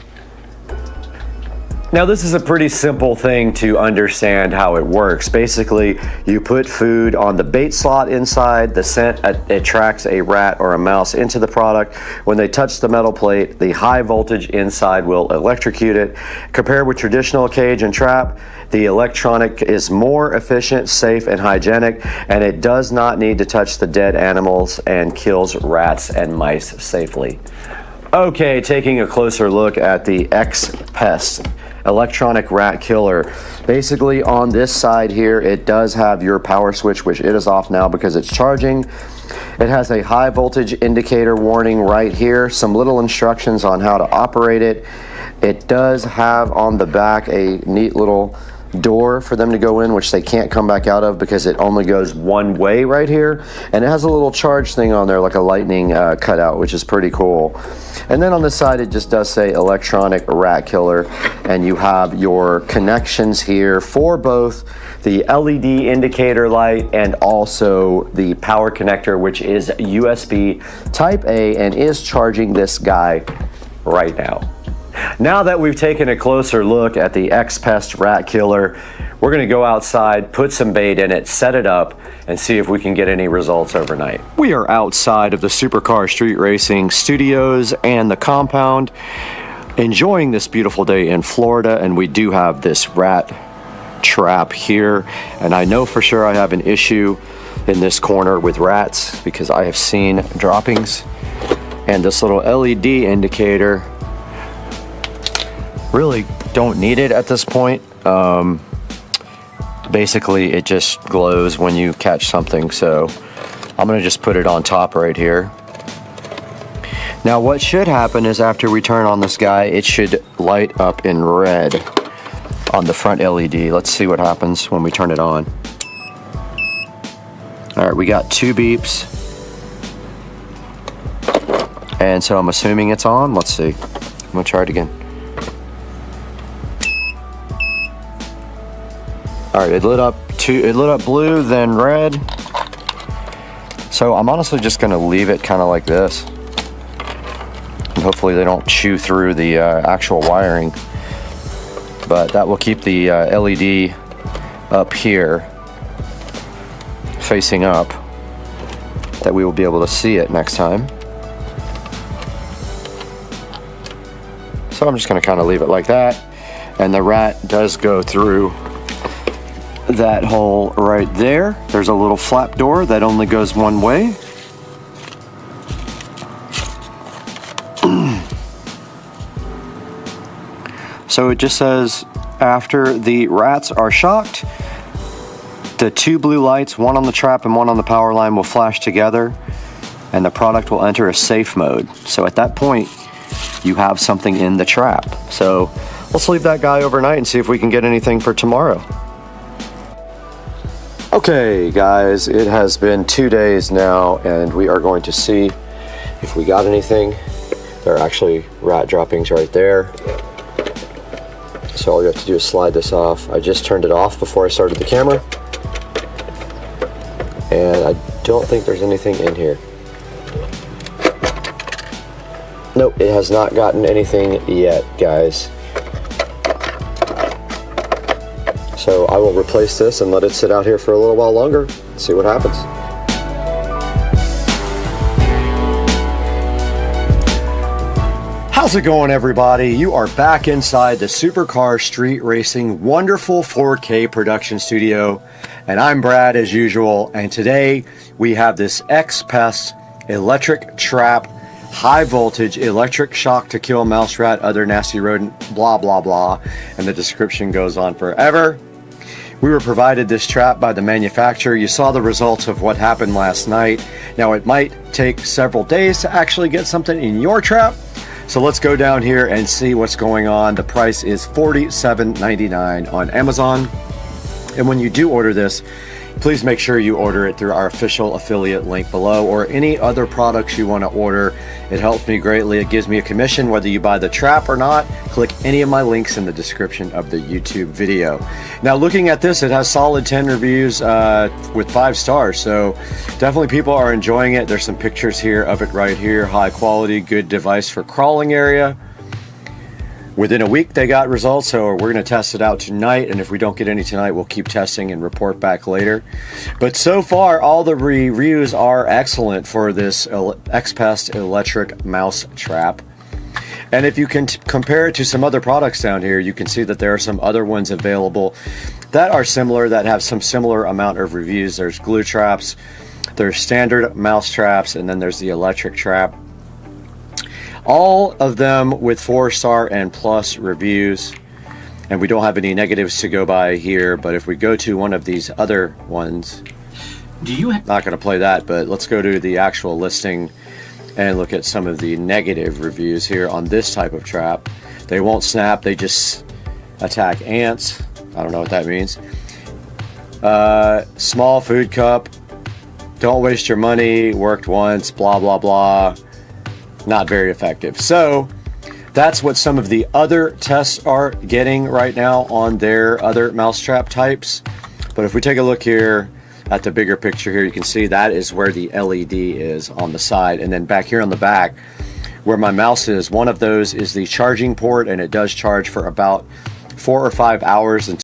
Now, this is a pretty simple thing to understand how it works. Basically, you put food on the bait slot inside, the scent attracts a rat or a mouse into the product. When they touch the metal plate, the high voltage inside will electrocute it. Compared with traditional cage and trap, the electronic is more efficient, safe, and hygienic, and it does not need to touch the dead animals and kills rats and mice safely. Okay, taking a closer look at the XPest electronic rat killer. Basically on this side here, it does have your power switch, which it is off now because it's charging. It has a high voltage indicator warning right here, some little instructions on how to operate it. It does have on the back a neat little door for them to go in, which they can't come back out of because it only goes one way right here, and it has a little charge thing on there like a lightning cutout, which is pretty cool. And then on the side it just does say electronic rat killer, and you have your connections here for both the LED indicator light and also the power connector, which is USB type A and is charging this guy right now. Now that we've taken a closer look at the X-Pest rat killer, we're going to go outside, put some bait in it, set it up, and see if we can get any results overnight. We are outside of the Supercar Street Racing studios and the compound, enjoying this beautiful day in Florida, and we do have this rat trap here, and I know for sure I have an issue in this corner with rats because I have seen droppings, and this little LED indicator, really don't need it at this point. Basically it just glows when you catch something, so I'm gonna just put it on top right here. Now what should happen is after we turn on this guy, it should light up in red on the front LED. Let's see what happens when we turn it on. All right, we got 2 beeps, and so I'm assuming it's on. Let's see, I'm gonna try it again. All right, it lit up blue, then red. So I'm honestly just gonna leave it kind of like this, and hopefully they don't chew through the actual wiring. But that will keep the LED up here, facing up, that we will be able to see it next time. So I'm just gonna kind of leave it like that, and the rat does go through that hole right there. There's a little flap door that only goes one way. So it just says, after the rats are shocked, the 2 blue lights, one on the trap and one on the power line, will flash together, and the product will enter a safe mode. So at that point, you have something in the trap. So let's leave that guy overnight and see if we can get anything for tomorrow. Okay guys, it has been 2 days now, and we are going to see if we got anything. There are actually rat droppings right there. So all you have to do is slide this off. I just turned it off before I started the camera, and I don't think there's anything in here. Nope, it has not gotten anything yet, guys. So I will replace this and let it sit out here for a little while longer, see what happens. How's it going, everybody? You are back inside the Supercar Street Racing wonderful 4K production studio, and I'm Brad as usual, and today we have this X-Pest electric trap, high voltage electric shock to kill mouse rat, other nasty rodent, blah blah blah, and the description goes on forever. We were provided this trap by the manufacturer. You saw the results of what happened last night. Now it might take several days to actually get something in your trap, so let's go down here and see what's going on. The price is $47.99 on Amazon, and when you do order this, please make sure you order it through our official affiliate link below, or any other products you want to order. It helps me greatly. It gives me a commission whether you buy the trap or not. Click any of my links in the description of the YouTube video. Now looking at this, it has solid 10 reviews with 5 stars, so definitely people are enjoying it. There's some pictures here of it right here. High quality, good device for crawling area. Within a week they got results, so we're going to test it out tonight, and if we don't get any tonight, we'll keep testing and report back later. But so far, all the reviews are excellent for this X-Pest electric mouse trap. And if you can compare it to some other products down here, you can see that there are some other ones available that are similar, that have some similar amount of reviews. There's glue traps, there's standard mouse traps, and then there's the electric trap. All of them with 4-star and plus reviews, and we don't have any negatives to go by here. But if we go to one of these other ones, not going to play that, but let's go to the actual listing and look at some of the negative reviews here on this type of trap. They won't snap, they just attack ants. I don't know what that means. Small food cup. Don't waste your money. Worked once. Blah, blah, blah. Not very effective. So that's what some of the other tests are getting right now on their other mousetrap types. But if we take a look here at the bigger picture here, you can see that is where the LED is on the side. And then back here on the back, where my mouse is, one of those is the charging port, and it does charge for about 4 or 5 hours until